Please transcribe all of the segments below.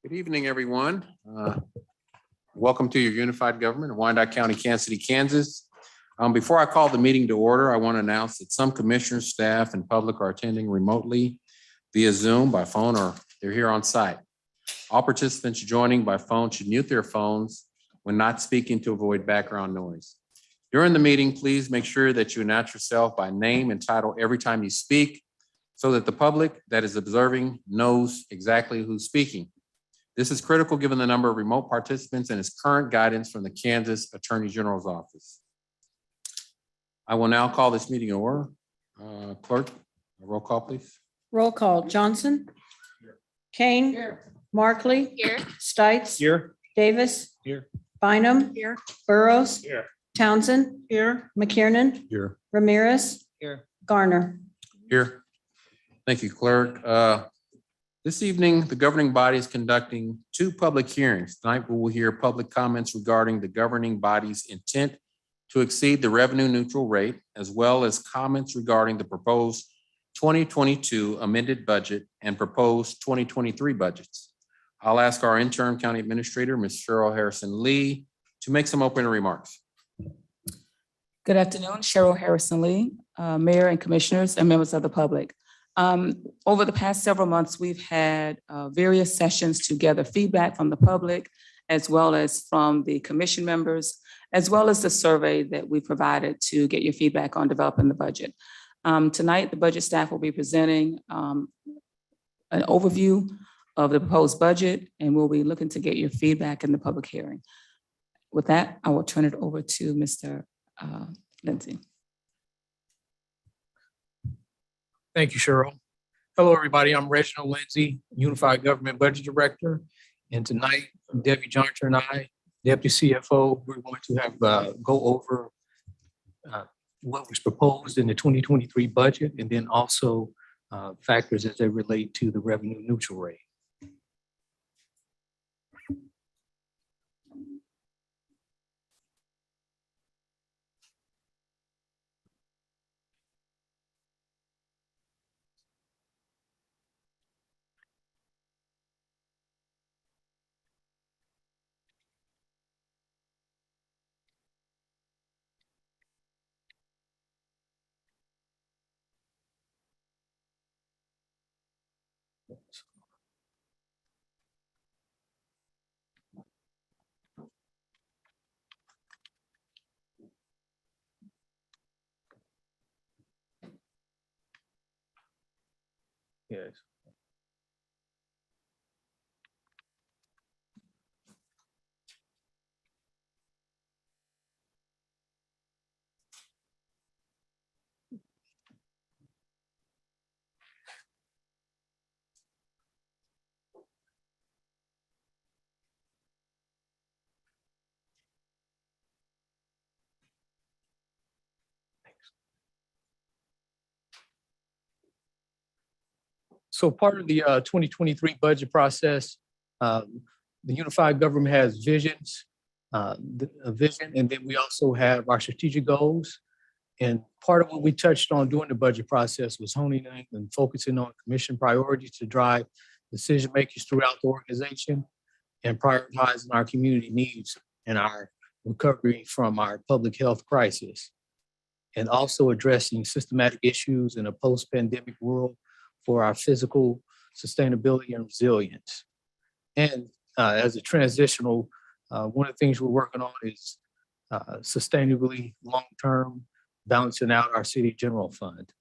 Good evening, everyone. Welcome to your unified government of Wyandotte County, Kansas City, Kansas. Before I call the meeting to order, I want to announce that some commissioners, staff, and public are attending remotely via Zoom, by phone, or they're here on site. All participants joining by phone should mute their phones when not speaking to avoid background noise. During the meeting, please make sure that you announce yourself by name and title every time you speak so that the public that is observing knows exactly who's speaking. This is critical given the number of remote participants and its current guidance from the Kansas Attorney General's office. I will now call this meeting to order. Clerk, roll call, please. Roll call. Johnson. Here. Kane. Here. Markley. Here. Stites. Here. Davis. Here. Bynum. Here. Burrows. Here. Townsend. Here. McKiernan. Here. Ramirez. Here. Garner. Here. Thank you, clerk. This evening, the governing body is conducting two public hearings. Tonight, we will hear public comments regarding the governing body's intent to exceed the revenue neutral rate, as well as comments regarding the proposed 2022 amended budget and proposed 2023 budgets. I'll ask our interim county administrator, Ms. Cheryl Harrison Lee, to make some opening remarks. Good afternoon, Cheryl Harrison Lee, Mayor and Commissioners and members of the public. Over the past several months, we've had various sessions to gather feedback from the public, as well as from the commission members, as well as the survey that we provided to get your feedback on developing the budget. Tonight, the budget staff will be presenting an overview of the proposed budget, and we'll be looking to get your feedback in the public hearing. With that, I will turn it over to Mr. Lindsay. Thank you, Cheryl. Hello, everybody. I'm Reginald Lindsay, Unified Government Budget Director. And tonight, Debbie Johnson and I, Deputy CFO, we're going to have go over what was proposed in the 2023 budget, and then also factors as they relate to the revenue neutral rate. Yes. So part of the 2023 budget process, the unified government has visions, a vision, and then we also have our strategic goals. And part of what we touched on during the budget process was honing in and focusing on commission priorities to drive decision makers throughout the organization and prioritizing our community needs and our recovery from our public health crisis, and also addressing systematic issues in a post-pandemic world for our physical sustainability and resilience. And as a transitional, one of the things we're working on is sustainably long-term balancing out our city general fund.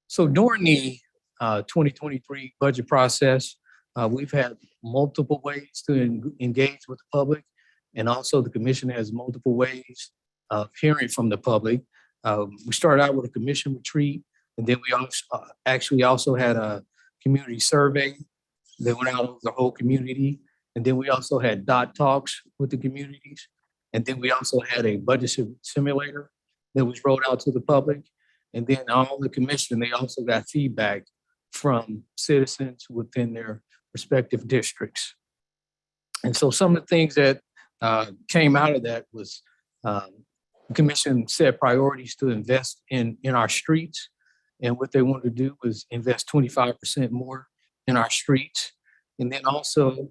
So during the 2023 budget process, we've had multiple ways to engage with the public, and also the commission has multiple ways of hearing from the public. We started out with a commission retreat, and then we actually also had a community survey that went out over the whole community. And then we also had dot talks with the communities. And then we also had a budget simulator that was rolled out to the public. And then all the commission, they also got feedback from citizens within their respective districts. And so some of the things that came out of that was the commission set priorities to invest in our streets. And what they wanted to do was invest 25% more in our streets. And then also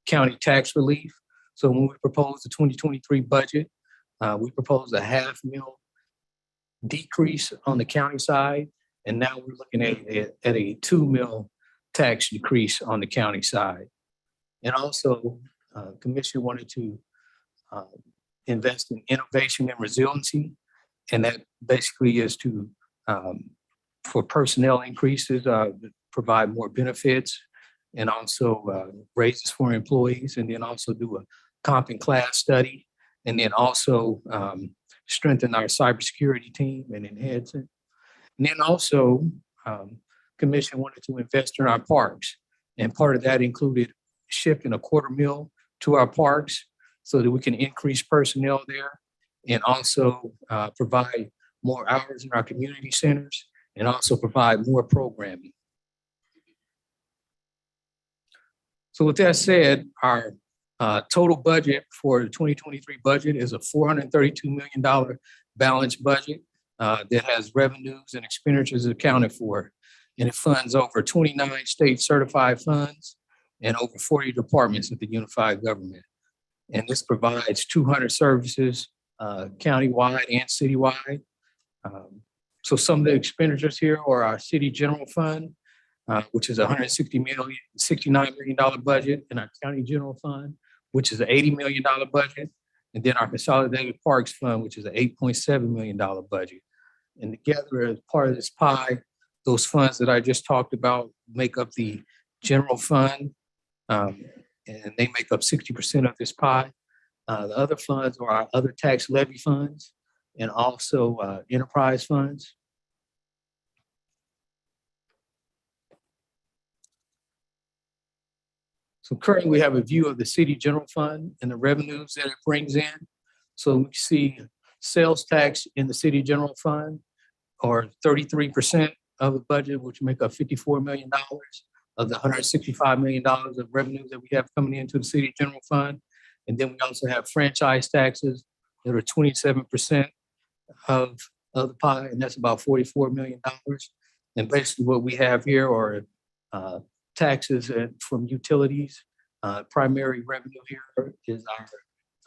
county tax relief. So when we proposed the 2023 budget, we proposed a $500,000 decrease on the county side. And now we're looking at a $2 million tax decrease on the county side. And also, commission wanted to invest in innovation and resiliency. And that basically is to, for personnel increases, provide more benefits, and also raises for employees, and then also do a comp and class study, and then also strengthen our cybersecurity team and enhance it. And then also, commission wanted to invest in our parks, and part of that included shifting $250,000 to our parks so that we can increase personnel there, and also provide more hours in our community centers, and also provide more programming. So with that said, our total budget for the 2023 budget is a $432 million balanced budget that has revenues and expenditures accounted for. And it funds over 29 state certified funds and over 40 departments of the unified government. And this provides 200 services countywide and citywide. So some of the expenditures here are our city general fund, which is a $69 million budget, and our county general fund, which is an $80 million budget, and then our consolidated parks fund, which is an $8.7 million budget. And together, as part of this pie, those funds that I just talked about make up the general fund, and they make up 60% of this pie. The other funds are our other tax levy funds and also enterprise funds. So currently we have a view of the city general fund and the revenues that it brings in. So we see sales tax in the city general fund are 33% of the budget, which make up $54 million of the $165 million of revenue that we have coming into the city general fund. And then we also have franchise taxes that are 27% of the pie, and that's about $44 million. And basically what we have here are taxes from utilities. Primary revenue here is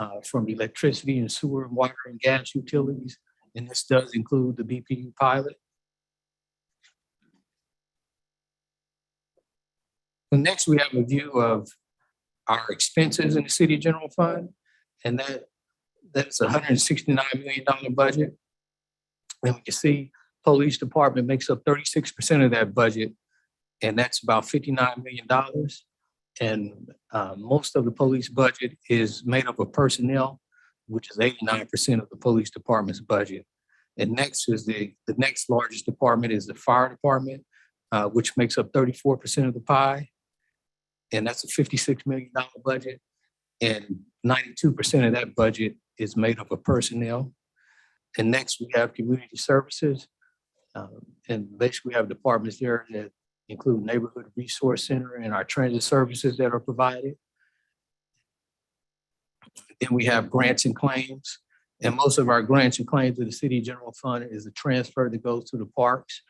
our from electricity and sewer and water and gas utilities. And this does include the BPU pilot. So next we have a view of our expenses in the city general fund. And that's a $169 million budget. And we can see police department makes up 36% of that budget. And that's about $59 million. And most of the police budget is made up of personnel, which is 89% of the police department's budget. And next is the next largest department is the fire department, which makes up 34% of the pie. And that's a $56 million budget. And 92% of that budget is made up of personnel. And next we have community services. And basically we have departments there that include neighborhood resource center and our transit services that are provided. Then we have grants and claims. And most of our grants and claims of the city general fund is a transfer that goes to the parks,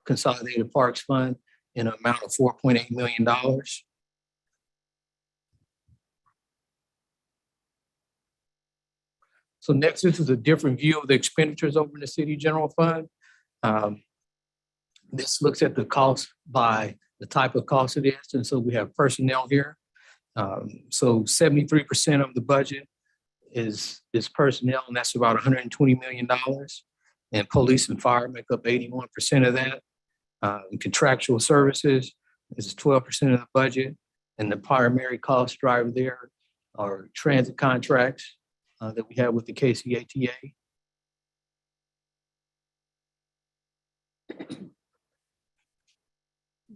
consolidated parks fund in an amount of $4.8 million. So next, this is a different view of the expenditures over in the city general fund. This looks at the cost by the type of cost it is. And so we have personnel here. So 73% of the budget is personnel, and that's about $120 million. And police and fire make up 81% of that. And contractual services is 12% of the budget. And the primary cost driver there are transit contracts that we have with the KCATA.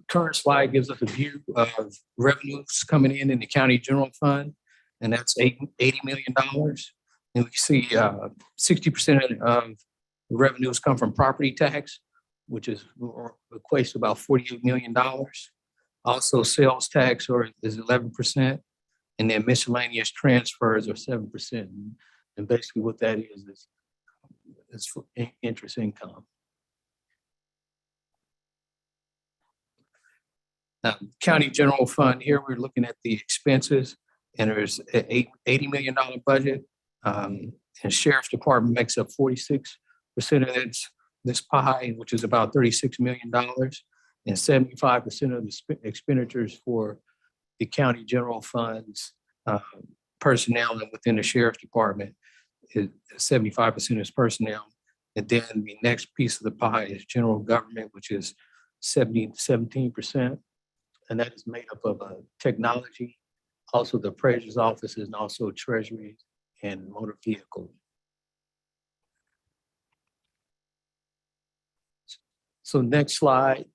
Current slide gives us a view of revenues coming in the county general fund, and that's $80 million. And we see 60% of the revenues come from property tax, which equates to about $48 million. Also, sales tax is 11%, and then miscellaneous transfers are 7%. And basically what that is for interest income. County general fund, here we're looking at the expenses, and there's an $80 million budget. And sheriff's department makes up 46% of this pie, which is about $36 million. And 75% of the expenditures for the county general funds, personnel, and within the sheriff's department, 75% is personnel. And then the next piece of the pie is general government, which is 17%. And that is made up of technology, also the appraiser's offices, and also treasury and motor vehicle. So next slide.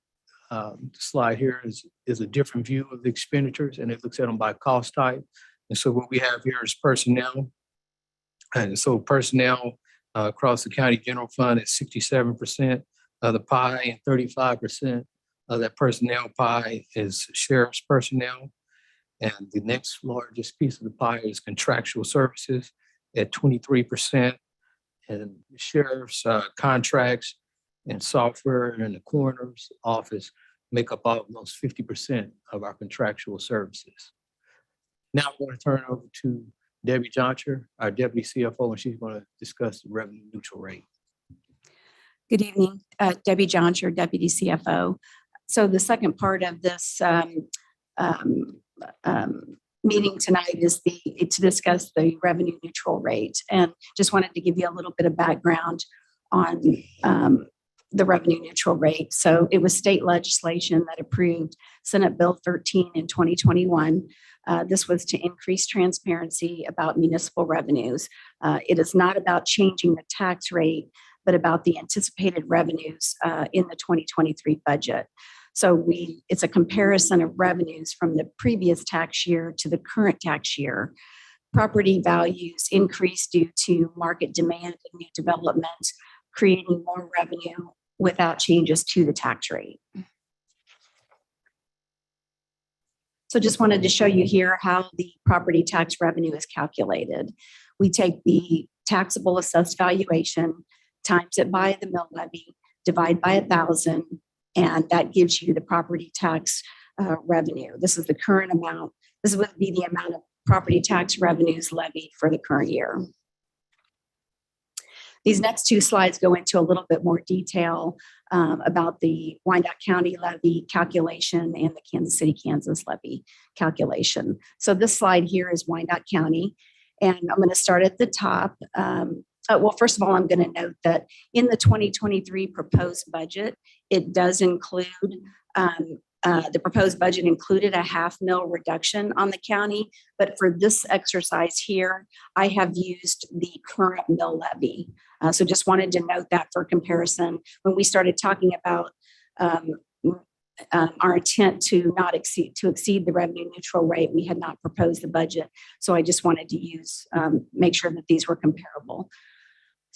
The slide here is a different view of the expenditures, and it looks at them by cost type. And so what we have here is personnel. And so personnel across the county general fund is 67% of the pie, and 35% of that personnel pie is sheriff's personnel. And the next largest piece of the pie is contractual services at 23%. And sheriff's contracts and software and the coroner's office make up almost 50% of our contractual services. Now I'm going to turn it over to Debbie Johncher, our deputy CFO, and she's going to discuss the revenue neutral rate. Good evening, Debbie Johncher, deputy CFO. So the second part of this meeting tonight is to discuss the revenue neutral rate, and just wanted to give you a little bit of background on the revenue neutral rate. So it was state legislation that approved Senate Bill 13 in 2021. This was to increase transparency about municipal revenues. It is not about changing the tax rate, but about the anticipated revenues in the 2023 budget. So it's a comparison of revenues from the previous tax year to the current tax year. Property values increased due to market demand and new development, creating more revenue without changes to the tax rate. So just wanted to show you here how the property tax revenue is calculated. We take the taxable assessed valuation, times it by the mill levy, divide by 1,000, and that gives you the property tax revenue. This is the current amount. This would be the amount of property tax revenues levied for the current year. These next two slides go into a little bit more detail about the Wyandotte County levy calculation and the Kansas City, Kansas levy calculation. So this slide here is Wyandotte County, and I'm going to start at the top. Well, first of all, I'm going to note that in the 2023 proposed budget, it does include, the proposed budget included a $0.5 mil reduction on the county, but for this exercise here, I have used the current mill levy. So just wanted to note that for comparison. When we started talking about our intent to exceed the revenue neutral rate, we had not proposed the budget. So I just wanted to make sure that these were comparable.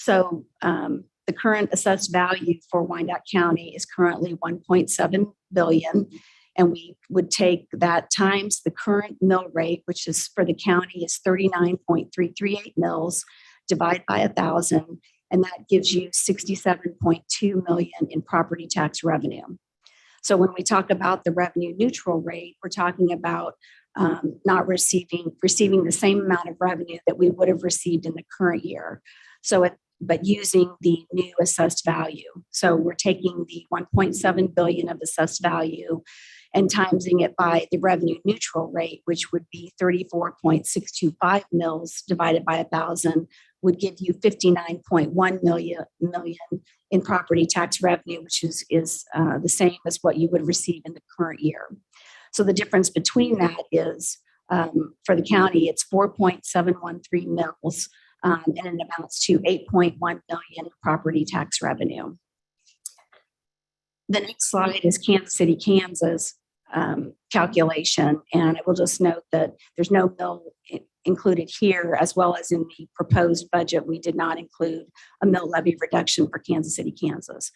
So the current assessed value for Wyandotte County is currently 1.7 billion. And we would take that times the current mill rate, which is for the county is 39.338 mills, divide by 1,000, and that gives you 67.2 million in property tax revenue. So when we talk about the revenue neutral rate, we're talking about not receiving the same amount of revenue that we would have received in the current year. But using the new assessed value. So we're taking the 1.7 billion of assessed value and timesing it by the revenue neutral rate, which would be 34.625 mils divided by 1,000, would give you 59.1 million in property tax revenue, which is the same as what you would receive in the current year. So the difference between that is for the county, it's 4.713 mils, and it amounts to 8.1 million property tax revenue. The next slide is Kansas City, Kansas calculation, and I will just note that there's no mill included here, as well as in the proposed budget, we did not include a mill levy reduction for Kansas City, Kansas.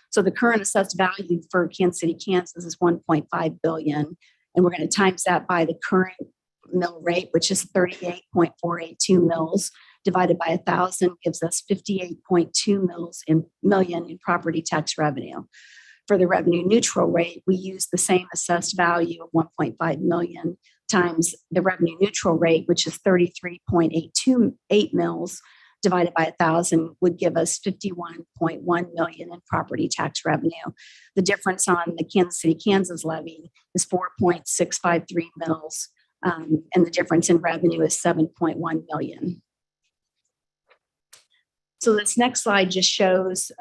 So the current assessed value for Kansas City, Kansas is 1.5 billion, and we're going to times that by the current mill rate, which is 38.482 mils, divided by 1,000 gives us 58.2 million in property tax revenue. For the revenue neutral rate, we use the same assessed value of 1.5 million times the revenue neutral rate, which is 33.828 mils, divided by 1,000 would give us 51.1 million in property tax revenue. The difference on the Kansas City, Kansas levy is 4.653 mils, and the difference in revenue is 7.1 million. So this next slide just shows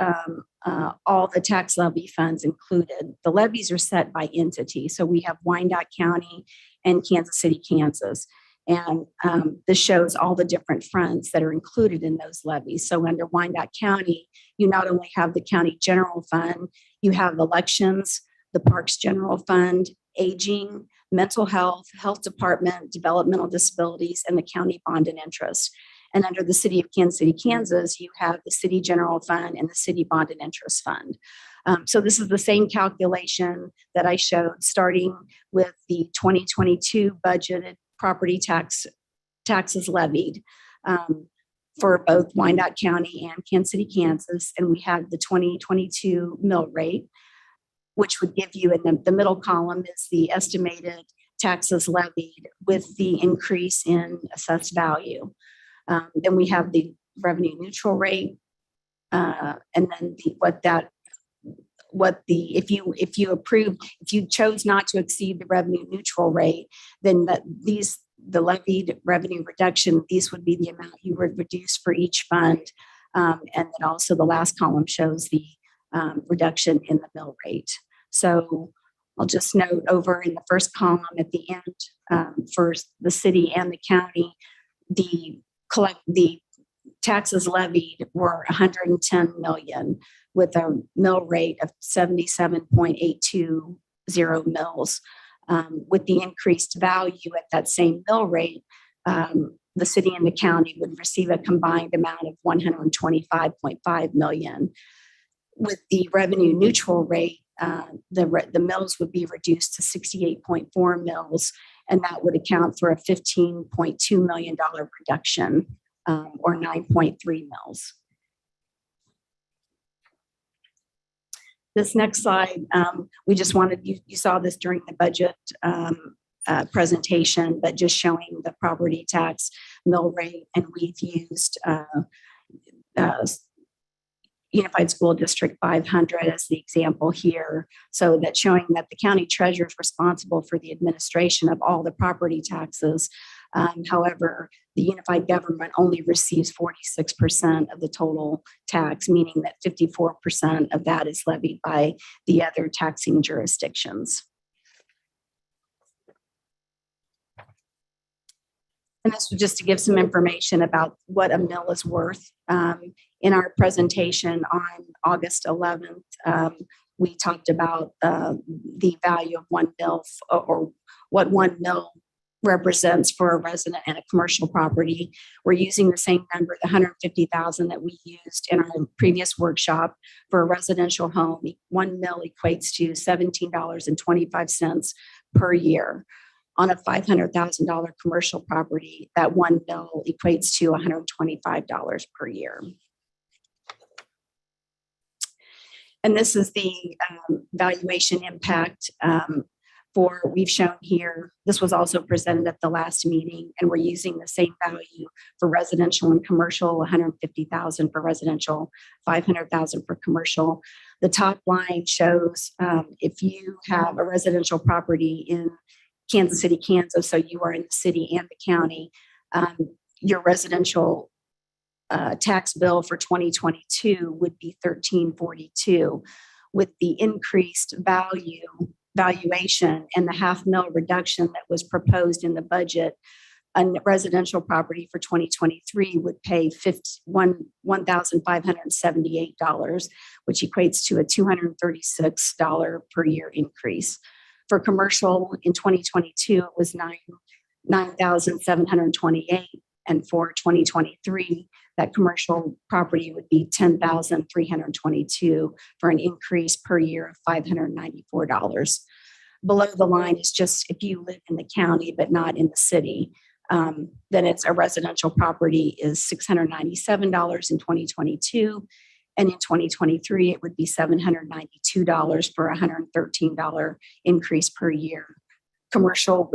all the tax levy funds included. The levies are set by entity. So we have Wyandotte County and Kansas City, Kansas. And this shows all the different funds that are included in those levies. So under Wyandotte County, you not only have the county general fund, you have elections, the Parks General Fund, aging, mental health, health department, developmental disabilities, and the county bond and interest. And under the city of Kansas City, Kansas, you have the city general fund and the city bond and interest fund. So this is the same calculation that I showed, starting with the 2022 budgeted property taxes levied for both Wyandotte County and Kansas City, Kansas. And we have the 2022 mill rate, which would give you, in the middle column is the estimated taxes levied with the increase in assessed value. Then we have the revenue neutral rate, and then if you chose not to exceed the revenue neutral rate, then the levied revenue reduction, these would be the amount you would reduce for each fund, and then also the last column shows the reduction in the mill rate. So I'll just note over in the first column at the end for the city and the county, the taxes levied were 110 million with a mill rate of 77.820 mils. With the increased value at that same mill rate, the city and the county would receive a combined amount of 125.5 million. With the revenue neutral rate, the mills would be reduced to 68.4 mils, and that would account for a $15.2 million reduction, or 9.3 mils. This next slide, we just wanted, you saw this during the budget presentation, but just showing the property tax mill rate, and we've used Unified School District 500 as the example here, so that showing that the county treasurer is responsible for the administration of all the property taxes. However, the unified government only receives 46% of the total tax, meaning that 54% of that is levied by the other taxing jurisdictions. And this was just to give some information about what a mill is worth. In our presentation on August 11th, we talked about the value of one mill, or what one mill represents for a resident and a commercial property. We're using the same number, the 150,000 that we used in our previous workshop for a residential home. 1 mil equates to $17.25 per year. On a $500,000 commercial property, that 1 mil equates to $125 per year. And this is the valuation impact we've shown here. This was also presented at the last meeting, and we're using the same value for residential and commercial, 150,000 for residential, 500,000 for commercial. The top line shows if you have a residential property in Kansas City, Kansas, so you are in the city and the county, your residential tax bill for 2022 would be $13.42. With the increased valuation and the $500,000 reduction that was proposed in the budget, a residential property for 2023 would pay $1,578, which equates to a $236 per year increase. For commercial in 2022, it was $9,728, and for 2023, that commercial property would be $10,322 for an increase per year of $594. Below the line is just if you live in the county but not in the city, then it's a residential property is $697 in 2022. And in 2023, it would be $792 for a $113 increase per year. Commercial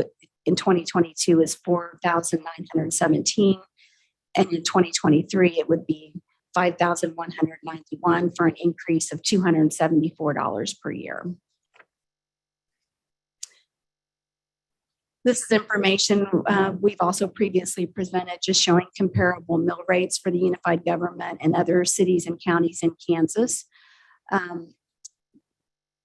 in 2022 is $4,917. And in 2023, it would be $5,191 for an increase of $274 per year. This is information we've also previously presented, just showing comparable mill rates for the unified government and other cities and counties in Kansas.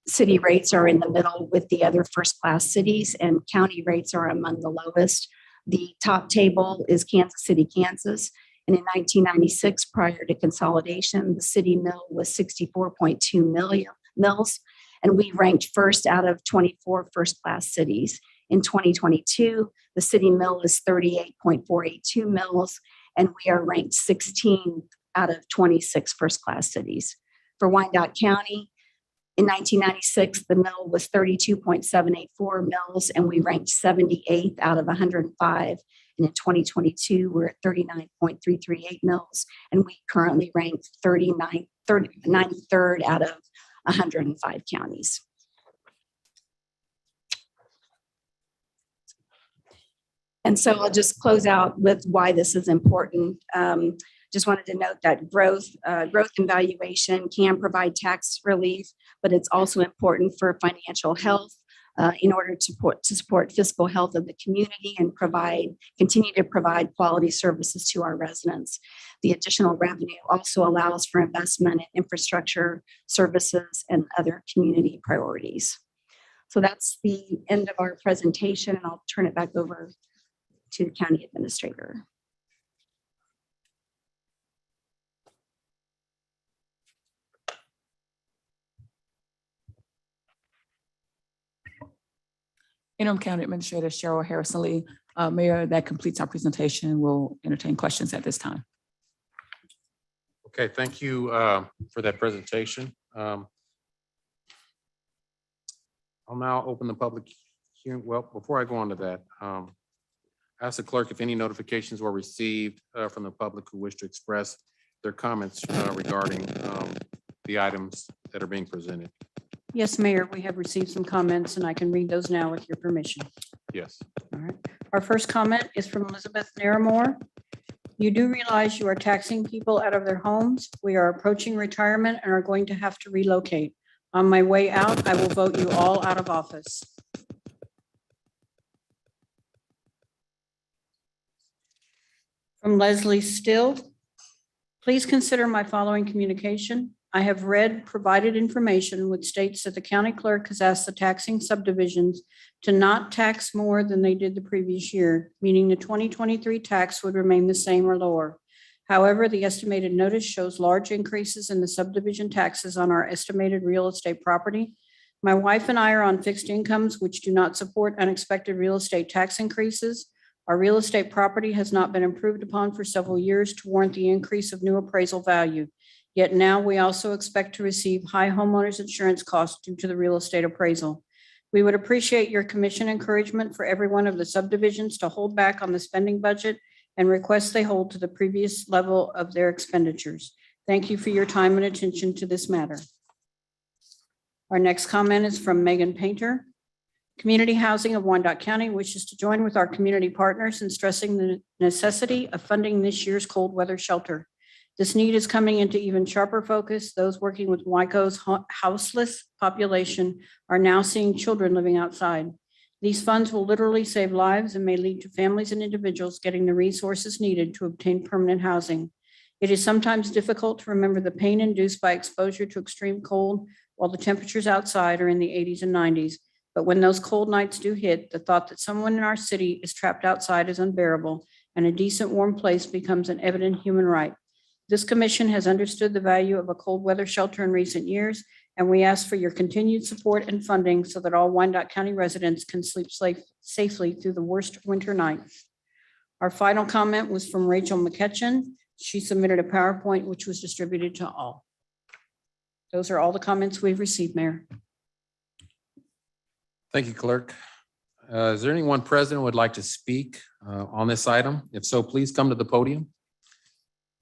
City rates are in the middle with the other first-class cities, and county rates are among the lowest. The top table is Kansas City, Kansas. And in 1996, prior to consolidation, the city mill was 64.2 million mills, and we ranked first out of 24 first-class cities. In 2022, the city mill is 38.482 mills, and we are ranked 16 out of 26 first-class cities. For Wyandotte County, in 1996, the mill was 32.784 mills, and we ranked 78th out of 105. And in 2022, we're at 39.338 mills, and we currently rank 93rd out of 105 counties. And so I'll just close out with why this is important. Just wanted to note that growth and valuation can provide tax relief, but it's also important for financial health in order to support fiscal health of the community and continue to provide quality services to our residents. The additional revenue also allows for investment in infrastructure, services, and other community priorities. So that's the end of our presentation, and I'll turn it back over to the county administrator. Interim County Administrator Cheryl Harrison Lee. Mayor, that completes our presentation. We'll entertain questions at this time. Okay, thank you for that presentation. I'll now open the public hearing. Well, before I go on to that, ask the clerk if any notifications were received from the public who wish to express their comments regarding the items that are being presented. Yes, Mayor, we have received some comments and I can read those now with your permission. Yes. All right. Our first comment is from Elizabeth Naramore. You do realize you are taxing people out of their homes. We are approaching retirement and are going to have to relocate. On my way out, I will vote you all out of office. From Leslie Still, please consider my following communication. I have read provided information which states that the county clerk has asked the taxing subdivisions to not tax more than they did the previous year, meaning the 2023 tax would remain the same or lower. However, the estimated notice shows large increases in the subdivision taxes on our estimated real estate property. My wife and I are on fixed incomes which do not support unexpected real estate tax increases. Our real estate property has not been improved upon for several years to warrant the increase of new appraisal value. Yet now we also expect to receive high homeowners insurance costs due to the real estate appraisal. We would appreciate your commission encouragement for every one of the subdivisions to hold back on the spending budget and request they hold to the previous level of their expenditures. Thank you for your time and attention to this matter. Our next comment is from Megan Painter. Community Housing of Wyandotte County wishes to join with our community partners in stressing the necessity of funding this year's cold weather shelter. This need is coming into even sharper focus. Those working with WICO's houseless population are now seeing children living outside. These funds will literally save lives and may lead to families and individuals getting the resources needed to obtain permanent housing. It is sometimes difficult to remember the pain induced by exposure to extreme cold while the temperatures outside are in the 80s and 90s. But when those cold nights do hit, the thought that someone in our city is trapped outside is unbearable, and a decent, warm place becomes an evident human right. This commission has understood the value of a cold weather shelter in recent years, and we ask for your continued support and funding so that all Wyandotte County residents can sleep safely through the worst winter nights. Our final comment was from Rachel McCutcheon. She submitted a PowerPoint which was distributed to all. Those are all the comments we've received, Mayor. Thank you, Clerk. Is there anyone present who would like to speak on this item? If so, please come to the podium.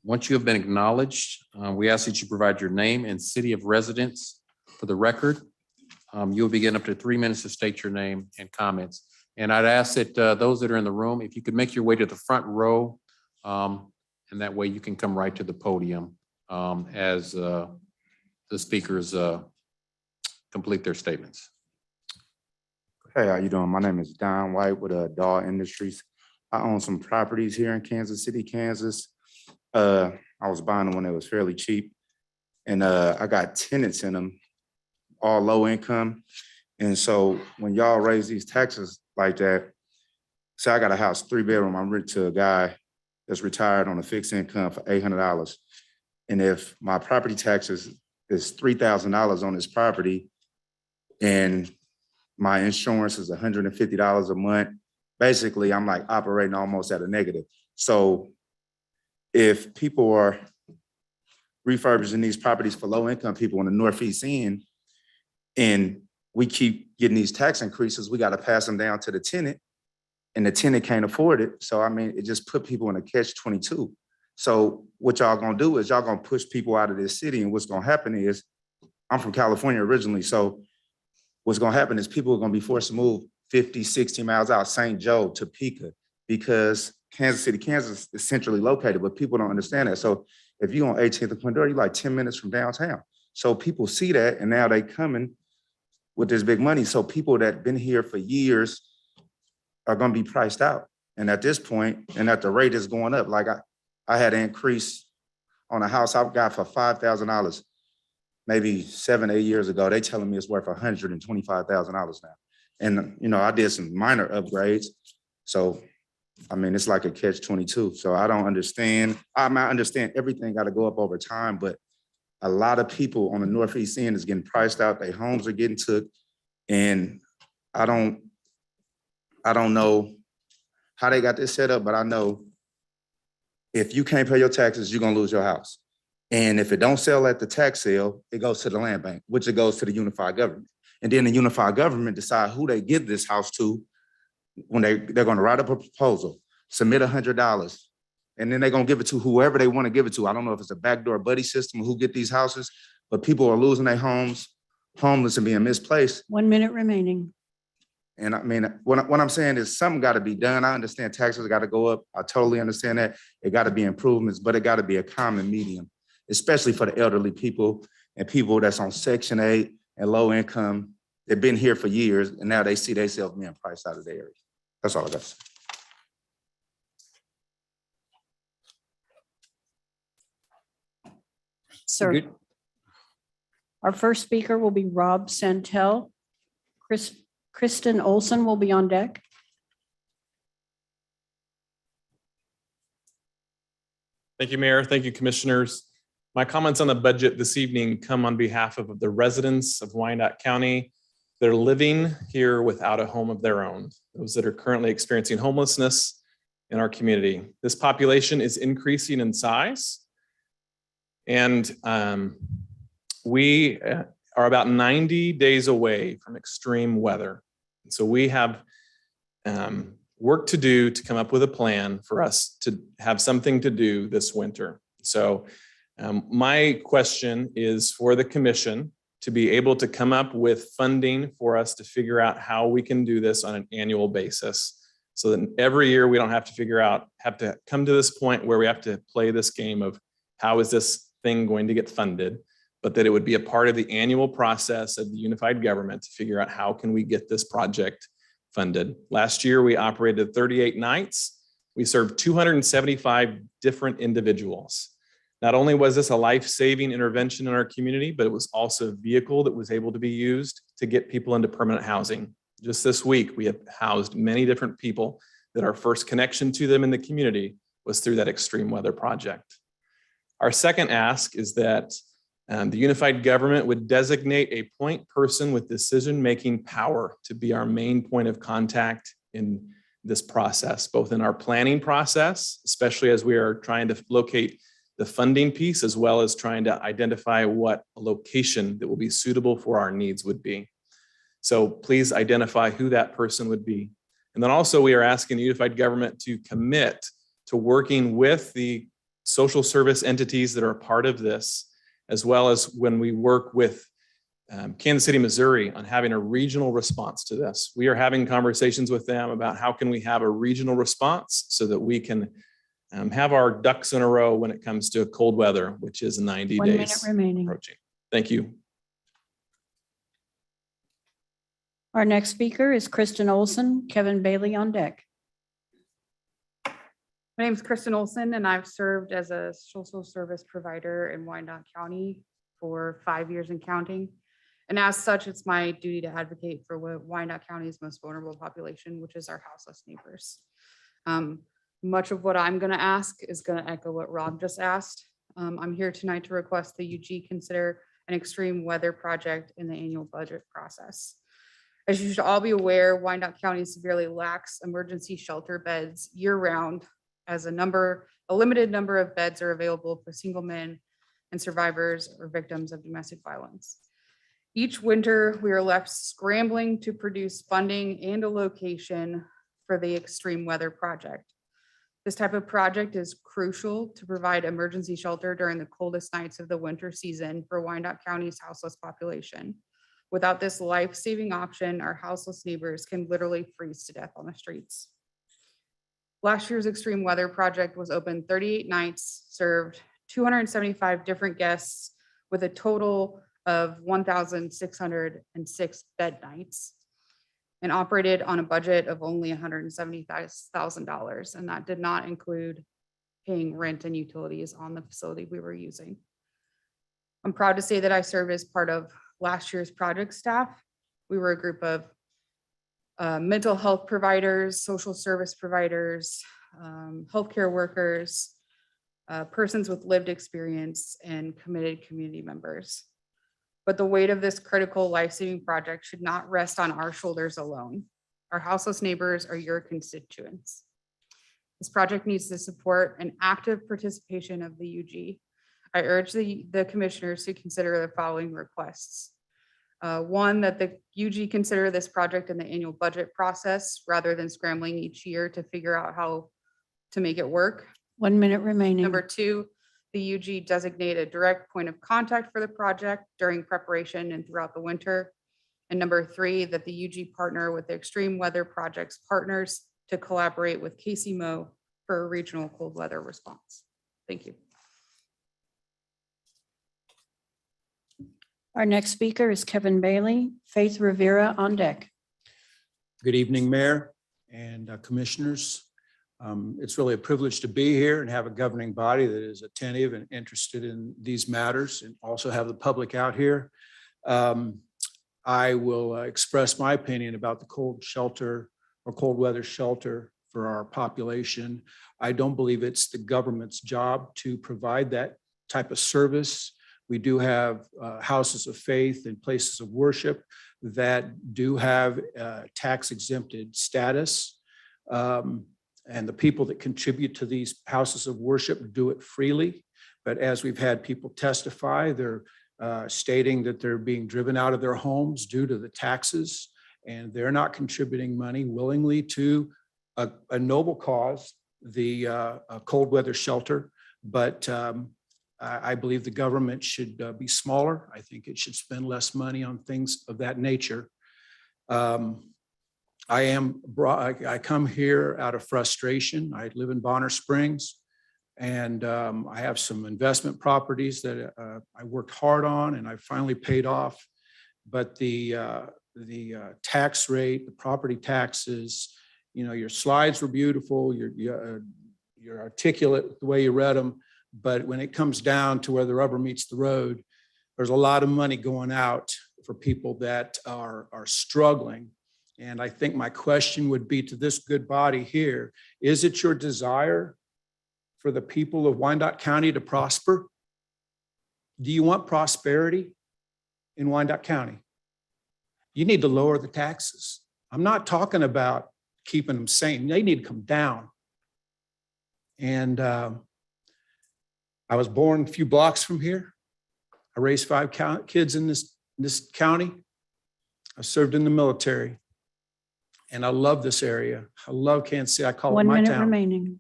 Once you have been acknowledged, we ask that you provide your name and city of residence for the record. You'll be getting up to 3 minutes to state your name and comments. And I'd ask that those that are in the room, if you could make your way to the front row, and that way you can come right to the podium as the speakers complete their statements. Hey, how you doing? My name is Don White with Daw Industries. I own some properties here in Kansas City, Kansas. I was buying them when it was fairly cheap, and I got tenants in them, all low income. And so when y'all raise these taxes like that, say I got a house, 3-bedroom, I'm renting to a guy that's retired on a fixed income for $800. And if my property taxes is $3,000 on this property, and my insurance is $150 a month, basically I'm like operating almost at a negative. So if people are refurbishing these properties for low income people in the Northeast End, and we keep getting these tax increases, we got to pass them down to the tenant, and the tenant can't afford it. So I mean, it just put people in a catch-22. So what y'all gonna do is y'all gonna push people out of this city, and what's gonna happen is, I'm from California originally, so what's gonna happen is people are gonna be forced to move 50, 60 miles out, St. Joe, Topeka, because Kansas City, Kansas is centrally located, but people don't understand that. So if you're on 18th and Quindor, you're like 10 minutes from downtown. So people see that, and now they coming with this big money. So people that been here for years are gonna be priced out. And at this point, and at the rate is going up, like I had an increase on a house I got for $5,000 maybe 7, 8 years ago. They telling me it's worth $125,000 now. And, you know, I did some minor upgrades. So, I mean, it's like a catch-22. So I don't understand. I understand everything got to go up over time, but a lot of people on the Northeast End is getting priced out. Their homes are getting took. And I don't know how they got this set up, but I know if you can't pay your taxes, you're gonna lose your house. And if it don't sell at the tax sale, it goes to the land bank, which it goes to the unified government. And then the unified government decide who they give this house to when they're gonna write up a proposal, submit $100, and then they're gonna give it to whoever they wanna give it to. I don't know if it's a backdoor buddy system or who get these houses, but people are losing their homes, homeless and being misplaced. 1 minute remaining. And I mean, what I'm saying is something got to be done. I understand taxes got to go up. I totally understand that. It got to be improvements, but it got to be a common medium, especially for the elderly people and people that's on Section 8 and low income. They've been here for years, and now they see themselves being priced out of the area. That's all I got to say. Sir. Good. Our first speaker will be Rob Santel. Kristen Olson will be on deck. Thank you, Mayor. Thank you, Commissioners. My comments on the budget this evening come on behalf of the residents of Wyandotte County They're living here without a home of their own, those that are currently experiencing homelessness in our community. This population is increasing in size. And we are about 90 days away from extreme weather. So we have work to do to come up with a plan for us to have something to do this winter. So my question is for the commission to be able to come up with funding for us to figure out how we can do this on an annual basis. So that every year we don't have to come to this point where we have to play this game of how is this thing going to get funded, but that it would be a part of the annual process of the unified government to figure out how can we get this project funded. Last year, we operated 38 nights. We served 275 different individuals. Not only was this a life-saving intervention in our community, but it was also a vehicle that was able to be used to get people into permanent housing. Just this week, we have housed many different people that our first connection to them in the community was through that extreme weather project. Our second ask is that the unified government would designate a point person with decision-making power to be our main point of contact in this process, both in our planning process, especially as we are trying to locate the funding piece, as well as trying to identify what a location that will be suitable for our needs would be. So please identify who that person would be. And then also we are asking the unified government to commit to working with the social service entities that are a part of this, as well as when we work with Kansas City, Missouri on having a regional response to this. We are having conversations with them about how can we have a regional response so that we can have our ducks in a row when it comes to cold weather, which is 90 1 minute days remaining. approaching. Thank you. Our next speaker is Kristen Olson. Kevin Bailey on deck. My name is Kristen Olson, and I've served as a social service provider in Wyandotte County for 5 years and counting. And as such, it's my duty to advocate for Wyandotte County's most vulnerable population, which is our houseless neighbors. Much of what I'm going to ask is going to echo what Rob just asked. I'm here tonight to request the UG consider an extreme weather project in the annual budget process. As you should all be aware, Wyandotte County severely lacks emergency shelter beds year-round, as a limited number of beds are available for single men and survivors or victims of domestic violence. Each winter, we are left scrambling to produce funding and a location for the extreme weather project. This type of project is crucial to provide emergency shelter during the coldest nights of the winter season for Wyandotte County's houseless population. Without this life-saving option, our houseless neighbors can literally freeze to death on the streets. Last year's extreme weather project was open 38 nights, served 275 different guests with a total of 1,606 bed nights, and operated on a budget of only $170,000. And that did not include paying rent and utilities on the facility we were using. I'm proud to say that I served as part of last year's project staff. We were a group of mental health providers, social service providers, healthcare workers, persons with lived experience, and committed community members. But the weight of this critical life-saving project should not rest on our shoulders alone. Our houseless neighbors are your constituents. This project needs the support and active participation of the UG. I urge the commissioners to consider the following requests. One, that the UG consider this project in the annual budget process rather than scrambling each year to figure out how to make it work. 1 minute remaining. Number two, the UG designate a direct point of contact for the project during preparation and throughout the winter. And number three, that the UG partner with the extreme weather projects partners to collaborate with KCMO for a regional cold weather response. Thank you. Our next speaker is Kevin Bailey. Faith Rivera on deck. Good evening, Mayor and Commissioners. It's really a privilege to be here and have a governing body that is attentive and interested in these matters, and also have the public out here. I will express my opinion about the cold shelter or cold weather shelter for our population. I don't believe it's the government's job to provide that type of service. We do have houses of faith and places of worship that do have tax exempted status. And the people that contribute to these houses of worship do it freely. But as we've had people testify, they're stating that they're being driven out of their homes due to the taxes, and they're not contributing money willingly to a noble cause, the cold weather shelter. But I believe the government should be smaller. I think it should spend less money on things of that nature. I come here out of frustration. I live in Bonner Springs, and I have some investment properties that I worked hard on and I finally paid off. But the tax rate, the property taxes, your slides were beautiful. You're articulate the way you read them. But when it comes down to where the rubber meets the road, there's a lot of money going out for people that are struggling. And I think my question would be to this good body here, is it your desire for the people of Wyandotte County to prosper? Do you want prosperity in Wyandotte County? You need to lower the taxes. I'm not talking about keeping them sane. They need to come down. And I was born a few blocks from here. I raised 5 kids in this county. I served in the military. And I love this area. I love Kansas City. I call it 1 my minute town. remaining.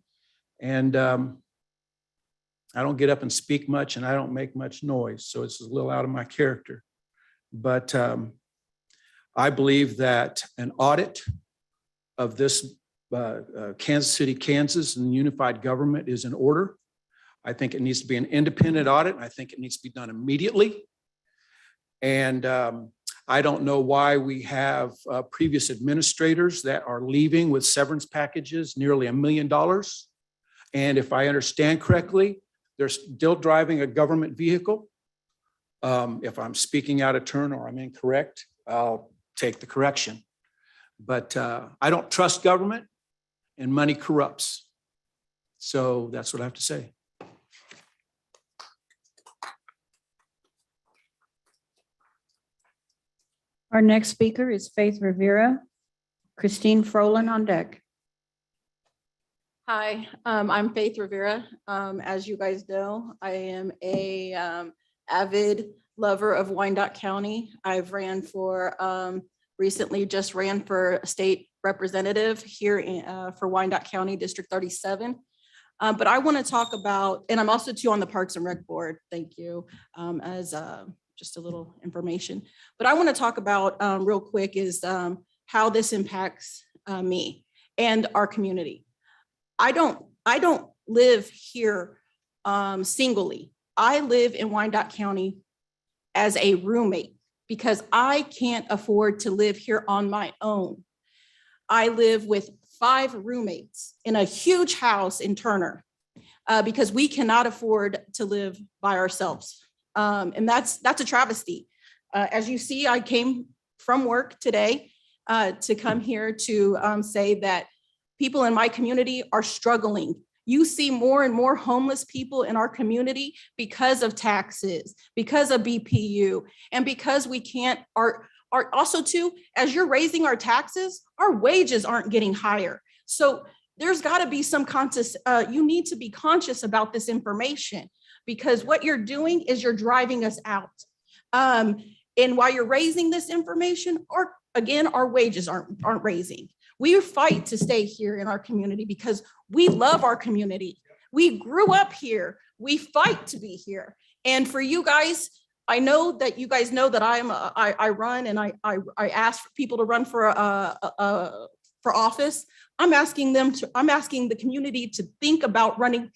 And I don't get up and speak much, and I don't make much noise. So it's a little out of my character. But I believe that an audit of this Kansas City, Kansas, and unified government is in order. I think it needs to be an independent audit. I think it needs to be done immediately. And I don't know why we have previous administrators that are leaving with severance packages, nearly $1 million. And if I understand correctly, they're still driving a government vehicle. If I'm speaking out of turn or I'm incorrect, I'll take the correction. But I don't trust government, and money corrupts. So that's what I have to say. Our next speaker is Faith Rivera. Christine Frolan on deck. Hi, I'm Faith Rivera. As you guys know, I am a avid lover of Wyandotte County. I've ran for, recently just ran for state representative here for Wyandotte County District 37. But I want to talk about, and I'm also too on the Parks and Rec Board, thank you, as just a little information. But I want to talk about real quick is how this impacts me and our community. I don't live here singly. I live in Wyandotte County as a roommate because I can't afford to live here on my own. I live with 5 roommates in a huge house in Turner because we cannot afford to live by ourselves. And that's a travesty. As you see, I came from work today to come here to say that people in my community are struggling. You see more and more homeless people in our community because of taxes, because of BPU, and because we can't, are also too, as you're raising our taxes, our wages aren't getting higher. So there's gotta be some conscious, you need to be conscious about this information because what you're doing is you're driving us out. And while you're raising this information, our wages aren't raising. We fight to stay here in our community because we love our community. We grew up here. We fight to be here. And for you guys, I know that you guys know that I run and I ask for people to run for office. I'm asking the community to think about running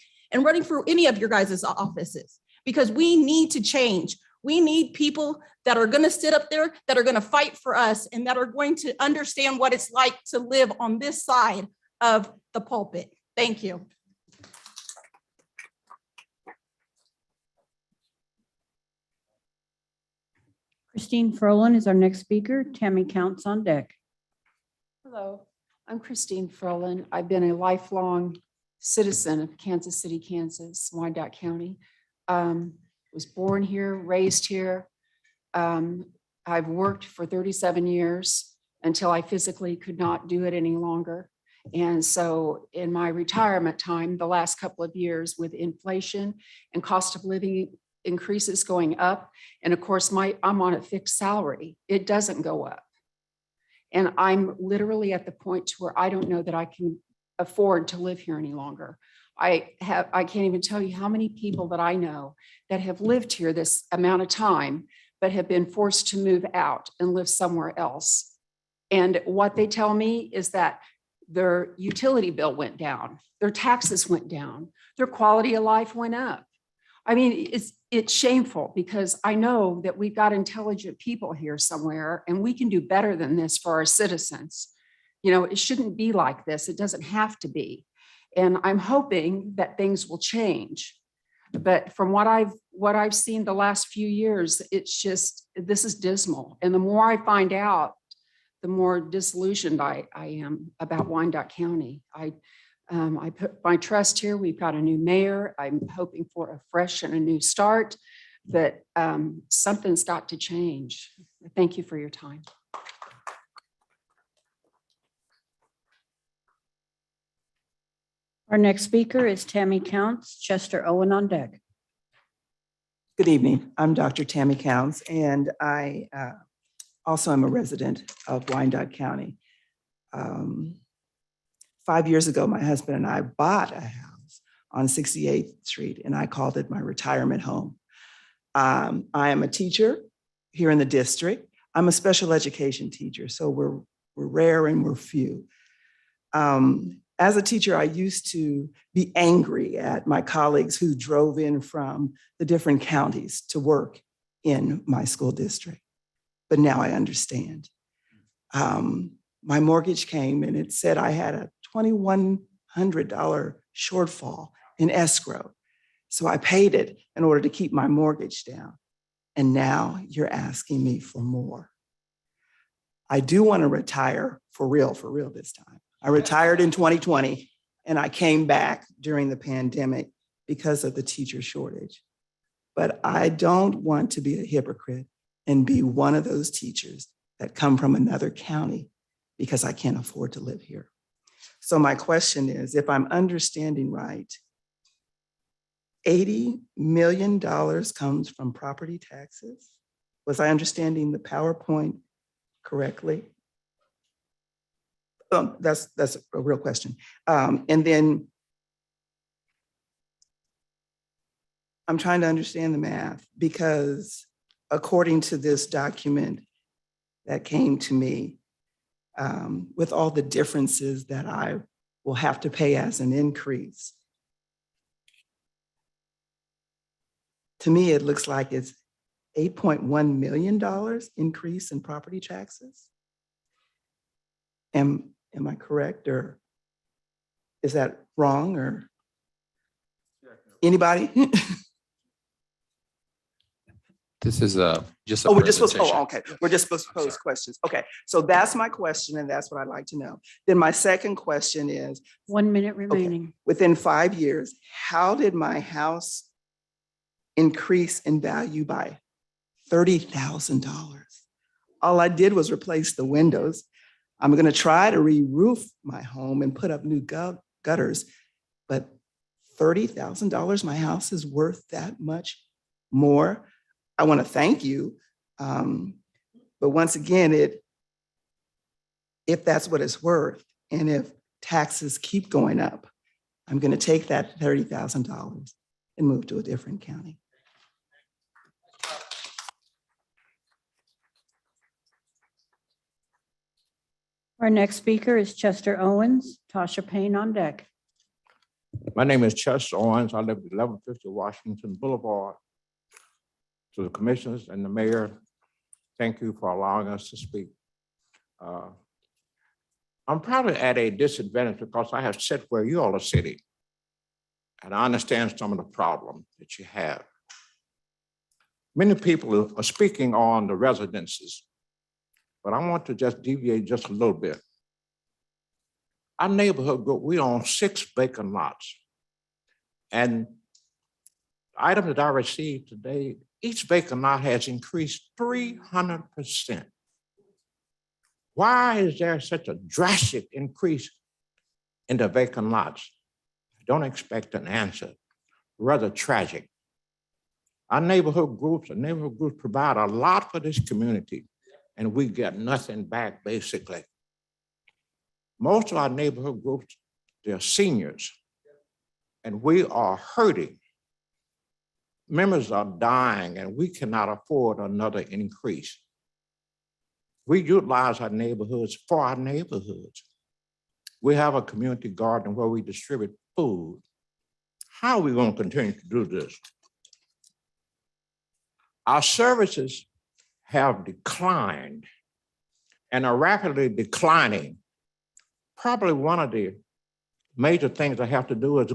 for any of your guys' offices because we need to change. We need people that are going to sit up there, that are going to fight for us, and that are going to understand what it's like to live on this side of the pulpit. Thank you. Christine Frolan is our next speaker. Tammy Counts on deck. Hello, I'm Christine Frolan. I've been a lifelong citizen of Kansas City, Kansas, Wyandotte County. was born here, raised here. I've worked for 37 years until I physically could not do it any longer. And so in my retirement time, the last couple of years with inflation and cost of living increases going up, and of course, I'm on a fixed salary. It doesn't go up. And I'm literally at the point to where I don't know that I can afford to live here any longer. I can't even tell you how many people that I know that have lived here this amount of time, but have been forced to move out and live somewhere else. And what they tell me is that their utility bill went down, their taxes went down, their quality of life went up. I mean, it's shameful because I know that we've got intelligent people here somewhere and we can do better than this for our citizens. You know, it shouldn't be like this. It doesn't have to be. And I'm hoping that things will change. But from what I've seen the last few years, it's just, this is dismal. And the more I find out, the more disillusioned I am about Wyandotte County. I put my trust here. We've got a new mayor. I'm hoping for a fresh and a new start, but something's got to change. Thank you for your time. Our next speaker is Tammy Counts, Chester Owen on deck. Good evening. I'm Dr. Tammy Counts, and I also am a resident of Wyandotte County. 5 years ago, my husband and I bought a house on 68th Street, and I called it my retirement home. I am a teacher here in the district. I'm a special education teacher, so we're rare and we're few. As a teacher, I used to be angry at my colleagues who drove in from the different counties to work in my school district. But now I understand. My mortgage came and it said I had a $2,100 shortfall in escrow. So I paid it in order to keep my mortgage down. And now you're asking me for more. I do want to retire for real this time. I retired in 2020 and I came back during the pandemic because of the teacher shortage. But I don't want to be a hypocrite and be one of those teachers that come from another county because I can't afford to live here. So my question is, if I'm understanding right, $80 million comes from property taxes? Was I understanding the PowerPoint correctly? That's a real question. And then I'm trying to understand the math because according to this document that came to me, with all the differences that I will have to pay as an increase, to me, it looks like it's $8.1 million increase in property taxes. Am I correct, or is that wrong, or anybody? This is just a Oh, we're just supposed, presentation. oh, okay. We're just supposed to pose questions. Okay, so that's my question, and that's what I'd like to know. Then my second question is, 1 minute remaining. within 5 years, how did my house increase in value by $30,000? All I did was replace the windows. I'm going to try to re-roof my home and put up new gutters, but $30,000, my house is worth that much more. I want to thank you. But once again, if that's what it's worth, and if taxes keep going up, I'm going to take that $30,000 and move to a different county. Our next speaker is Chester Owens, Tasha Payne on deck. My name is Chester Owens. I live at 1150 Washington Boulevard. To the commissioners and the mayor, thank you for allowing us to speak. I'm probably at a disadvantage because I have sat where you all are sitting, and I understand some of the problems that you have. Many people are speaking on the residences, but I want to just deviate just a little bit. Our neighborhood group, we own 6 vacant lots. And item that I received today, each vacant lot has increased 300%. Why is there such a drastic increase in the vacant lots? I don't expect an answer, rather tragic. Our neighborhood groups provide a lot for this community, and we get nothing back, basically. Most of our neighborhood groups, they're seniors, and we are hurting. Members are dying, and we cannot afford another increase. We utilize our neighborhoods for our neighborhoods. We have a community garden where we distribute food. How are we going to continue to do this? Our services have declined and are rapidly declining. Probably one of the major things I have to do is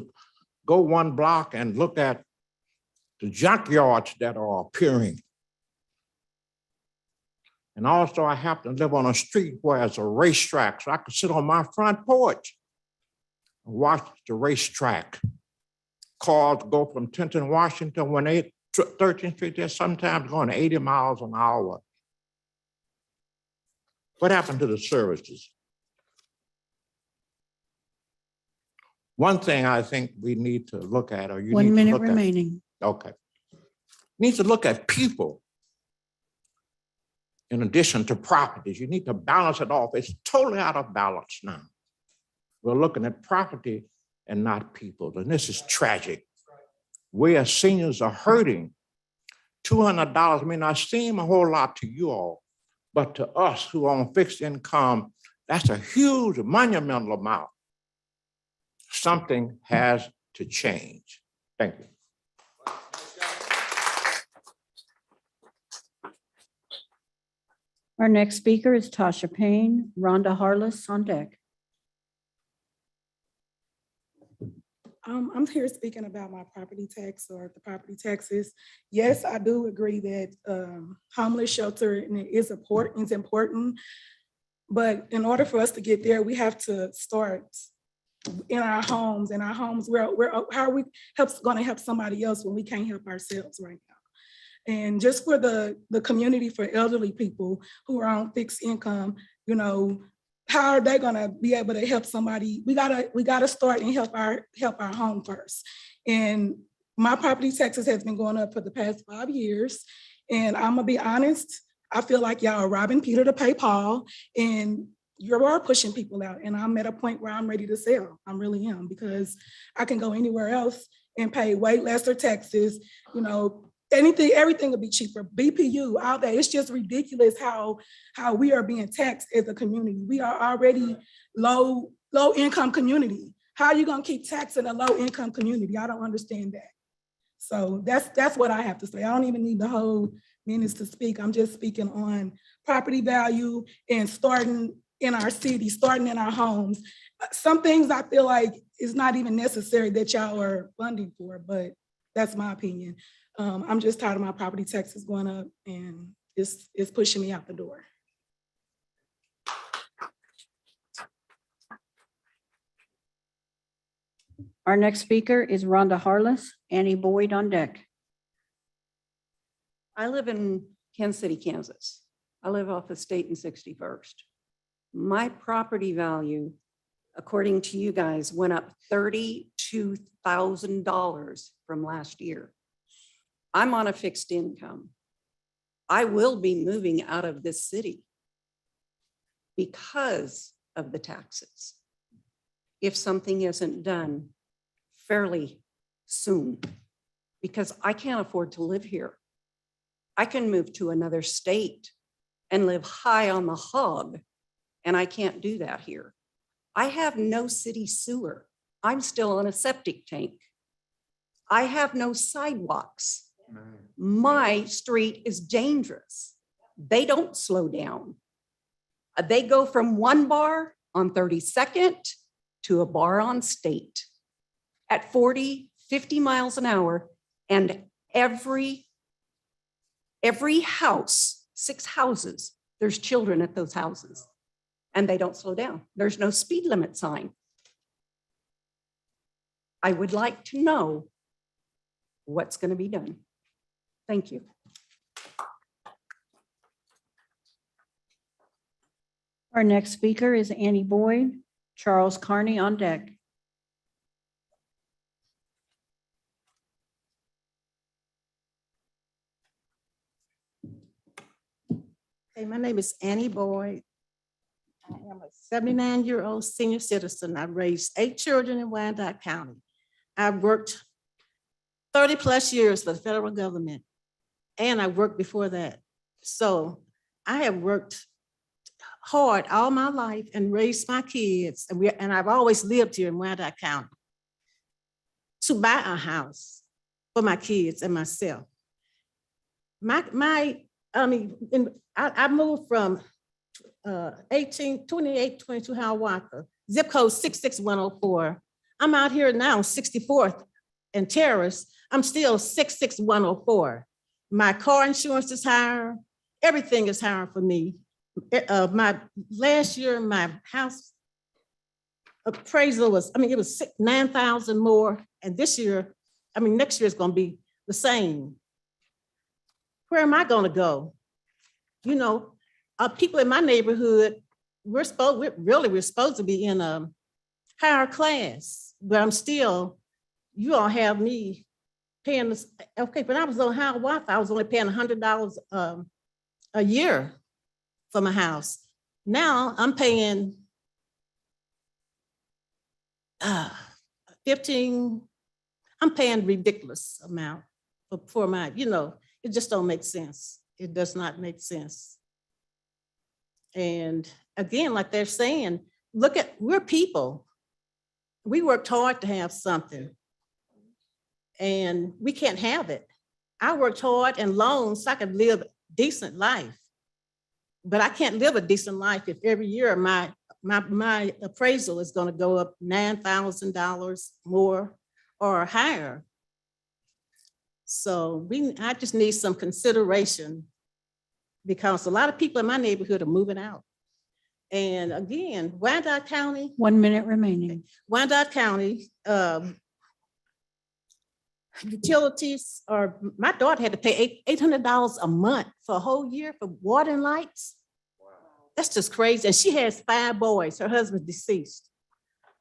go one block and look at the junkyards that are appearing. And also I happen to live on a street where there's a racetrack, so I can sit on my front porch and watch the racetrack. Cars go from Tenton, Washington, 13th Street, they're sometimes going 80 miles an hour. What happened to the services? One thing I think we need to look at, or you 1 need to minute look at. remaining. Okay. Need to look at people in addition to properties. You need to balance it off. It's totally out of balance now. We're looking at property and not people, and this is tragic. We as seniors are hurting. $200 may not seem a whole lot to you all, but to us who are on fixed income, that's a huge monumental amount. Something has to change. Thank you. Our next speaker is Tasha Payne. Rhonda Harless on deck. I'm here speaking about my property tax or the property taxes. Yes, I do agree that homeless shelter is important, but in order for us to get there, we have to start in our homes. In our homes, how are we going to help somebody else when we can't help ourselves right now? And just for the community, for elderly people who are on fixed income, you know, how are they going to be able to help somebody? We gotta start and help our home first. And my property taxes has been going up for the past 5 years. And I'm gonna be honest, I feel like y'all are robbing Peter to pay Paul, and you are pushing people out. And I'm at a point where I'm ready to sell. I really am, because I can go anywhere else and pay way lesser taxes. You know, everything will be cheaper. BPU, all that. It's just ridiculous how we are being taxed as a community. We are already low income community. How are you gonna keep taxing a low income community? I don't understand that. So that's what I have to say. I don't even need the whole minutes to speak. I'm just speaking on property value and starting in our city, starting in our homes. Some things I feel like is not even necessary that y'all are funding for, but that's my opinion. I'm just tired of my property taxes going up, and it's pushing me out the door. Our next speaker is Rhonda Harless. Annie Boyd on deck. I live in Kansas City, Kansas. I live off of State and 61st. My property value, according to you guys, went up $32,000 from last year. I'm on a fixed income. I will be moving out of this city because of the taxes, if something isn't done fairly soon, because I can't afford to live here. I can move to another state and live high on the hog, and I can't do that here. I have no city sewer. I'm still on a septic tank. I have no sidewalks. My street is dangerous. They don't slow down. They go from one bar on 32nd to a bar on State at 40, 50 miles an hour. And every house, 6 houses, there's children at those houses, and they don't slow down. There's no speed limit sign. I would like to know what's going to be done. Thank you. Our next speaker is Annie Boyd. Charles Carney on deck. Hey, my name is Annie Boyd. I am a 79-year-old senior citizen. I raised 8 children in Wyandotte County. I've worked 30 plus years for the federal government, and I worked before that. So I have worked hard all my life and raised my kids, and I've always lived here in Wyandotte County to buy a house for my kids and myself. I moved from 2822 Hiawatha, zip code 66104. I'm out here now, 64th and Terrace. I'm still 66104. My car insurance is higher. Everything is higher for me. Last year, my house appraisal was, it was 9,000 more. And this year, next year is going to be the same. Where am I going to go? People in my neighborhood, we're supposed to be in a higher class, but I'm still, you don't have me paying this. Okay, when I was on Hiawatha, I was only paying $100 a year for my house. Now I'm paying 15, I'm paying ridiculous amount for my, it just don't make sense. It does not make sense. And again, like they're saying, we're people. We worked hard to have something and we can't have it. I worked hard and long so I could live a decent life, but I can't live a decent life if every year my appraisal is going to go up $9,000 more or higher. So I just need some consideration because a lot of people in my neighborhood are moving out. And again, Wyandotte County. 1 minute remaining. Wyandotte County, utilities are, my daughter had to pay $800 a month for a whole year for water and lights. Wow. That's just crazy. And she has 5 boys. Her husband's deceased.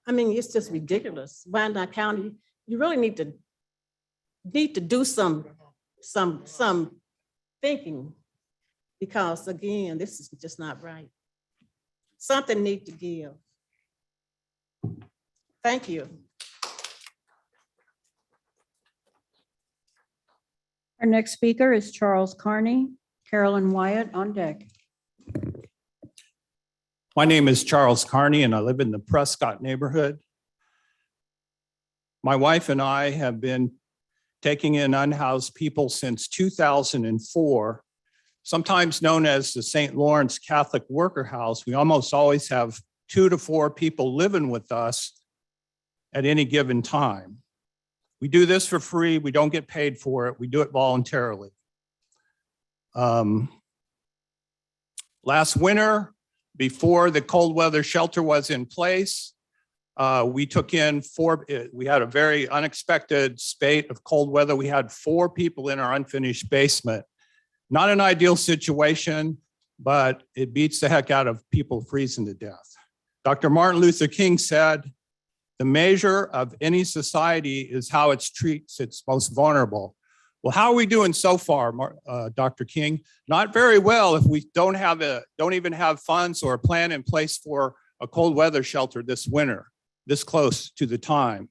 It's just ridiculous. Wyandotte County, you really need to do some thinking because again, this is just not right. Something needs to give. Thank you. Our next speaker is Charles Carney. Carolyn Wyatt on deck. My name is Charles Carney and I live in the Prescott neighborhood. My wife and I have been taking in unhoused people since 2004, sometimes known as the St. Lawrence Catholic Worker House. We almost always have 2 to 4 people living with us at any given time. We do this for free. We don't get paid for it. We do it voluntarily. Last winter, before the cold weather shelter was in place, we took in 4, we had a very unexpected spate of cold weather. We had 4 people in our unfinished basement. Not an ideal situation, but it beats the heck out of people freezing to death. Dr. Martin Luther King said, the measure of any society is how it treats its most vulnerable. Well, how are we doing so far, Dr. King? Not very well if we don't even have funds or a plan in place for a cold weather shelter this winter, this close to the time.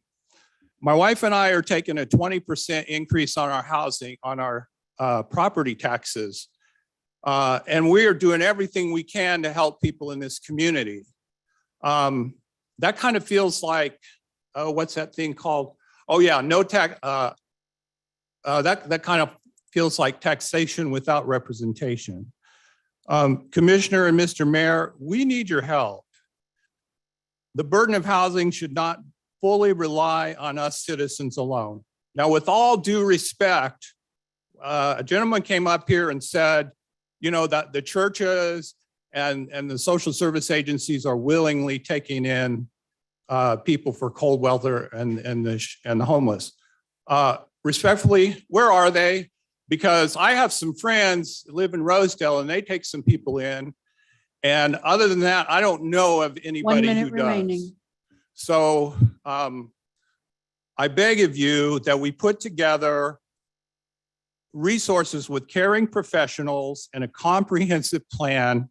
My wife and I are taking a 20% increase on our housing, on our property taxes. And we are doing everything we can to help people in this community. That kind of feels like, what's that thing called? Oh yeah, no tax. That kind of feels like taxation without representation. Commissioner and Mr. Mayor, we need your help. The burden of housing should not fully rely on us citizens alone. Now, with all due respect, a gentleman came up here and said, that the churches and the social service agencies are willingly taking in people for cold weather and the homeless. respectfully, where are they? Because I have some friends that live in Rosedale and they take some people in. And other than that, I don't know of 1 anybody minute who remaining. does. So I beg of you that we put together resources with caring professionals and a comprehensive plan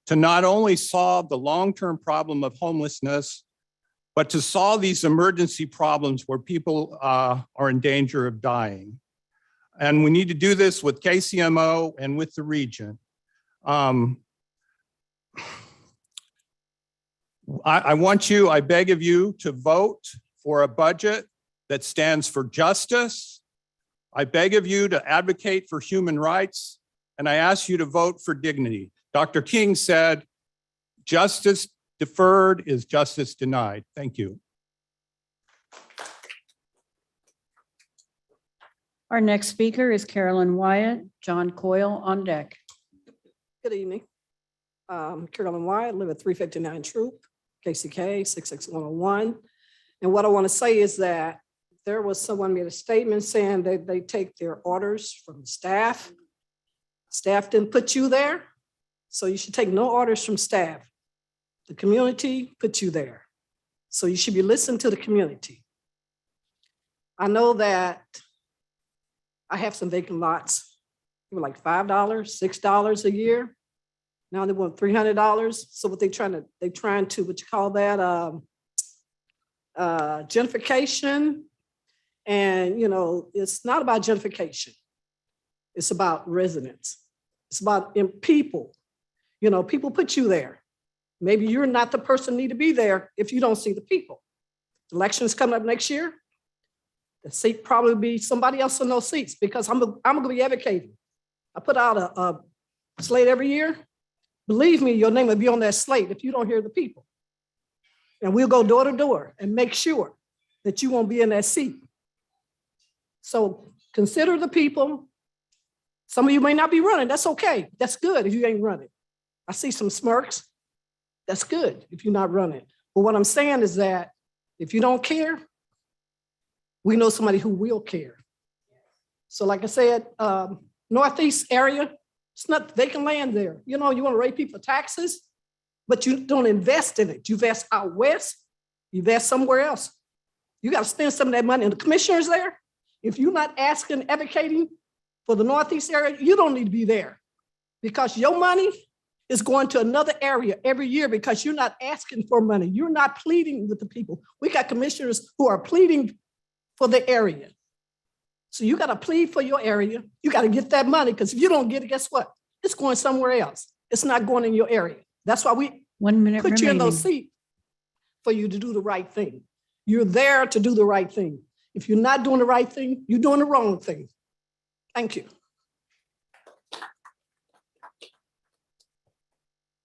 to not only solve the long-term problem of homelessness, but to solve these emergency problems where people are in danger of dying. And we need to do this with KCMO and with the region. I beg of you to vote for a budget that stands for justice. I beg of you to advocate for human rights, and I ask you to vote for dignity. Dr. King said, justice deferred is justice denied. Thank you. Our next speaker is Carolyn Wyatt. John Coyle on deck. Good evening. Carolyn Wyatt, live at 359 Troop, KCK 66101. And what I want to say is that there was someone made a statement saying that they take their orders from staff. Staff didn't put you there, so you should take no orders from staff. The community put you there. So you should be listening to the community. I know that I have some vacant lots. They were like $5, $6 a year. Now they want $300. So what they're trying to, what you call that, gentrification. And, you know, it's not about gentrification. It's about residents. It's about people. You know, people put you there. Maybe you're not the person need to be there if you don't see the people. Elections coming up next year. The seat probably be somebody else in those seats because I'm going to be advocating. I put out a slate every year. Believe me, your name will be on that slate if you don't hear the people. And we'll go door to door and make sure that you won't be in that seat. So consider the people. Some of you may not be running. That's okay. That's good if you ain't running. I see some smirks. That's good if you're not running. But what I'm saying is that if you don't care, we know somebody who will care. So like I said, Northeast area, it's not vacant land there. You know, you want to raise people taxes, but you don't invest in it. You invest out west, you invest somewhere else. You got to spend some of that money. And the commissioners there, if you're not asking, advocating for the Northeast area, you don't need to be there because your money is going to another area every year because you're not asking for money. You're not pleading with the people. We got commissioners who are pleading for the area. So you got to plead for your area. You got to get that money because if you don't get it, guess what? It's going somewhere else. It's not going in your area. That's why we 1 minute put you in those remaining. seats for you to do the right thing. You're there to do the right thing. If you're not doing the right thing, you're doing the wrong thing. Thank you.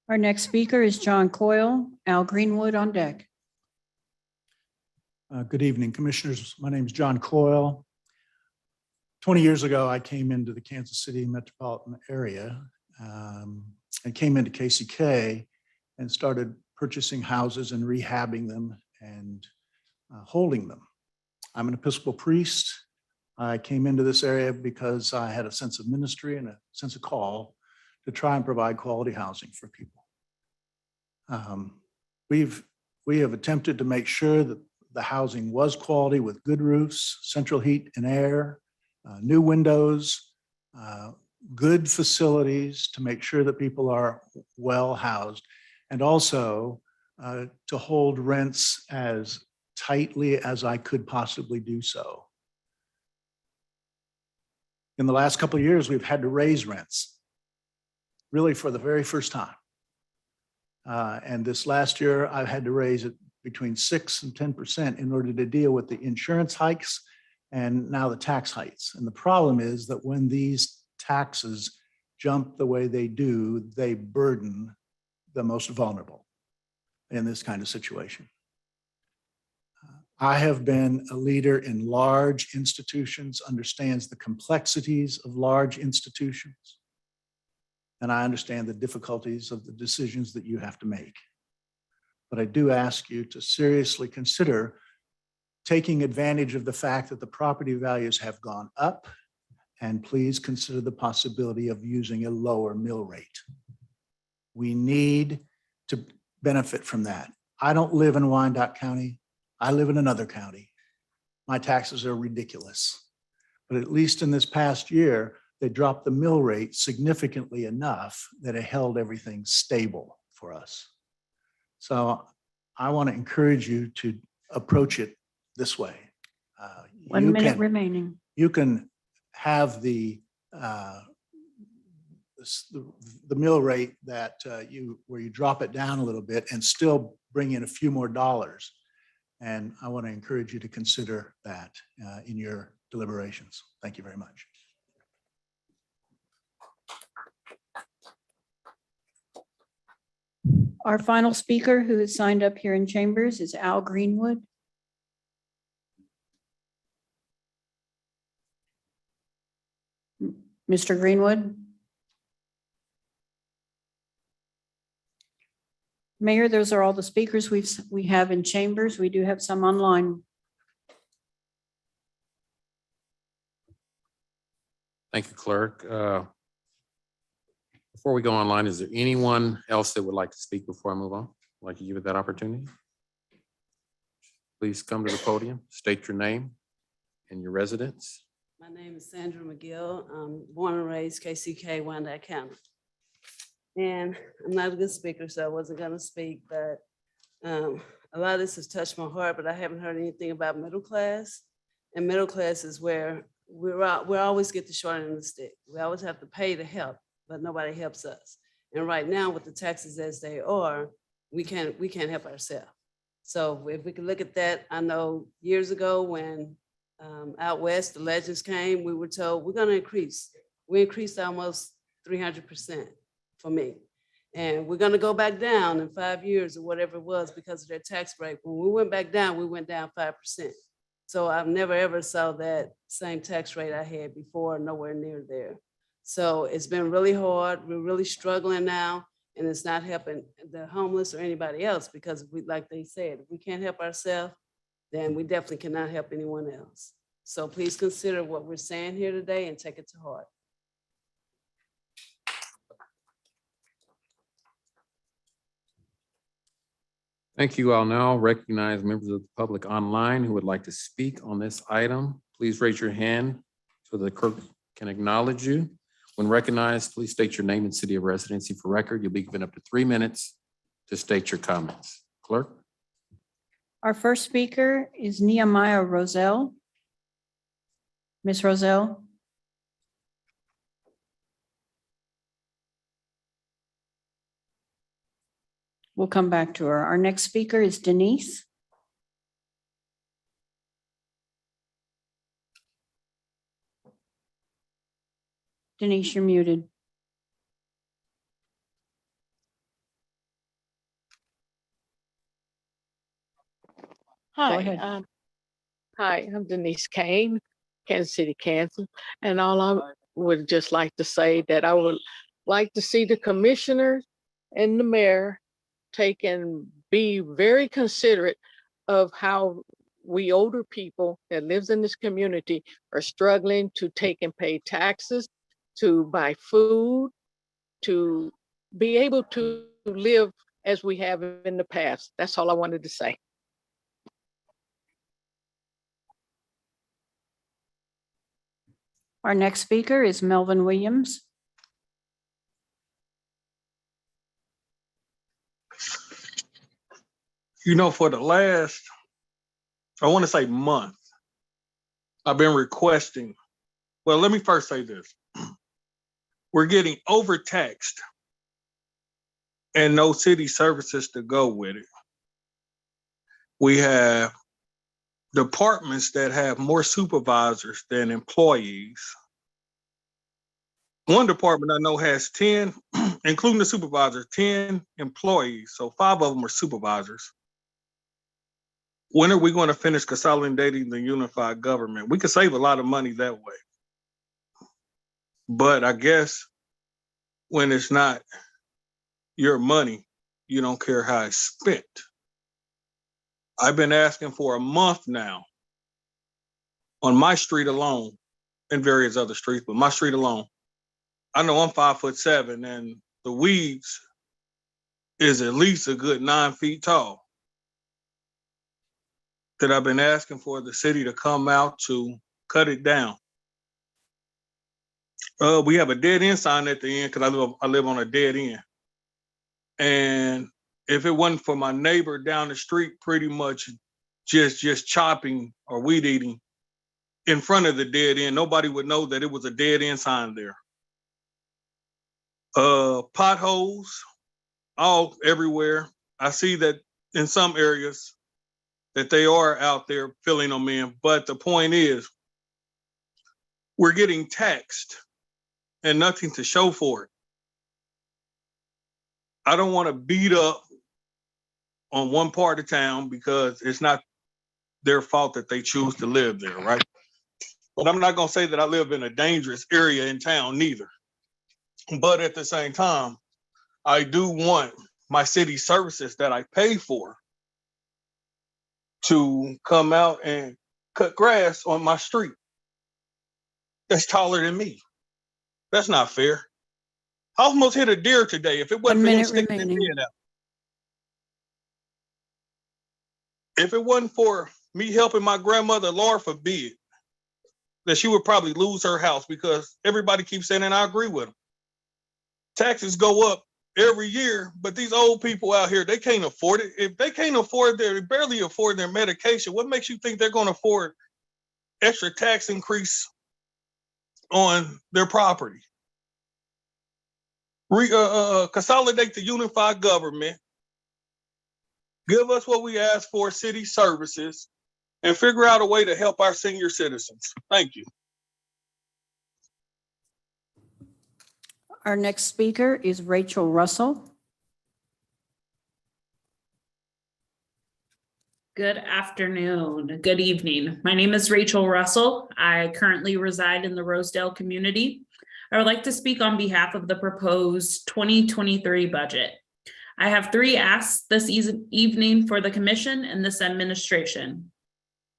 Our next speaker is John Coyle. Al Greenwood on deck. Good evening, Commissioners. My name is John Coyle. 20 years ago, I came into the Kansas City metropolitan area and came into KCK and started purchasing houses and rehabbing them and holding them. I'm an Episcopal priest. I came into this area because I had a sense of ministry and a sense of call to try and provide quality housing for people. We have attempted to make sure that the housing was quality with good roofs, central heat and air, new windows, good facilities to make sure that people are well housed, and also to hold rents as tightly as I could possibly do so. In the last couple of years, we've had to raise rents, really for the very first time. And this last year, I've had to raise it between 6 and 10% in order to deal with the insurance hikes and now the tax hikes. And the problem is that when these taxes jump the way they do, they burden the most vulnerable in this kind of situation. I have been a leader in large institutions, understands the complexities of large institutions, and I understand the difficulties of the decisions that you have to make. But I do ask you to seriously consider taking advantage of the fact that the property values have gone up, and please consider the possibility of using a lower mill rate. We need to benefit from that. I don't live in Wyandotte County. I live in another county. My taxes are ridiculous. But at least in this past year, they dropped the mill rate significantly enough that it held everything stable for us. So I want to encourage you to approach it this way. 1 minute remaining. You can have the mill rate that where you drop it down a little bit and still bring in a few more dollars. And I want to encourage you to consider that in your deliberations. Thank you very much. Our final speaker who is signed up here in chambers is Al Greenwood. Mr. Greenwood. Mayor, those are all the speakers we have in chambers. We do have some online. Thank you, Clerk. Before we go online, is there anyone else that would like to speak before I move on? I'd like to give you that opportunity. Please come to the podium, state your name and your residence. My name is Sandra McGill. I'm born and raised KCK, Wyandotte County. And I'm not a good speaker, so I wasn't gonna speak, but a lot of this has touched my heart, but I haven't heard anything about middle class. And middle class is where we always get the short end of the stick. We always have to pay to help, but nobody helps us. And right now with the taxes as they are, we can't help ourselves. So if we can look at that, I know years ago when out west, the legends came, we were told, we're gonna increase. We increased almost 300% for me. And we're gonna go back down in 5 years or whatever it was because of their tax break. When we went back down, we went down 5%. So I've never ever saw that same tax rate I had before, nowhere near there. So it's been really hard. We're really struggling now, and it's not helping the homeless or anybody else because like they said, if we can't help ourselves, then we definitely cannot help anyone else. So please consider what we're saying here today and take it to heart. Thank you. I'll now recognize members of the public online who would like to speak on this item. Please raise your hand so the clerk can acknowledge you. When recognized, please state your name and city of residency for record. You'll be given up to 3 minutes to state your comments. Clerk. Our first speaker is Nehemiah Roselle. Ms. Roselle. We'll come back to her. Our next speaker is Denise. Denise, you're muted. Hi, I'm Denise Kane, Kansas City, Kansas. And all I would just like to say that I would like to see the commissioners and the mayor take and be very considerate of how we older people that lives in this community are struggling to take and pay taxes, to buy food, to be able to live as we have in the past. That's all I wanted to say. Our next speaker is Melvin Williams. You know, for the last, I want to say month, I've been requesting, well, let me first say this. We're getting overtaxed and no city services to go with it. We have departments that have more supervisors than employees. One department I know has 10, including the supervisor, 10 employees. So 5 of them are supervisors. When are we going to finish consolidating the unified government? We could save a lot of money that way. But I guess when it's not your money, you don't care how it's spent. I've been asking for a month now on my street alone, and various other streets, but my street alone, I know I'm 5'7", and the weeds is at least a good 9 feet tall. That I've been asking for the city to come out to cut it down. We have a dead end sign at the end because I live on a dead end. And if it wasn't for my neighbor down the street pretty much just chopping or weed eating in front of the dead end, nobody would know that it was a dead end sign there. Potholes all everywhere. I see that in some areas that they are out there filling them in. But the point is, we're getting taxed and nothing to show for it. I don't want to beat up on one part of town because it's not their fault that they choose to live there, right? But I'm not going to say that I live in a dangerous area in town neither. But at the same time, I do want my city services that I pay for to come out and cut grass on my street that's taller than me. That's not fair. I almost hit a deer today if it wasn't for him sticking his head out. If it wasn't for me helping my grandmother, Lord forbid, that she would probably lose her house because everybody keeps saying, and I agree with them. Taxes go up every year, but these old people out here, they can't afford it. If they can't afford they barely afford their medication, what makes you think they're going to afford extra tax increase on their property? Consolidate the unified government, give us what we ask for, city services, and figure out a way to help our senior citizens. Thank you. Our next speaker is Rachel Russell. Good afternoon, good evening. My name is Rachel Russell. I currently reside in the Rosedale community. I would like to speak on behalf of the proposed 2023 budget. I have 3 asks this evening for the commission and this administration.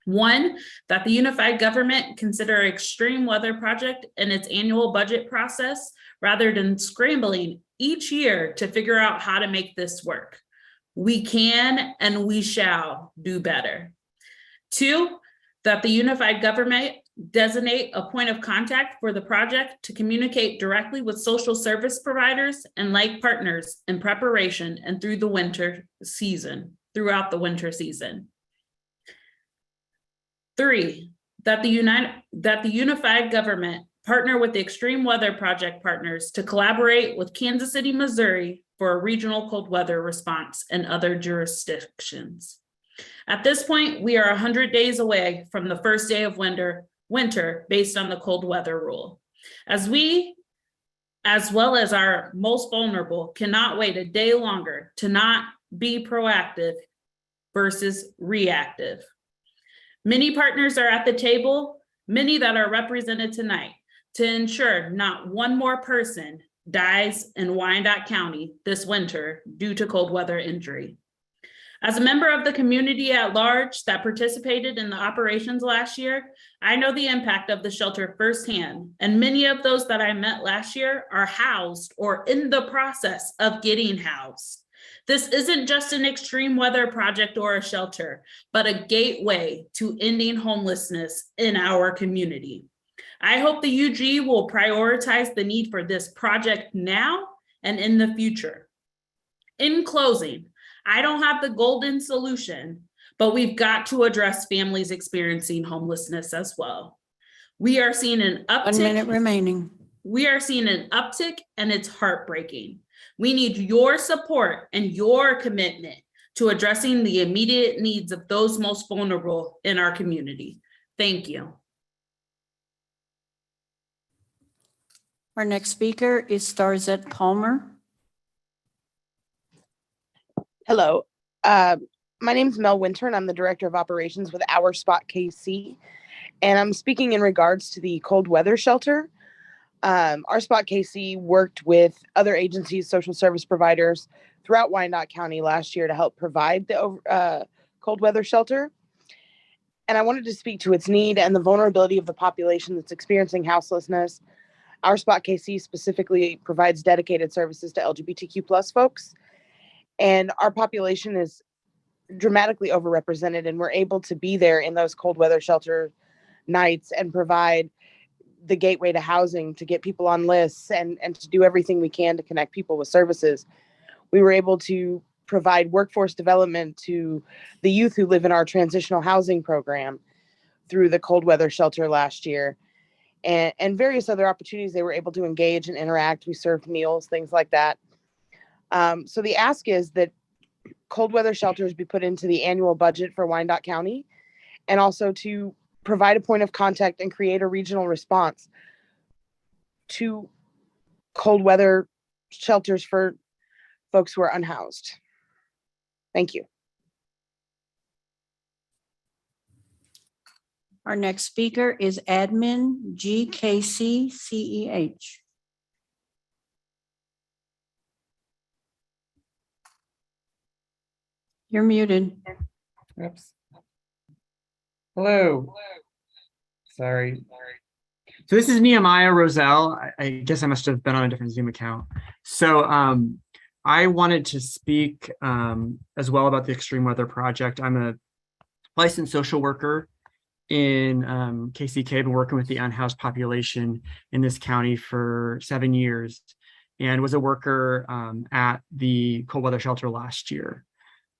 1, that the unified government consider extreme weather project in its annual budget process rather than scrambling each year to figure out how to make this work. We can and we shall do better. 2, that the unified government designate a point of contact for the project to communicate directly with social service providers and like partners in preparation and throughout the winter season. 3, that the unified government partner with the Extreme Weather Project partners to collaborate with Kansas City, Missouri for a regional cold weather response in other jurisdictions. At this point, we are 100 days away from the first day of winter based on the cold weather rule. As we, as well as our most vulnerable, cannot wait a day longer to not be proactive versus reactive. Many partners are at the table, many that are represented tonight, to ensure not one more person dies in Wyandotte County this winter due to cold weather injury. As a member of the community at large that participated in the operations last year, I know the impact of the shelter firsthand, and many of those that I met last year are housed or in the process of getting housed. This isn't just an extreme weather project or a shelter, but a gateway to ending homelessness in our community. I hope the UG will prioritize the need for this project now and in the future. In closing, I don't have the golden solution, but we've got to address families experiencing homelessness as well. We are seeing an uptick. 1 minute remaining. We are seeing an uptick and it's heartbreaking. We need your support and your commitment to addressing the immediate needs of those most vulnerable in our community. Thank you. Our next speaker is Starzette Palmer. Hello, my name is Mel Winter and I'm the Director of Operations with Our Spot KC. And I'm speaking in regards to the cold weather shelter. Our Spot KC worked with other agencies, social service providers throughout Wyandotte County last year to help provide the cold weather shelter. and I wanted to speak to its need and the vulnerability of the population that's experiencing houselessness. Our Spot KC specifically provides dedicated services to LGBTQ plus folks, and our population is dramatically overrepresented, and we're able to be there in those cold weather shelter nights and provide the gateway to housing to get people on lists and to do everything we can to connect people with services. We were able to provide workforce development to the youth who live in our transitional housing program through the cold weather shelter last year, and various other opportunities they were able to engage and interact. We served meals, things like that. So the ask is that cold weather shelters be put into the annual budget for Wyandotte County, and also to provide a point of contact and create a regional response to cold weather shelters for folks who are unhoused. Thank you. Our next speaker is Admin GKC-CEH. You're muted. Oops. Hello. Sorry. So this is Nehemiah Roselle. I guess I must have been on a different Zoom account. So I wanted to speak as well about the extreme weather project. I'm a licensed social worker in KCK. I've been working with the unhoused population in this county for 7 years, and was a worker at the cold weather shelter last year.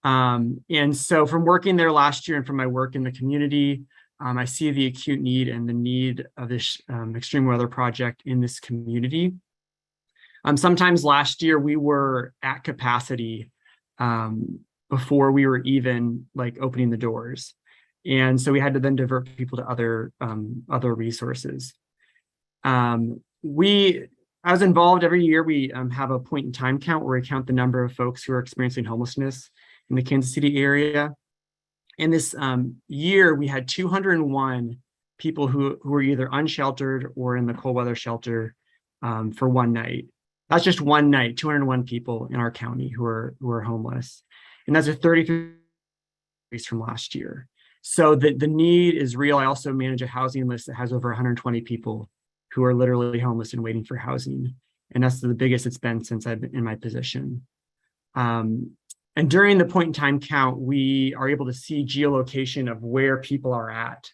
And so from working there last year and from my work in the community, I see the acute need and the need of this extreme weather project in this community. Sometimes last year we were at capacity before we were even like opening the doors. And so we had to then divert people to other resources. I was involved every year. We have a point in time count where we count the number of folks who are experiencing homelessness in the Kansas City area. In this year, we had 201 people who were either unsheltered or in the cold weather shelter for one night. That's just one night, 201 people in our county who are homeless. And that's a 33% increase from last year. So the need is real. I also manage a housing list that has over 120 people who are literally homeless and waiting for housing. And that's the biggest it's been since I've been in my position. And during the point in time count, we are able to see geolocation of where people are at.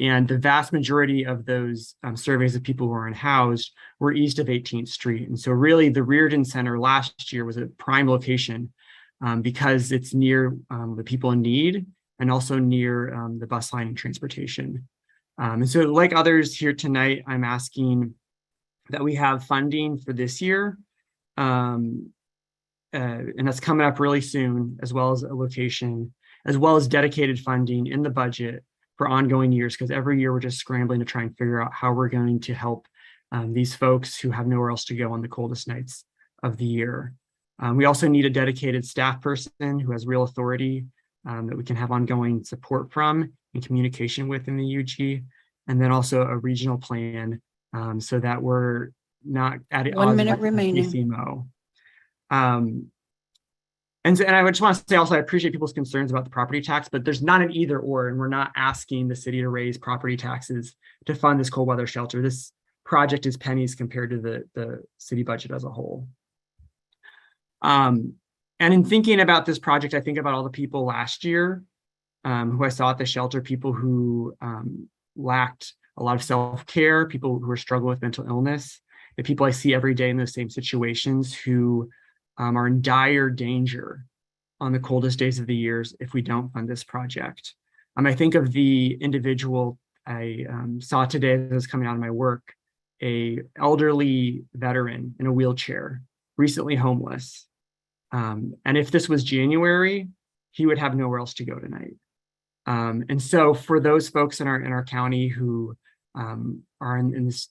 And the vast majority of those surveys of people who are unhoused were east of 18th Street. And so really the Reardon Center last year was a prime location because it's near the people in need and also near the bus line and transportation. And so like others here tonight, I'm asking that we have funding for this year. And that's coming up really soon, as well as a location, as well as dedicated funding in the budget for ongoing years, because every year we're just scrambling to try and figure out how we're going to help these folks who have nowhere else to go on the coldest nights of the year. We also need a dedicated staff person who has real authority that we can have ongoing support from and communication with in the UG, and then also a regional plan so that we're not at 1 minute remaining. CMO. And I just want to say also, I appreciate people's concerns about the property tax, but there's not an either or, and we're not asking the city to raise property taxes to fund this cold weather shelter. This project is pennies compared to the city budget as a whole. And in thinking about this project, I think about all the people last year who I saw at the shelter, people who lacked a lot of self-care, people who are struggling with mental illness, the people I see every day in those same situations who are in dire danger on the coldest days of the years if we don't fund this project. I think of the individual I saw today that was coming out of my work, a elderly veteran in a wheelchair, recently homeless. And if this was January, he would have nowhere else to go tonight. And so for those folks in our county who are in this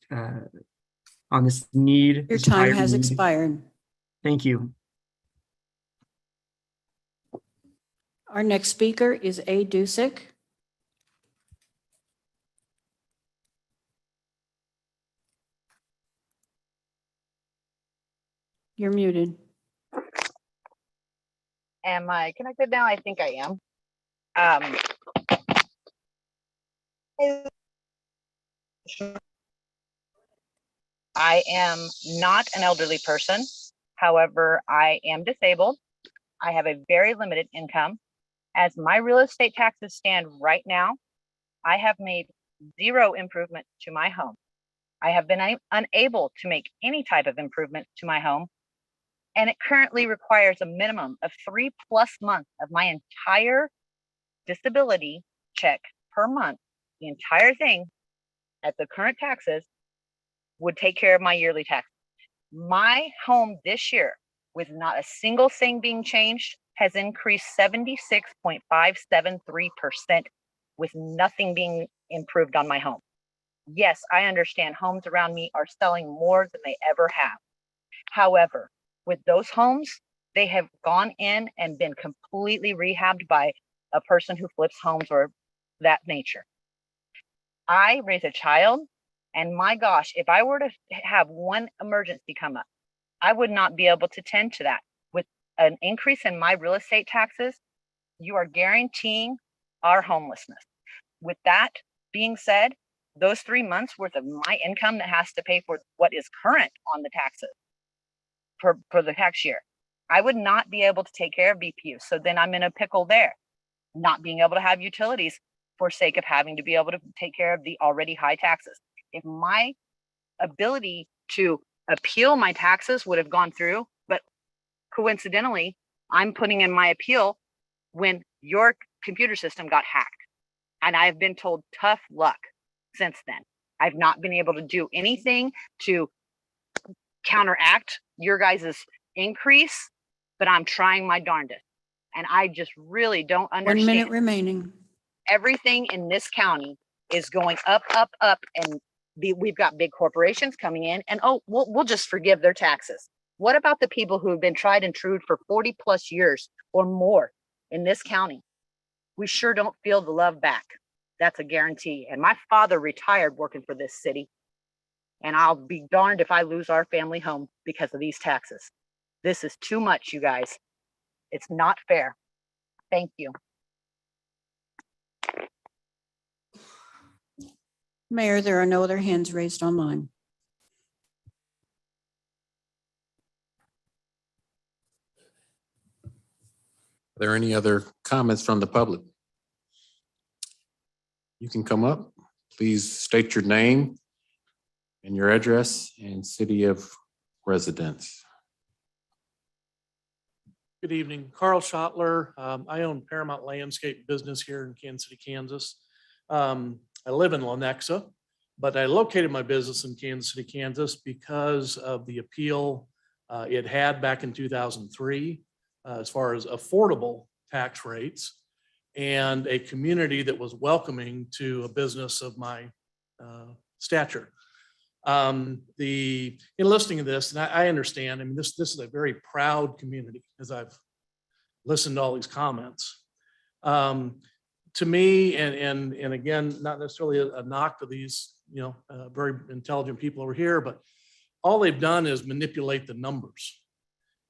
on this need. Your time has expired. Thank you. Our next speaker is A. Dusick. You're muted. Am I connected now? I think I am. I am not an elderly person. However, I am disabled. I have a very limited income. As my real estate taxes stand right now, I have made zero improvement to my home. I have been unable to make any type of improvement to my home. And it currently requires a minimum of 3+ months of my entire disability check per month. The entire thing at the current taxes would take care of my yearly tax. My home this year, with not a single thing being changed, has increased 76.573% with nothing being improved on my home. Yes, I understand homes around me are selling more than they ever have. However, with those homes, they have gone in and been completely rehabbed by a person who flips homes or that nature. I raise a child, and my gosh, if I were to have one emergency come up, I would not be able to tend to that. With an increase in my real estate taxes, you are guaranteeing our homelessness. With that being said, those 3 months worth of my income that has to pay for what is current on the taxes for the tax year, I would not be able to take care of BPU. So then I'm in a pickle there, not being able to have utilities for sake of having to be able to take care of the already high taxes. If my ability to appeal my taxes would have gone through, but coincidentally, I'm putting in my appeal when your computer system got hacked. And I've been told tough luck since then. I've not been able to do anything to counteract your guys' increase, but I'm trying my darndest. And I just really don't understand. 1 minute remaining. Everything in this county is going up, up, up, and we've got big corporations coming in, and we'll just forgive their taxes. What about the people who have been tried and true for 40+ years or more in this county? We sure don't feel the love back. That's a guarantee. And my father retired working for this city, and I'll be darned if I lose our family home because of these taxes. This is too much, you guys. It's not fair. Thank you. Mayor, there are no other hands raised online. Are there any other comments from the public? You can come up. Please state your name and your address and city of residence. Good evening, Carl Schottler. I own Paramount Landscape business here in Kansas City, Kansas. I live in Lenexa, but I located my business in Kansas City, Kansas because of the appeal it had back in 2003 as far as affordable tax rates and a community that was welcoming to a business of my stature. In listening to this, and I understand, I mean, this is a very proud community as I've listened to all these comments. To me, and again, not necessarily a knock to these, very intelligent people over here, but all they've done is manipulate the numbers.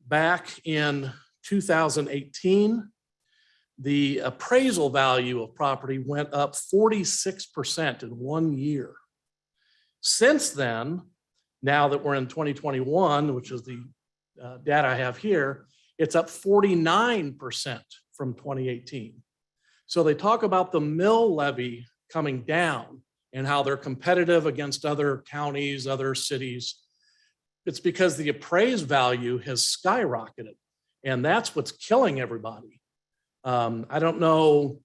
Back in 2018, the appraisal value of property went up 46% in 1 year. Since then, now that we're in 2021, which is the data I have here, it's up 49% from 2018. So they talk about the mill levy coming down and how they're competitive against other counties, other cities. It's because the appraised value has skyrocketed, and that's what's killing everybody. I don't know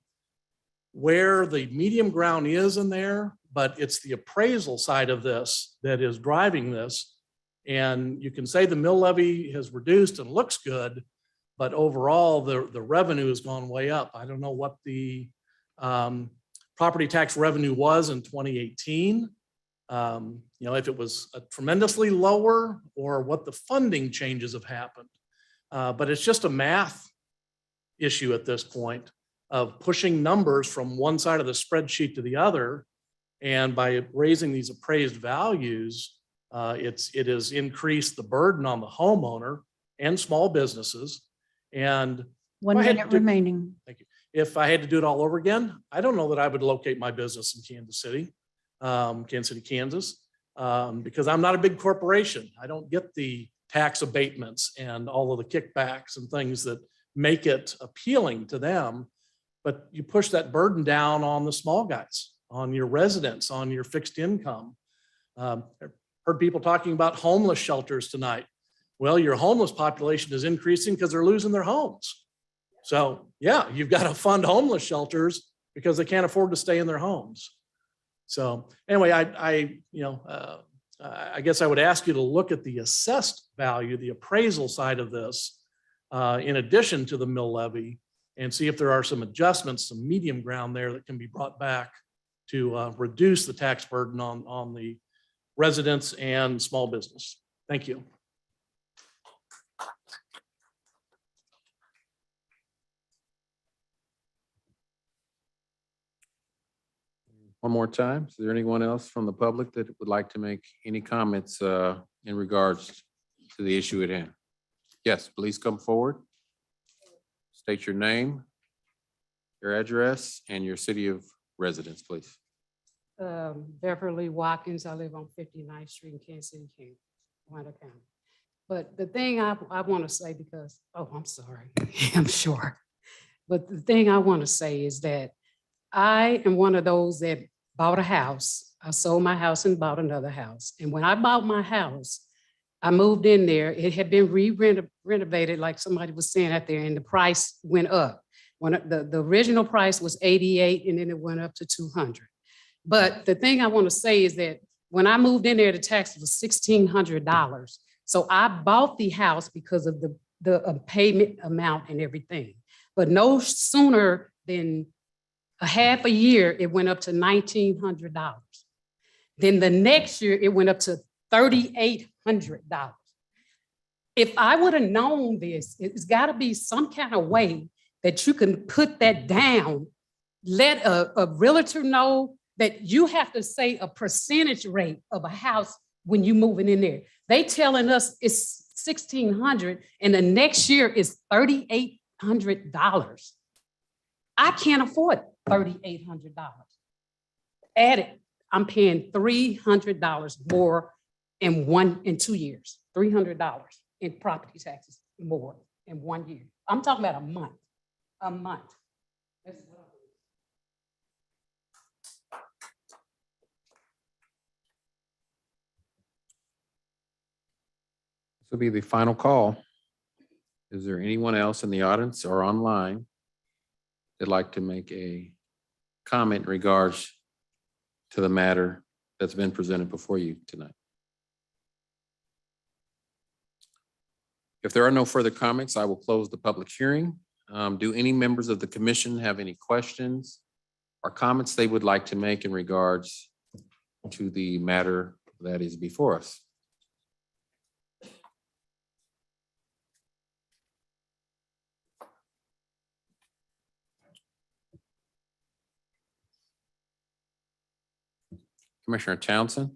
where the medium ground is in there, but it's the appraisal side of this that is driving this. And you can say the mill levy has reduced and looks good, but overall the revenue has gone way up. I don't know what the property tax revenue was in 2018. If it was tremendously lower or what the funding changes have happened. But it's just a math issue at this point of pushing numbers from one side of the spreadsheet to the other. And by raising these appraised values, it has increased the burden on the homeowner and small businesses. And 1 minute remaining. Thank you. if I had to do it all over again, I don't know that I would locate my business in Kansas City, Kansas, because I'm not a big corporation. I don't get the tax abatements and all of the kickbacks and things that make it appealing to them. But you push that burden down on the small guys, on your residents, on your fixed income. Heard people talking about homeless shelters tonight. Well, your homeless population is increasing because they're losing their homes. So yeah, you've got to fund homeless shelters because they can't afford to stay in their homes. So anyway, I guess I would ask you to look at the assessed value, the appraisal side of this, in addition to the mill levy, and see if there are some adjustments, some medium ground there that can be brought back to reduce the tax burden on the residents and small business. Thank you. One more time. Is there anyone else from the public that would like to make any comments in regards to the issue at hand? Yes, please come forward. State your name, your address, and your city of residence, please. Beverly Watkins. I live on 59th Street in Kansas City, Wyandotte County. But the thing I want to say, because, oh, I'm sorry, I'm sure. But the thing I want to say is that I am one of those that bought a house. I sold my house and bought another house. And when I bought my house, I moved in there. It had been renovated, like somebody was saying out there, and the price went up. When the original price was $88, and then it went up to $200. But the thing I want to say is that when I moved in there, the tax was $1,600. So I bought the house because of the payment amount and everything. But no sooner than a half a year, it went up to $1,900. Then the next year, it went up to $3,800. If I would have known this, it's got to be some kind of way that you can put that down. Let a realtor know that you have to say a percentage rate of a house when you moving in there. They telling us it's $1,600 and the next year is $3,800. I can't afford $3,800. Add it, I'm paying $300 more in 2 years, $300 in property taxes more in 1 year. I'm talking about a month. That's what This will be the final call. Is there anyone else in the audience or online that'd like to make a comment in regards to the matter that's been presented before you tonight? If there are no further comments, I will close the public hearing. Do any members of the commission have any questions or comments they would like to make in regards to the matter that is before us? Commissioner Townsend.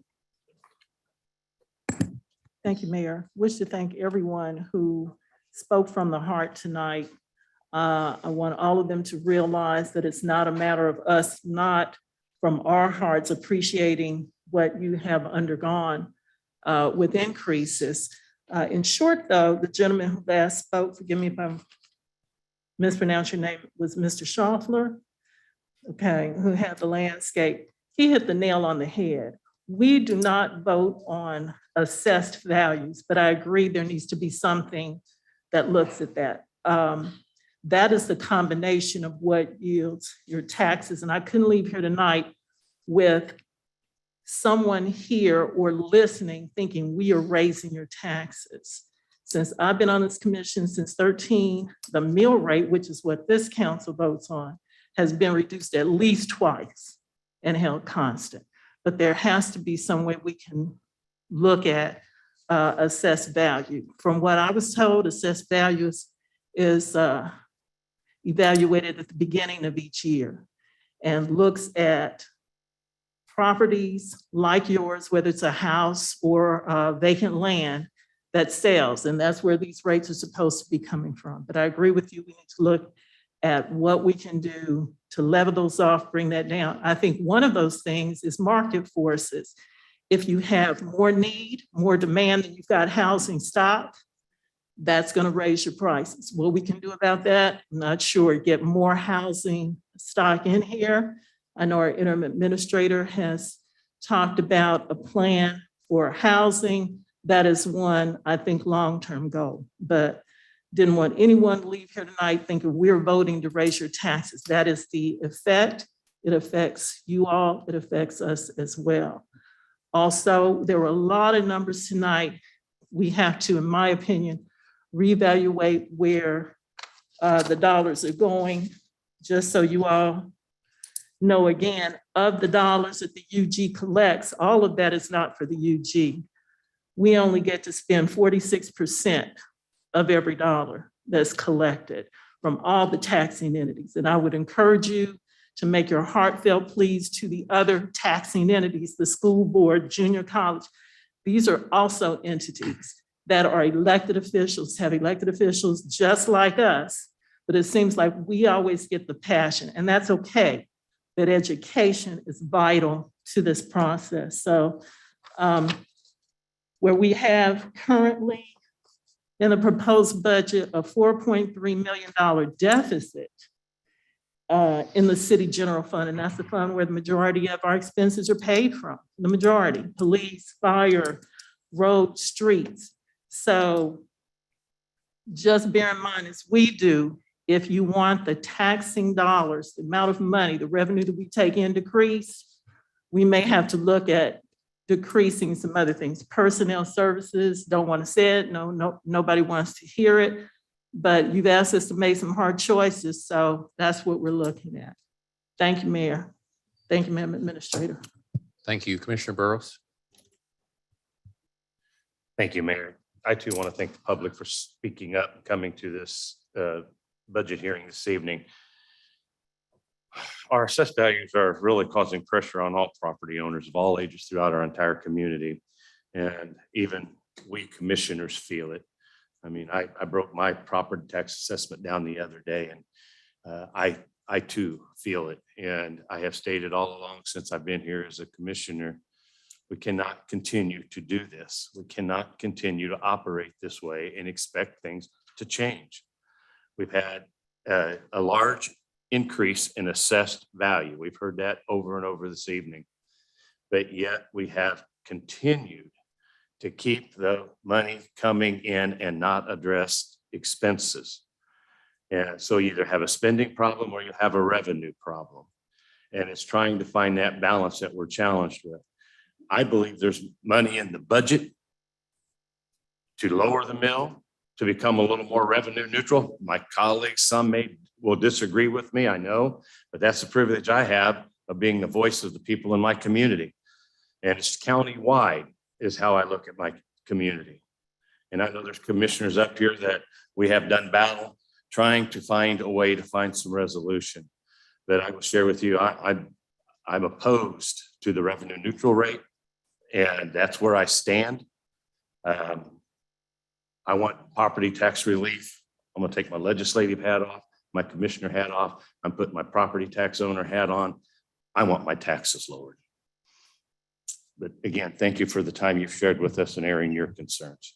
Thank you, Mayor. Wish to thank everyone who spoke from the heart tonight. I want all of them to realize that it's not a matter of us not from our hearts appreciating what you have undergone with increases. In short, though, the gentleman who last spoke, forgive me if I mispronounce your name, was Mr. Schaffler, okay, who had the landscape. He hit the nail on the head. We do not vote on assessed values, but I agree there needs to be something that looks at that. That is the combination of what yields your taxes. And I couldn't leave here tonight with someone here or listening thinking we are raising your taxes. Since I've been on this commission since 2013, the mill rate, which is what this council votes on, has been reduced at least twice and held constant. But there has to be some way we can look at assessed value. From what I was told, assessed values is evaluated at the beginning of each year and looks at properties like yours, whether it's a house or vacant land that sells. And that's where these rates are supposed to be coming from. But I agree with you, we need to look at what we can do to level those off, bring that down. I think one of those things is market forces. If you have more need, more demand than you've got housing stock, that's going to raise your prices. What we can do about that, I'm not sure. Get more housing stock in here. I know our interim administrator has talked about a plan for housing. That is one, I think, long-term goal, but didn't want anyone to leave here tonight thinking we're voting to raise your taxes. That is the effect. It affects you all. It affects us as well. Also, there were a lot of numbers tonight. We have to, in my opinion, reevaluate where the dollars are going, just so you all know, again, of the dollars that the UG collects, all of that is not for the UG. We only get to spend 46% of every dollar that's collected from all the taxing entities. And I would encourage you to make your heartfelt pleas to the other taxing entities, the school board, junior college. These are also entities that are elected officials, have elected officials just like us, but it seems like we always get the passion, and that's okay. That education is vital to this process. So where we have currently in the proposed budget a $4.3 million deficit in the city general fund, and that's the fund where the majority of our expenses are paid from, the majority, police, fire, road, streets. So just bear in mind, as we do, if you want the taxing dollars, the amount of money, the revenue that we take in decrease, we may have to look at decreasing some other things. Personnel services, don't want to say it, nobody wants to hear it, but you've asked us to make some hard choices, so that's what we're looking at. Thank you, Mayor. Thank you, Madam Administrator. Thank you, Commissioner Burrows. Thank you, Mayor. I too want to thank the public for speaking up and coming to this budget hearing this evening. Our assessed values are really causing pressure on all property owners of all ages throughout our entire community. And even we commissioners feel it. I mean, I broke my property tax assessment down the other day, and I too feel it. And I have stated all along since I've been here as a commissioner, we cannot continue to do this. We cannot continue to operate this way and expect things to change. We've had a large increase in assessed value. We've heard that over and over this evening, but yet we have continued to keep the money coming in and not address expenses. And so you either have a spending problem or you have a revenue problem. And it's trying to find that balance that we're challenged with. I believe there's money in the budget to lower the mill, to become a little more revenue neutral. My colleagues, some will disagree with me, I know, but that's the privilege I have of being the voice of the people in my community. And it's county-wide is how I look at my community. And I know there's commissioners up here that we have done battle trying to find a way to find some resolution. But I will share with you, I'm opposed to the revenue neutral rate, and that's where I stand. I want property tax relief. I'm gonna take my legislative hat off, my commissioner hat off. I'm putting my property tax owner hat on. I want my taxes lowered. But again, thank you for the time you've shared with us and airing your concerns.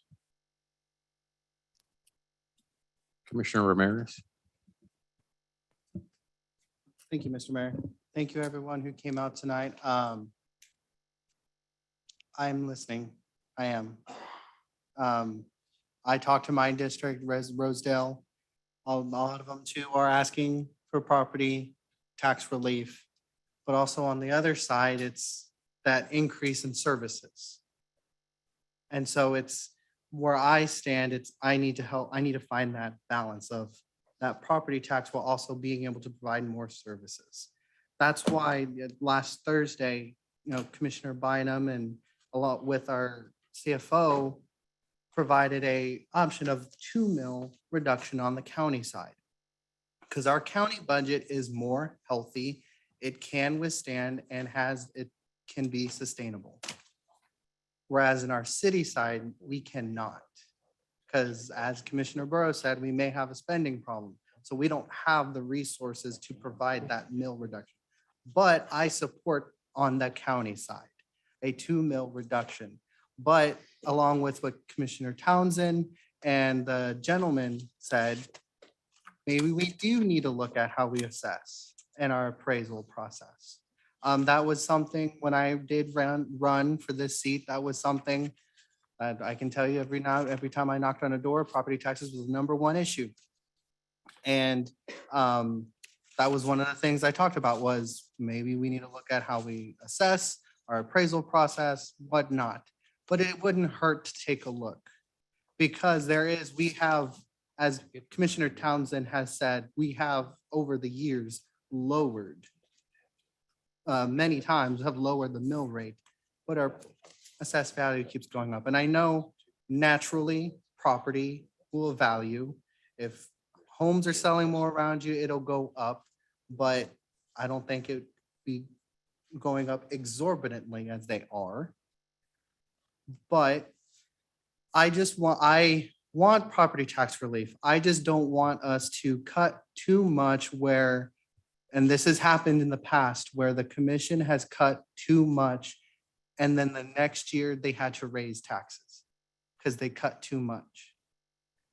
Commissioner Ramirez. Thank you, Mr. Mayor. Thank you, everyone who came out tonight. I'm listening. I am. I talked to my district, Rosedale. A lot of them too are asking for property tax relief, but also on the other side, it's that increase in services. And so it's where I stand, I need to help, I need to find that balance of that property tax while also being able to provide more services. That's why last Thursday, Commissioner Bynum and a lot with our CFO provided a option of 2 mil reduction on the county side. Because our county budget is more healthy, it can withstand and it can be sustainable. Whereas in our city side, we cannot. Because as Commissioner Burrows said, we may have a spending problem. So we don't have the resources to provide that mill reduction. But I support on the county side, a 2 mill reduction. But along with what Commissioner Townsend and the gentleman said, maybe we do need to look at how we assess in our appraisal process. That was something when I did run for this seat, that was something that I can tell you every time I knocked on a door, property taxes was the #1 issue. And that was one of the things I talked about was maybe we need to look at how we assess our appraisal process, whatnot. But it wouldn't hurt to take a look because we have, as Commissioner Townsend has said, we have over the years lowered many times have lowered the mill rate, but our assessed value keeps going up. And I know naturally property will value. If homes are selling more around you, it'll go up, but I don't think it'd be going up exorbitantly as they are. But I want property tax relief. I just don't want us to cut too much where, and this has happened in the past, where the commission has cut too much and then the next year they had to raise taxes because they cut too much.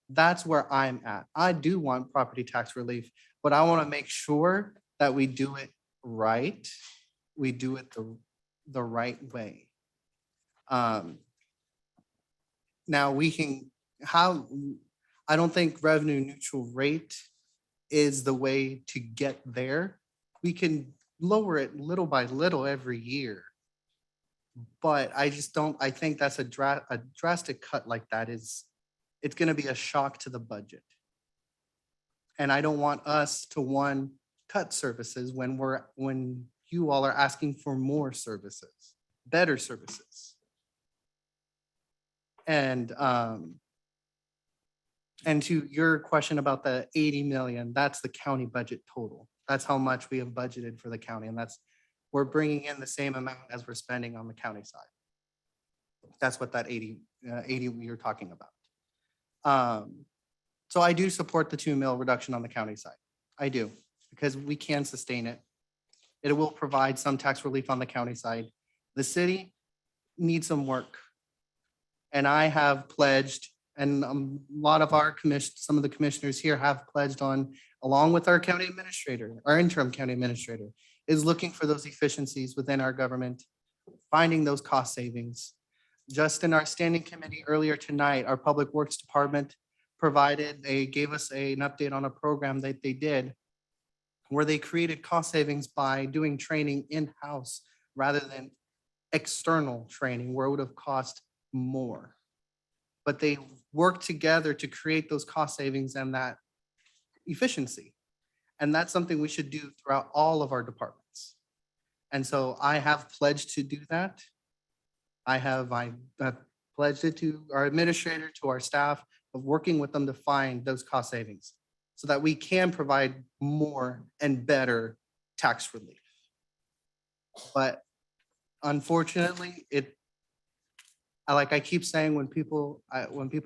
That's where I'm at. I do want property tax relief, but I want to make sure that we do it right. We do it the right way. Now I don't think revenue neutral rate is the way to get there. We can lower it little by little every year. But I think that's a drastic cut like that it's going to be a shock to the budget. And I don't want us to cut services when you all are asking for more services, better services. And to your question about the 80 million, that's the county budget total. That's how much we have budgeted for the county. And we're bringing in the same amount as we're spending on the county side. That's what that 80 you're talking about. So I do support the 2 mill reduction on the county side. I do, because we can sustain it. It will provide some tax relief on the county side. The city needs some work. And I have pledged, and a lot of some of the commissioners here have pledged on, along with our county administrator, our interim county administrator, is looking for those efficiencies within our government, finding those cost savings. Just in our standing committee earlier tonight, our Public Works Department gave us an update on a program that they did where they created cost savings by doing training in-house rather than external training where it would have cost more. But they worked together to create those cost savings and that efficiency. And that's something we should do throughout all of our departments. And so I have pledged to do that. I have pledged it to our administrator, to our staff, of working with them to find those cost savings so that we can provide more and better tax relief. But unfortunately, like I keep saying, when people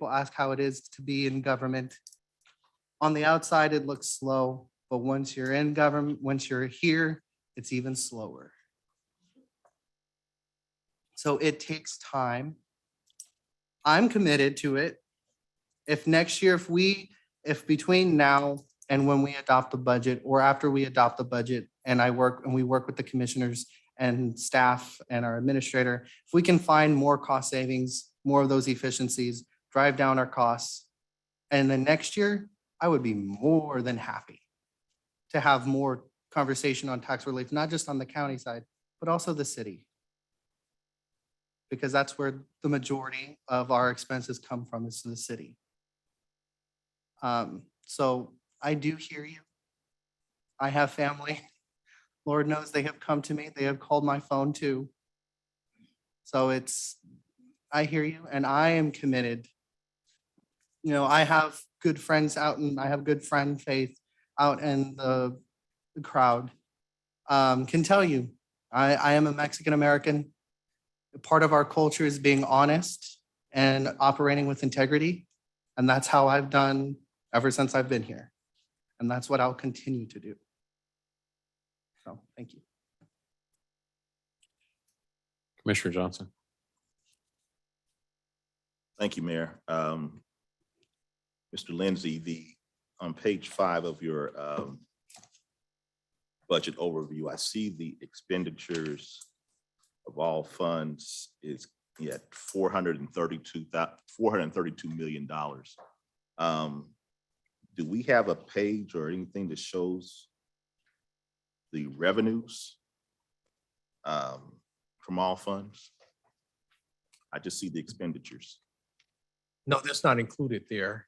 ask how it is to be in government, on the outside, it looks slow, but once you're in government, once you're here, it's even slower. So it takes time. I'm committed to it. If next year, if between now and when we adopt the budget or after we adopt the budget and we work with the commissioners and staff and our administrator, if we can find more cost savings, more of those efficiencies, drive down our costs, and then next year, I would be more than happy to have more conversation on tax relief, not just on the county side, but also the city. Because that's where the majority of our expenses come from, is the city. So I do hear you. I have family. Lord knows they have come to me. They have called my phone too. So I hear you and I am committed. I have good friends I have good friend Faith out in the crowd. Can tell you, I am a Mexican American. Part of our culture is being honest and operating with integrity. And that's how I've done ever since I've been here. And that's what I'll continue to do. So, thank you. Commissioner Johnson. Thank you, Mayor. Mr. Lindsay, on page 5 of your budget overview, I see the expenditures of all funds is at $432 million. Do we have a page or anything that shows the revenues from all funds? I just see the expenditures. No, that's not included there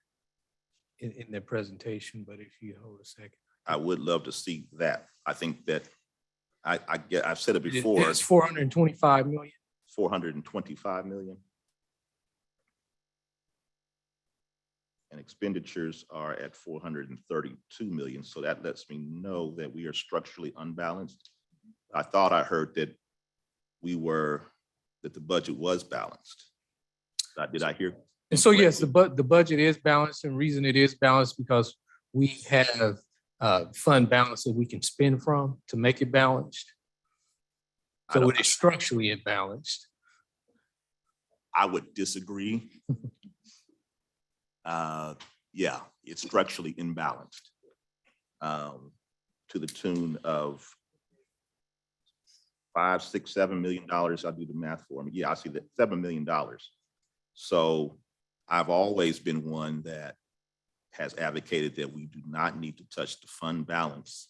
in the presentation, but if you hold a second. I would love to see that. I think that I've said it before. It's 425 million. 425 million. And expenditures are at 432 million. So that lets me know that we are structurally unbalanced. I thought I heard that that the budget was balanced. Did I hear? And so, yes, the budget is balanced, and the reason it is balanced because we have fund balance that we can spend from to make it balanced. So it is structurally imbalanced. I would disagree. Yeah, it's structurally imbalanced to the tune of $5, $6, $7 million. I'll do the math for me. Yeah, I see that $7 million. So I've always been one that has advocated that we do not need to touch the fund balance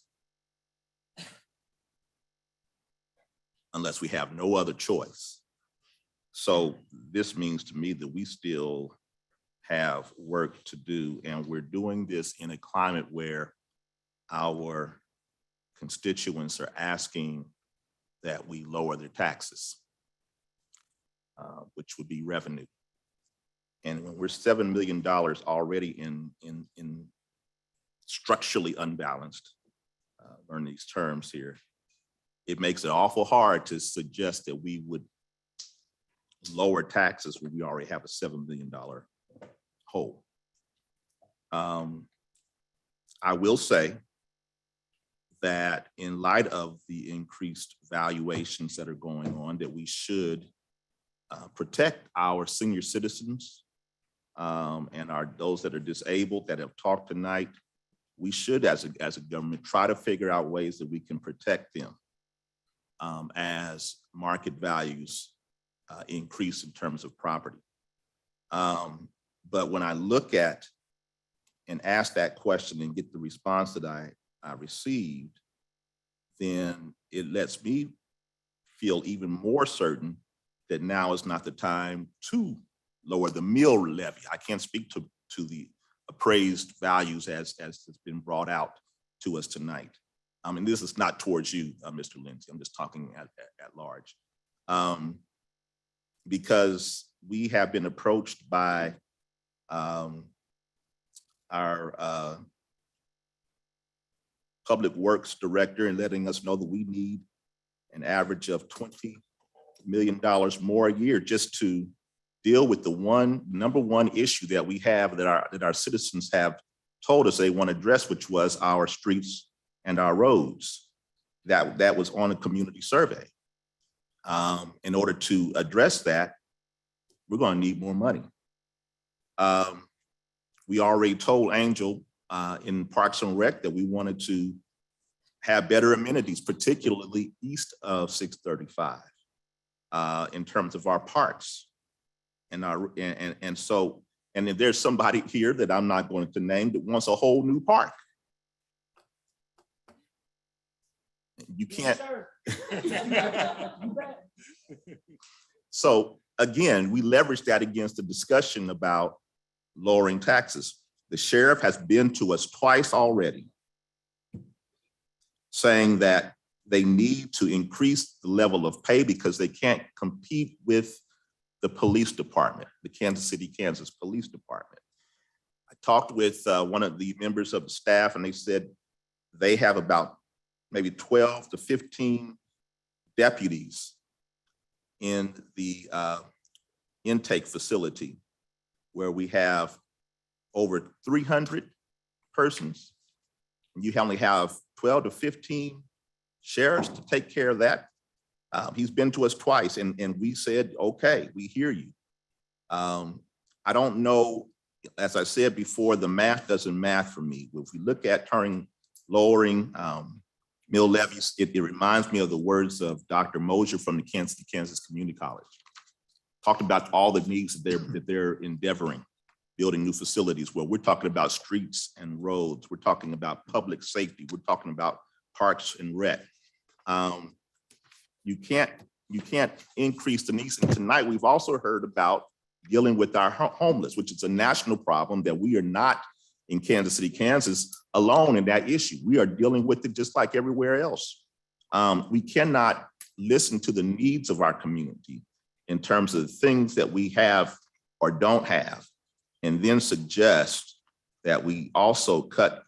unless we have no other choice. So this means to me that we still have work to do, and we're doing this in a climate where our constituents are asking that we lower their taxes, which would be revenue. And when we're $7 million already in structurally unbalanced, learn these terms here, it makes it awful hard to suggest that we would lower taxes when we already have a $7 million hole. I will say that in light of the increased valuations that are going on, that we should protect our senior citizens and those that are disabled that have talked tonight. We should, as a government, try to figure out ways that we can protect them as market values increase in terms of property. But when I look at and ask that question and get the response that I received, then it lets me feel even more certain that now is not the time to lower the mill levy. I can't speak to the appraised values as has been brought out to us tonight. And this is not towards you, Mr. Lindsay. I'm just talking at large. Because we have been approached by our public works director and letting us know that we need an average of $20 million more a year just to deal with the number one issue that we have that our citizens have told us they want to address, which was our streets and our roads. That was on a community survey. In order to address that, we're going to need more money. We already told Angel in Parks and Rec that we wanted to have better amenities, particularly east of 635, in terms of our parks. And if there's somebody here that I'm not going to name that wants a whole new park, you can't. So again, we leverage that against the discussion about lowering taxes. The sheriff has been to us twice already saying that they need to increase the level of pay because they can't compete with the police department, the Kansas City, Kansas Police Department. I talked with one of the members of the staff and they said they have about maybe 12 to 15 deputies in the intake facility where we have over 300 persons and you only have 12 to 15 sheriffs to take care of that. He's been to us twice, and we said, okay, we hear you. I don't know, as I said before, the math doesn't math for me. If we look at lowering mill levies, it reminds me of the words of Dr. Mosier from the Kansas Community College. Talked about all the needs that they're endeavoring, building new facilities where we're talking about streets and roads. We're talking about public safety. We're talking about parks and rec. You can't increase the needs. And tonight we've also heard about dealing with our homeless, which is a national problem that we are not in Kansas City, Kansas alone in that issue. We are dealing with it just like everywhere else. We cannot listen to the needs of our community in terms of the things that we have or don't have, and then suggest that we also cut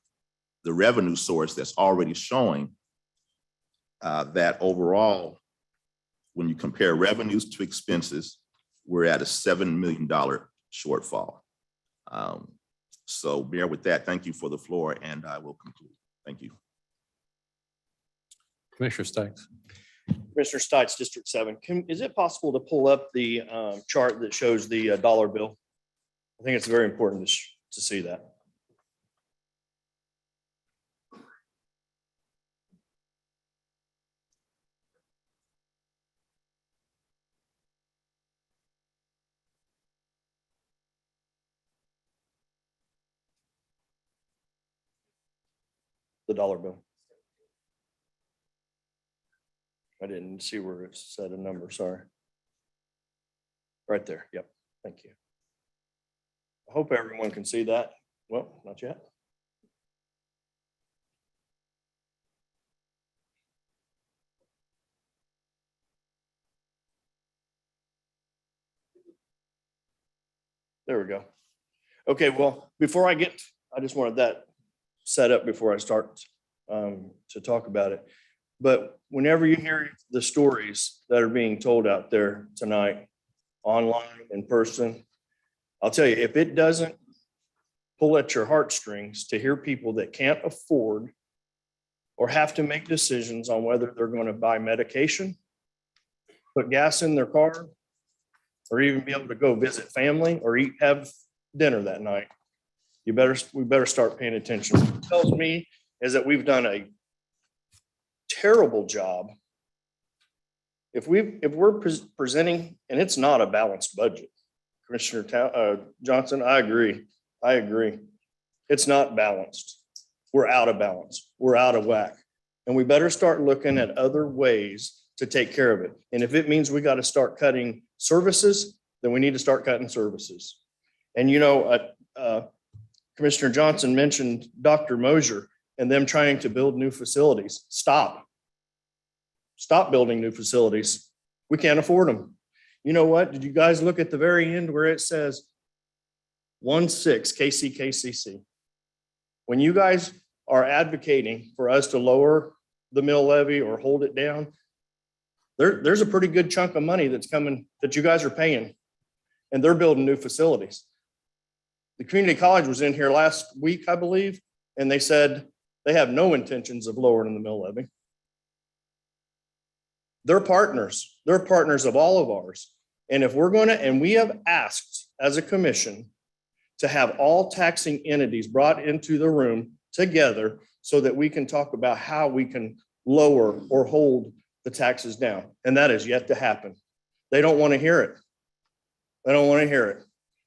the revenue source that's already showing that overall, when you compare revenues to expenses, we're at a $7 million shortfall. So bear with that. Thank you for the floor, and I will conclude. Thank you. Commissioner Stites. Commissioner Stites, District 7. Is it possible to pull up the chart that shows the dollar bill? I think it's very important to see that. The dollar bill. I didn't see where it said a number, sorry. Right there, yep, thank you. I hope everyone can see that. Well, not yet. There we go. Okay, well, before I just wanted that set up before I start to talk about it. But whenever you hear the stories that are being told out there tonight, online, in person, I'll tell you, if it doesn't pull at your heartstrings to hear people that can't afford or have to make decisions on whether they're going to buy medication, put gas in their car, or even be able to go visit family or have dinner that night, we better start paying attention. What it tells me is that we've done a terrible job. If we're presenting, and it's not a balanced budget, Commissioner Johnson, I agree. It's not balanced. We're out of balance. We're out of whack. And we better start looking at other ways to take care of it. And if it means we got to start cutting services, then we need to start cutting services. And Commissioner Johnson mentioned Dr. Mosier and them trying to build new facilities. Stop building new facilities. We can't afford them. You know what? Did you guys look at the very end where it says 16 KCKCC? When you guys are advocating for us to lower the mill levy or hold it down, there's a pretty good chunk of money that's coming that you guys are paying, and they're building new facilities. The community college was in here last week, I believe, and they said they have no intentions of lowering the mill levy. They're partners of all of ours. And if we're going to, and we have asked as a commission to have all taxing entities brought into the room together so that we can talk about how we can lower or hold the taxes down. And that is yet to happen. They don't want to hear it.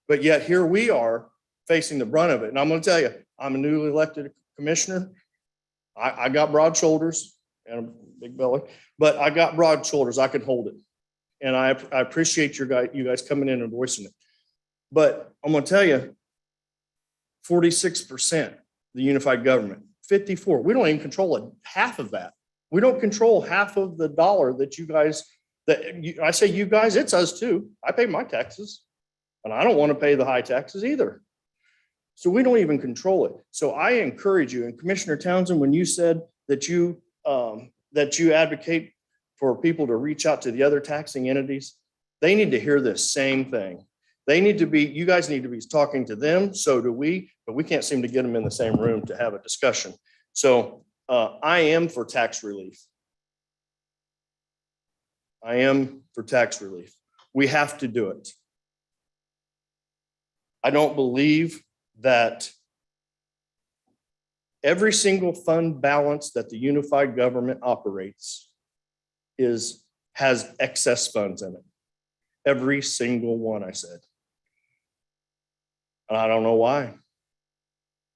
But yet here we are facing the brunt of it. And I'm going to tell you, I'm a newly elected commissioner. I got broad shoulders and a big belly, but I got broad shoulders. I can hold it. And I appreciate you guys coming in and voicing it. But I'm going to tell you, 46%, the unified government, 54. We don't even control half of that. We don't control half of the dollar that you guys, I say you guys, it's us too. I pay my taxes and I don't want to pay the high taxes either. So we don't even control it. So I encourage you, and Commissioner Townsend, when you said that you advocate for people to reach out to the other taxing entities, they need to hear this same thing. You guys need to be talking to them, so do we, but we can't seem to get them in the same room to have a discussion. So I am for tax relief. I am for tax relief. We have to do it. I don't believe that every single fund balance that the unified government operates has excess funds in it. Every single one, I said. And I don't know why.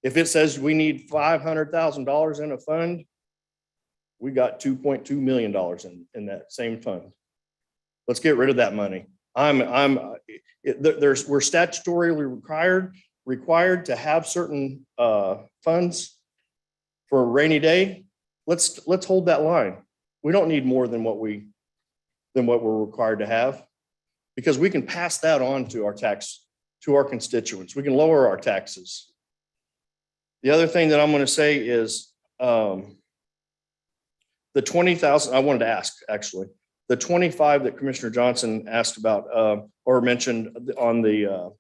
If it says we need $500,000 in a fund, we got $2.2 million in that same fund. Let's get rid of that money. We're statutorily required to have certain funds for a rainy day. Let's hold that line. We don't need more than what we're required to have, because we can pass that on to our constituents. We can lower our taxes. The other thing that I'm going to say is the 20,000, I wanted to ask actually, the 25 that Commissioner Johnson asked about or mentioned on the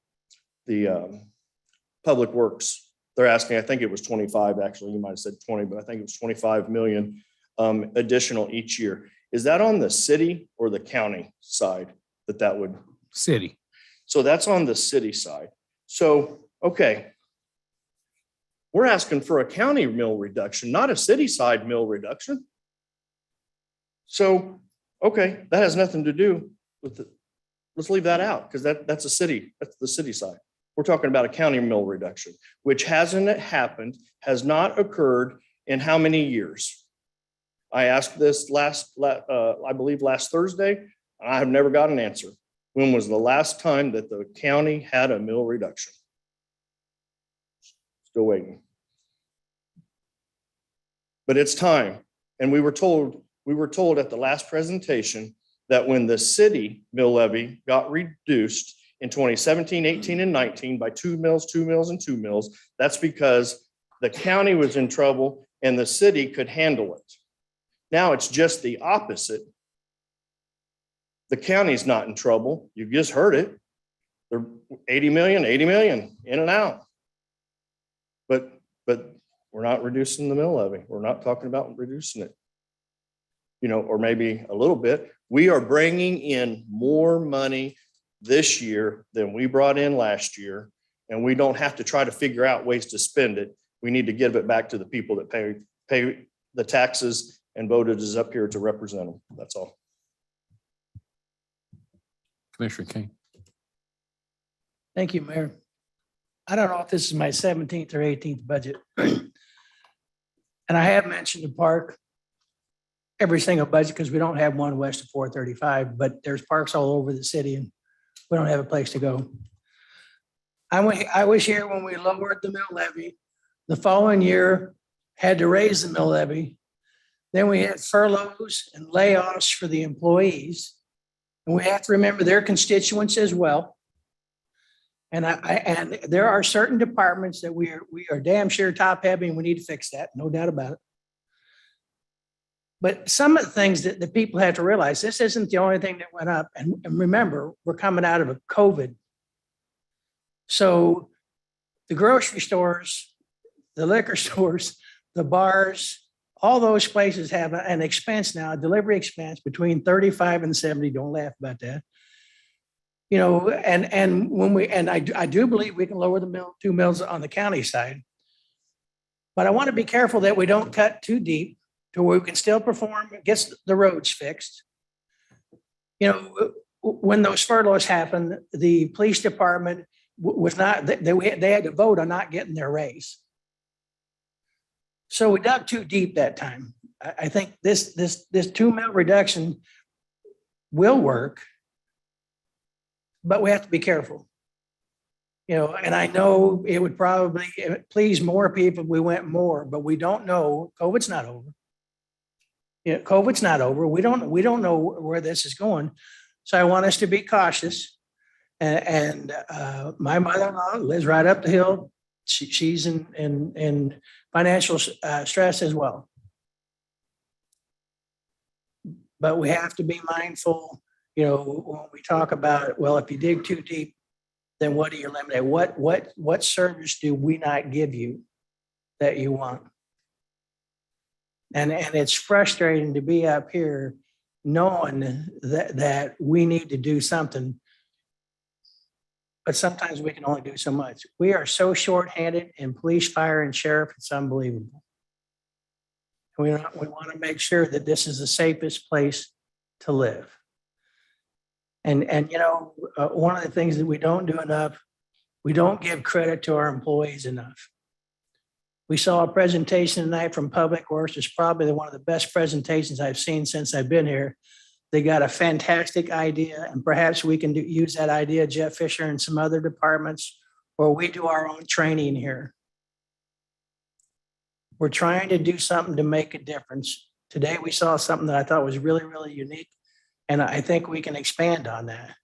public works. They're asking, I think it was 25, actually, you might have said 20, but I think it was 25 million additional each year. Is that on the city or the county side that would? City. So that's on the city side. So, okay. We're asking for a county mill reduction, not a city side mill reduction. So, okay, that has nothing to do with it. Let's leave that out, because that's a city, that's the city side. We're talking about a county mill reduction, which hasn't happened, has not occurred in how many years? I asked this I believe last Thursday, and I have never got an answer. When was the last time that the county had a mill reduction? Still waiting. But it's time. And we were told at the last presentation that when the city mill levy got reduced in 2017, 18, and 19 by 2 mills, 2 mills, and 2 mills, that's because the county was in trouble and the city could handle it. Now it's just the opposite. The county's not in trouble. You just heard it. They're 80 million in and out. But we're not reducing the mill levy. We're not talking about reducing it, or maybe a little bit. We are bringing in more money this year than we brought in last year, and we don't have to try to figure out ways to spend it. We need to give it back to the people that pay the taxes and voted us up here to represent them. That's all. Commissioner King. Thank you, Mayor. I don't know if this is my 17th or 18th budget. And I have mentioned the park every single budget, because we don't have one west of 435, but there's parks all over the city and we don't have a place to go. I was here when we lowered the mill levy. The following year had to raise the mill levy. Then we had furloughs and layoffs for the employees. And we have to remember their constituents as well. And and there are certain departments that we are damn sure top heavy, and we need to fix that, no doubt about it. But some of the things that the people have to realize, this isn't the only thing that went up. And remember, we're coming out of a COVID. So the grocery stores, the liquor stores, the bars, all those places have an expense now, a delivery expense between 35 and 70. Don't laugh about that. And when I do believe we can lower the 2 mills on the county side. But I want to be careful that we don't cut too deep to where we can still perform, get the roads fixed. When those furloughs happened, the police department was not, they had to vote on not getting their raise. So we dug too deep that time. I think this 2 mill reduction will work, but we have to be careful. And I know it would probably please more people if we went more, but we don't know. COVID's not over. COVID's not over. We don't know where this is going. So I want us to be cautious. And my mother-in-law lives right up the hill. She's in financial stress as well. But we have to be mindful, when we talk about, well, if you dig too deep, then what do you eliminate? What service do we not give you that you want? And it's frustrating to be up here knowing that we need to do something. But sometimes we can only do so much. We are so shorthanded in police, fire, and sheriff, it's unbelievable. We want to make sure that this is the safest place to live. And one of the things that we don't do enough, we don't give credit to our employees enough. We saw a presentation tonight from Public Works. It's probably one of the best presentations I've seen since I've been here. They got a fantastic idea, and perhaps we can use that idea, Jeff Fisher and some other departments, or we do our own training here. We're trying to do something to make a difference. Today, we saw something that I thought was really, really unique, and I think we can expand on that.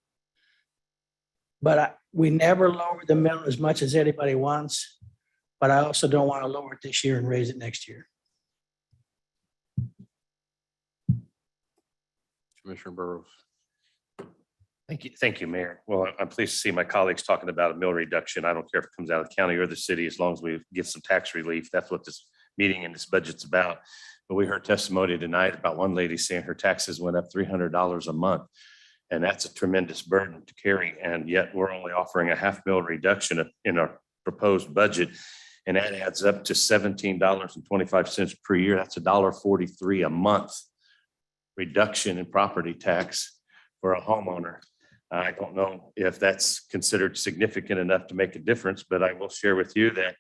But we never lower the minimum as much as anybody wants, but I also don't want to lower it this year and raise it next year. Commissioner Burrows. Thank you, Mayor. Well, I'm pleased to see my colleagues talking about a mill reduction. I don't care if it comes out of the county or the city, as long as we get some tax relief. That's what this meeting and this budget's about. But we heard testimony tonight about one lady saying her taxes went up $300 a month. And that's a tremendous burden to carry. And yet we're only offering a $500,000 reduction in our proposed budget. And that adds up to $17.25 per year. That's $1.43 a month reduction in property tax for a homeowner. I don't know if that's considered significant enough to make a difference, but I will share with you that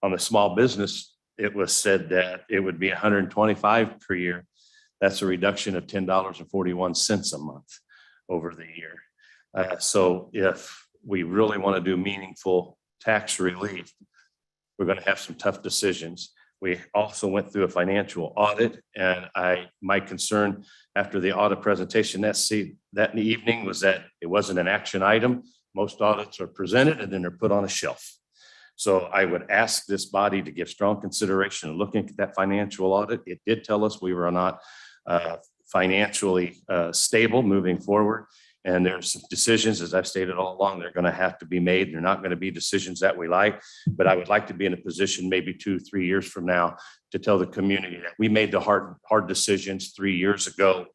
on the small business, it was said that it would be $125 per year. That's a reduction of $10.41 a month over the year. So if we really want to do meaningful tax relief, we're going to have some tough decisions. We also went through a financial audit, and my concern after the audit presentation that in the evening was that it wasn't an action item. Most audits are presented and then they're put on a shelf. So I would ask this body to give strong consideration of looking at that financial audit. It did tell us we were not financially stable moving forward. And there's some decisions, as I've stated all along, they're going to have to be made. They're not going to be decisions that we like, but I would like to be in a position maybe 2-3 years from now to tell the community that we made the hard decisions 3 years ago,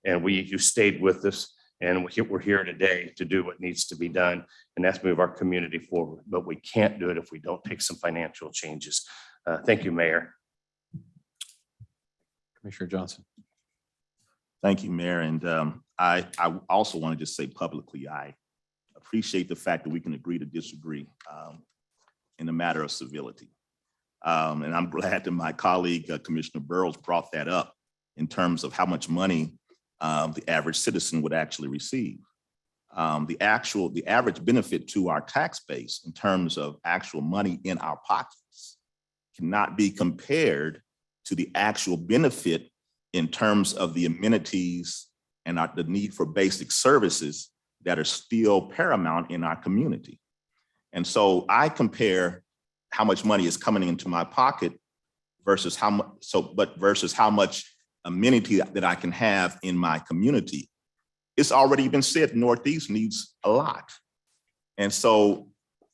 and you stayed with us, and we're here today to do what needs to be done, and that's move our community forward. But we can't do it if we don't take some financial changes. Thank you, Mayor. Commissioner Johnson. Thank you, Mayor. And I also want to just say publicly, I appreciate the fact that we can agree to disagree in a matter of civility. And I'm glad that my colleague, Commissioner Burrows, brought that up in terms of how much money the average citizen would actually receive. The average benefit to our tax base in terms of actual money in our pockets cannot be compared to the actual benefit in terms of the amenities and the need for basic services that are still paramount in our community. And so I compare how much money is coming into my pocket versus how much amenity that I can have in my community. It's already been said, Northeast needs a lot. And so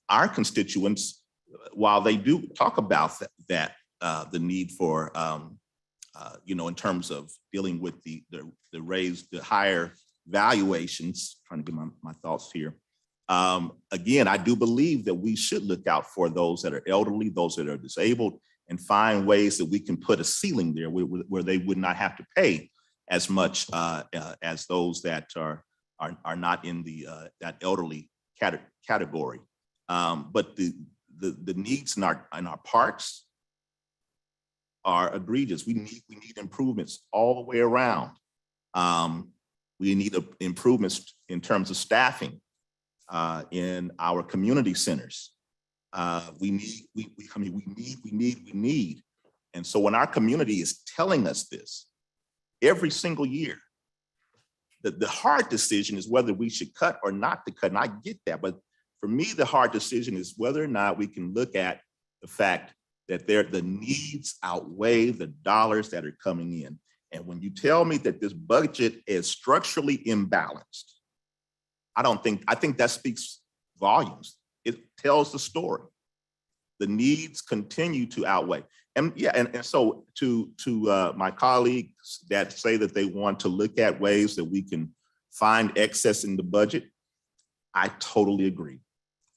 our constituents, while they do talk about the need for in terms of dealing with the higher valuations, trying to get my thoughts here. Again, I do believe that we should look out for those that are elderly, those that are disabled, and find ways that we can put a ceiling there where they would not have to pay as much as those that are not in that elderly category. But the needs in our parks are egregious. We need improvements all the way around. We need improvements in terms of staffing in our community centers. We need. And so when our community is telling us this every single year, the hard decision is whether we should cut or not to cut. And I get that, but for me, the hard decision is whether or not we can look at the fact that the needs outweigh the dollars that are coming in. And when you tell me that this budget is structurally imbalanced, I think that speaks volumes. It tells the story. The needs continue to outweigh. And yeah, and so to my colleagues that say that they want to look at ways that we can find excess in the budget, I totally agree.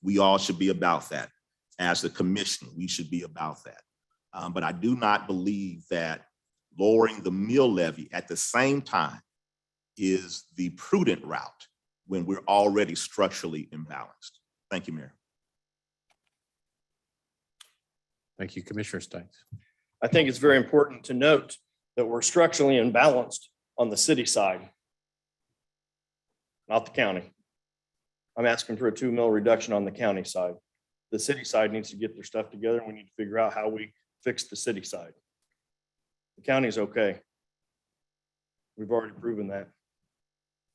We all should be about that. As the commission, we should be about that. But I do not believe that lowering the mill levy at the same time is the prudent route when we're already structurally imbalanced. Thank you, Mayor. Thank you, Commissioner Stakes. I think it's very important to note that we're structurally imbalanced on the city side, not the county. I'm asking for a 2 mil reduction on the county side. The city side needs to get their stuff together, and we need to figure out how we fix the city side. The county's okay. We've already proven that.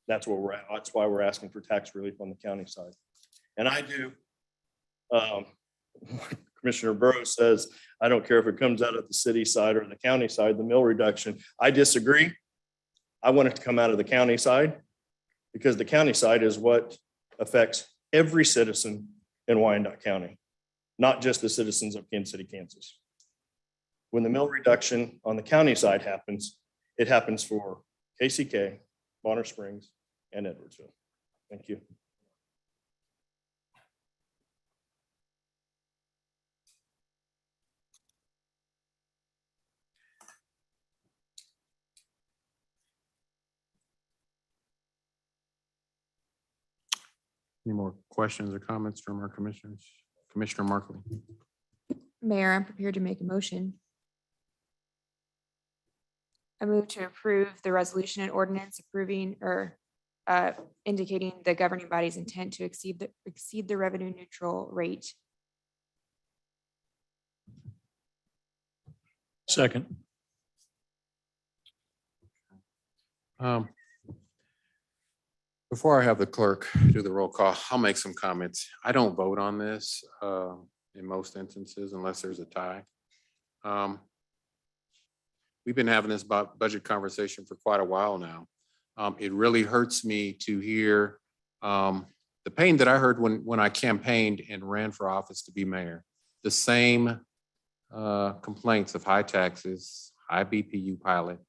That's where we're at. That's why we're asking for tax relief on the county side. And I do. Commissioner Burrows says, I don't care if it comes out of the city side or the county side, the mill reduction. I disagree. I want it to come out of the county side because the county side is what affects every citizen in Wyandotte County, not just the citizens of Kansas City, Kansas. When the mill reduction on the county side happens, it happens for KCK, Bonner Springs, and Edwardsville. Thank you. Any more questions or comments from our commissioners? Commissioner Markley. Mayor, I'm prepared to make a motion. I move to approve the resolution and ordinance approving or indicating the governing body's intent to exceed the revenue neutral rate. Second. Before I have the clerk do the roll call, I'll make some comments. I don't vote on this in most instances unless there's a tie. We've been having this budget conversation for quite a while now. It really hurts me to hear the pain that I heard when I campaigned and ran for office to be mayor. The same complaints of high taxes, high BPU pilot,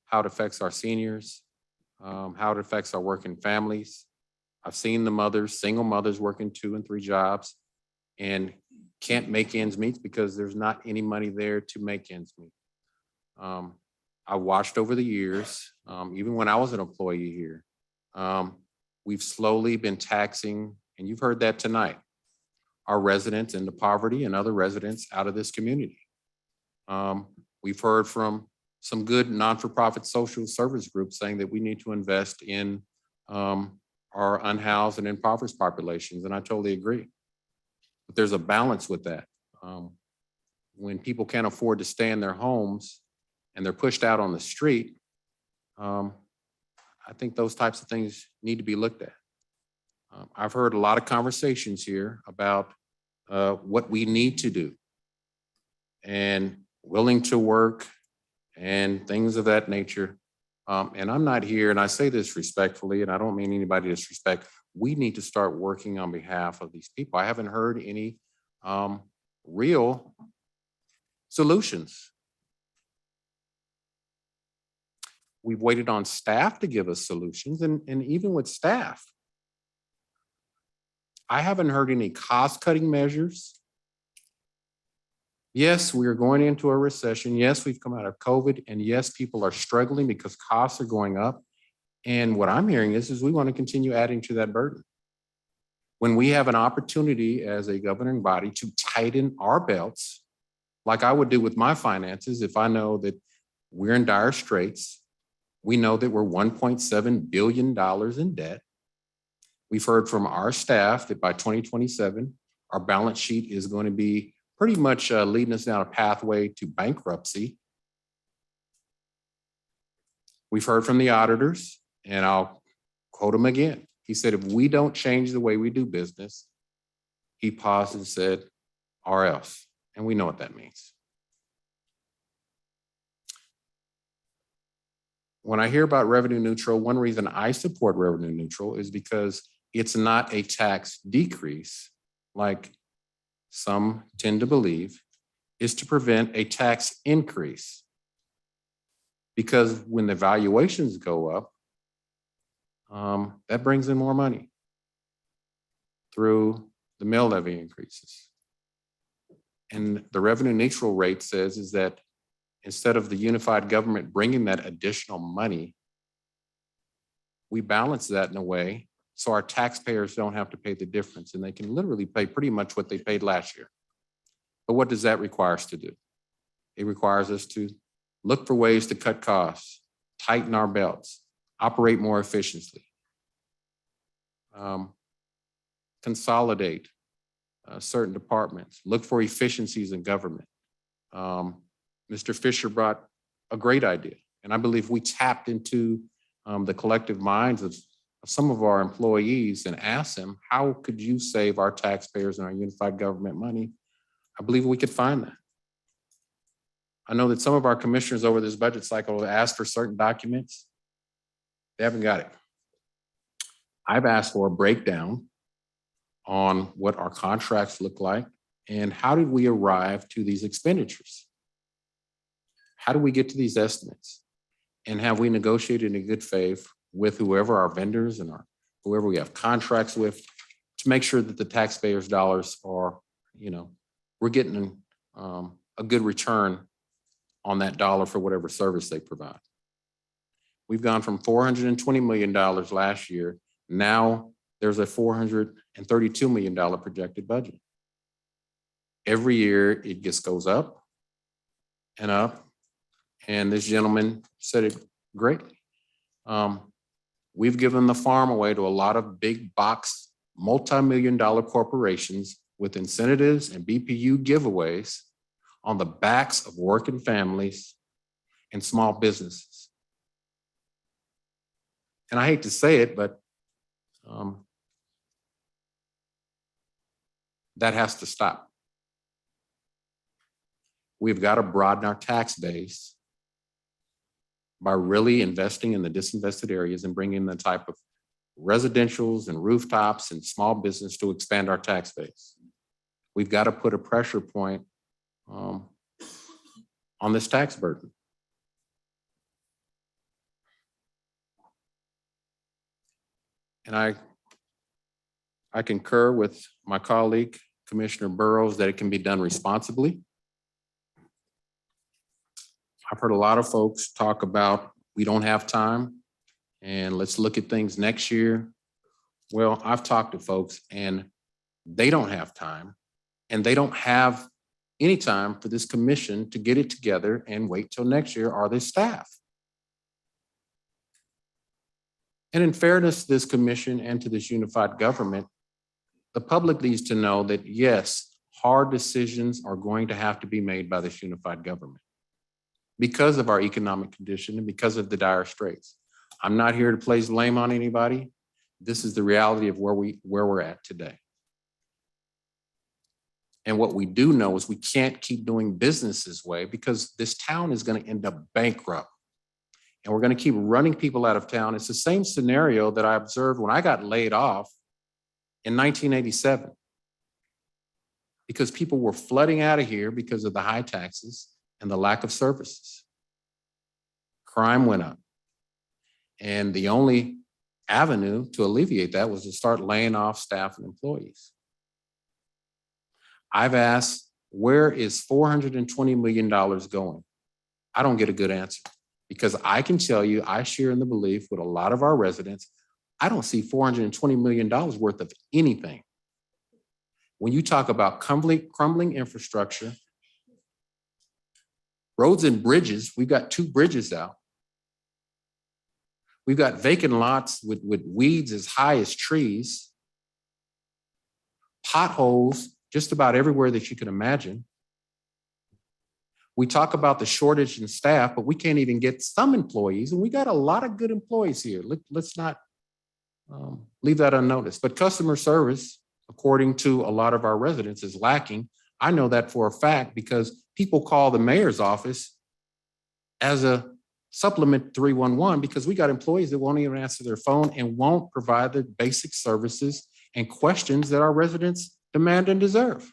how it affects our seniors, how it affects our working families. I've seen the mothers, single mothers working 2 and 3 jobs and can't make ends meet because there's not any money there to make ends meet. I watched over the years, even when I was an employee here, we've slowly been taxing, and you've heard that tonight, our residents into poverty and other residents out of this community. We've heard from some good non-for-profit social service groups saying that we need to invest in our unhoused and impoverished populations, and I totally agree. But there's a balance with that. When people can't afford to stay in their homes and they're pushed out on the street, I think those types of things need to be looked at. I've heard a lot of conversations here about what we need to do and willing to work and things of that nature. And I'm not here, and I say this respectfully, and I don't mean anybody to disrespect. We need to start working on behalf of these people. I haven't heard any real solutions. We've waited on staff to give us solutions, and even with staff, I haven't heard any cost-cutting measures. Yes, we are going into a recession. Yes, we've come out of COVID, and yes, people are struggling because costs are going up. And what I'm hearing is we want to continue adding to that burden. When we have an opportunity as a governing body to tighten our belts, like I would do with my finances, if I know that we're in dire straits, we know that we're $1.7 billion in debt. We've heard from our staff that by 2027, our balance sheet is going to be pretty much leading us down a pathway to bankruptcy. We've heard from the auditors, and I'll quote him again. He said, if we don't change the way we do business, he paused and said, or else. And we know what that means. When I hear about revenue neutral, one reason I support revenue neutral is because it's not a tax decrease like some tend to believe. is to prevent a tax increase. Because when the valuations go up, that brings in more money through the mill levy increases. And the revenue neutral rate says is that instead of the unified government bringing that additional money, we balance that in a way so our taxpayers don't have to pay the difference, and they can literally pay pretty much what they paid last year. But what does that require us to do? It requires us to look for ways to cut costs, tighten our belts, operate more efficiently, consolidate certain departments, look for efficiencies in government. Mr. Fisher brought a great idea, and I believe we tapped into the collective minds of some of our employees and asked them, how could you save our taxpayers and our unified government money? I believe we could find that. I know that some of our commissioners over this budget cycle have asked for certain documents. They haven't got it. I've asked for a breakdown on what our contracts look like and how did we arrive to these expenditures? How do we get to these estimates? And have we negotiated in good faith with whoever our vendors and whoever we have contracts with to make sure that the taxpayers' dollars are, we're getting a good return on that dollar for whatever service they provide. We've gone from $420 million last year. Now there's a $432 million projected budget. Every year it just goes up and up. And this gentleman said it greatly. We've given the farm away to a lot of big box, multi-million-dollar corporations with incentives and BPU giveaways on the backs of working families and small businesses. And I hate to say it, but that has to stop. We've got to broaden our tax base by really investing in the disinvested areas and bringing the type of residentials and rooftops and small business to expand our tax base. We've got to put a pressure point on this tax burden. And I concur with my colleague, Commissioner Burrows, that it can be done responsibly. I've heard a lot of folks talk about we don't have time and let's look at things next year. Well, I've talked to folks and they don't have time and they don't have any time for this commission to get it together and wait till next year or their staff. And in fairness to this commission and to this unified government, the public needs to know that yes, hard decisions are going to have to be made by this unified government because of our economic condition and because of the dire straits. I'm not here to play lame on anybody. This is the reality of where we're at today. And what we do know is we can't keep doing business this way because this town is going to end up bankrupt. And we're going to keep running people out of town. It's the same scenario that I observed when I got laid off in 1987. Because people were flooding out of here because of the high taxes and the lack of services. Crime went up. And the only avenue to alleviate that was to start laying off staff and employees. I've asked, where is $420 million going? I don't get a good answer because I can tell you, I share in the belief with a lot of our residents, I don't see $420 million worth of anything. When you talk about crumbling infrastructure, roads and bridges, we've got 2 bridges out. We've got vacant lots with weeds as high as trees, potholes just about everywhere that you can imagine. We talk about the shortage in staff, but we can't even get some employees, and we got a lot of good employees here. Let's not leave that unnoticed. But customer service, according to a lot of our residents, is lacking. I know that for a fact because people call the mayor's office as a supplement 311 because we got employees that won't even answer their phone and won't provide the basic services and questions that our residents demand and deserve.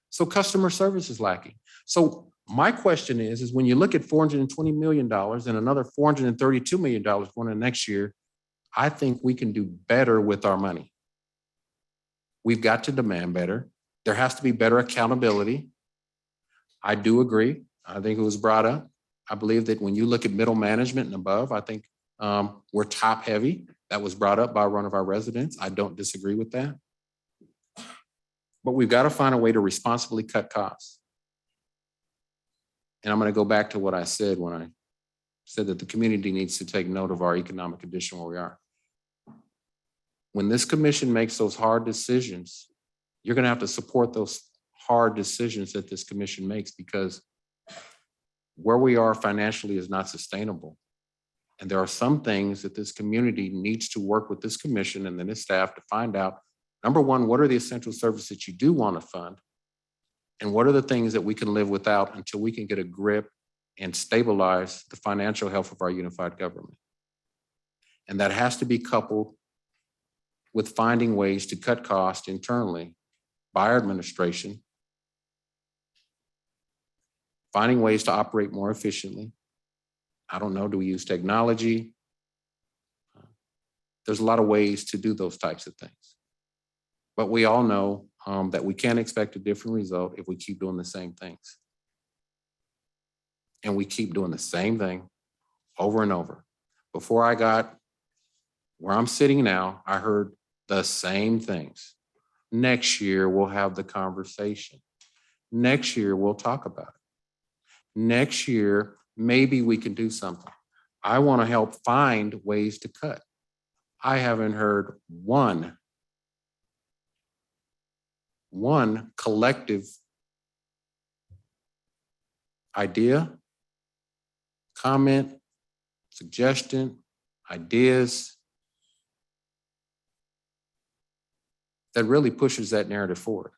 So customer service is lacking. So my question is when you look at $420 million and another $432 million going into next year, I think we can do better with our money. We've got to demand better. There has to be better accountability. I do agree. I think it was brought up. I believe that when you look at middle management and above, I think we're top heavy. That was brought up by one of our residents. I don't disagree with that. But we've got to find a way to responsibly cut costs. And I'm going to go back to what I said when I said that the community needs to take note of our economic condition where we are. When this commission makes those hard decisions, you're going to have to support those hard decisions that this commission makes, because where we are financially is not sustainable. And there are some things that this community needs to work with this commission and then its staff to find out, number one, what are the essential services that you do want to fund? And what are the things that we can live without until we can get a grip and stabilize the financial health of our unified government? And that has to be coupled with finding ways to cut costs internally by our administration, finding ways to operate more efficiently. I don't know, do we use technology? There's a lot of ways to do those types of things. But we all know that we can't expect a different result if we keep doing the same things. And we keep doing the same thing over and over. Before I got where I'm sitting now, I heard the same things. Next year, we'll have the conversation. Next year, we'll talk about it. Next year, maybe we can do something. I want to help find ways to cut. I haven't heard one collective idea, comment, suggestion, ideas that really pushes that narrative forward.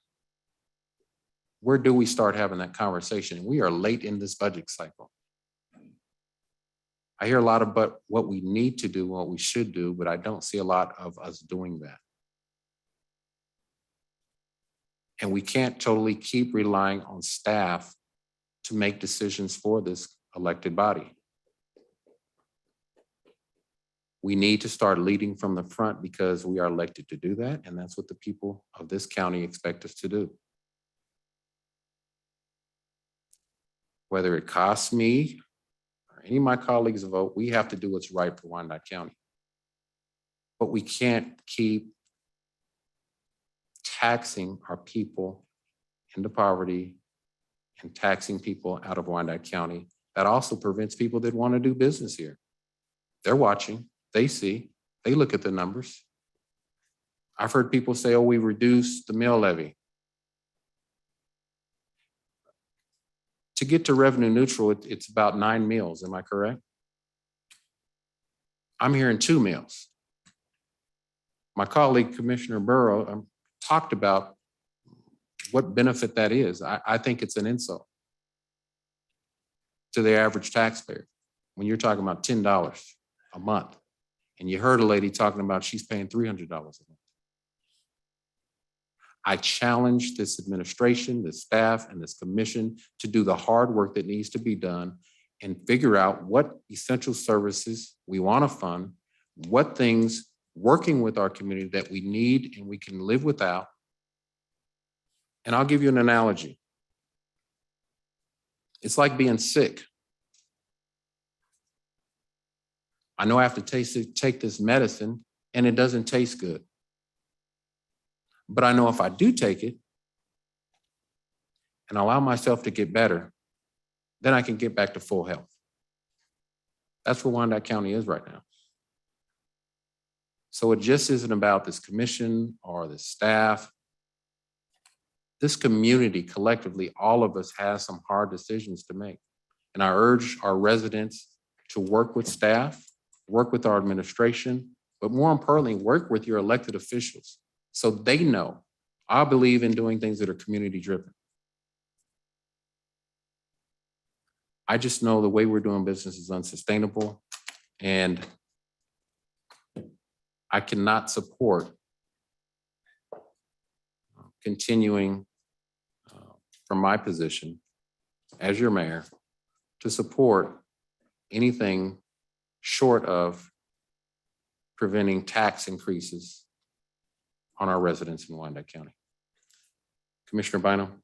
Where do we start having that conversation? We are late in this budget cycle. I hear a lot about what we need to do, what we should do, but I don't see a lot of us doing that. And we can't totally keep relying on staff to make decisions for this elected body. We need to start leading from the front because we are elected to do that, and that's what the people of this county expect us to do. Whether it costs me or any of my colleagues a vote, we have to do what's right for Wyandotte County. But we can't keep taxing our people into poverty and taxing people out of Wyandotte County. That also prevents people that want to do business here. They're watching, they see, they look at the numbers. I've heard people say, oh, we reduced the mill levy. To get to revenue neutral, it's about 9 meals, am I correct? I'm hearing 2 meals. My colleague, Commissioner Burrow, talked about what benefit that is. I think it's an insult to the average taxpayer when you're talking about $10 a month. And you heard a lady talking about she's paying $300 a month. I challenge this administration, this staff, and this commission to do the hard work that needs to be done and figure out what essential services we want to fund, what things working with our community that we need and we can live without. And I'll give you an analogy. It's like being sick. I know I have to take this medicine and it doesn't taste good. But I know if I do take it and allow myself to get better, then I can get back to full health. That's where Wyandotte County is right now. So it just isn't about this commission or the staff. This community collectively, all of us has some hard decisions to make. And I urge our residents to work with staff, work with our administration, but more importantly, work with your elected officials so they know. I believe in doing things that are community driven. I just know the way we're doing business is unsustainable, and I cannot support continuing from my position as your mayor, to support anything short of preventing tax increases on our residents in Wyandotte County. Commissioner Bynum?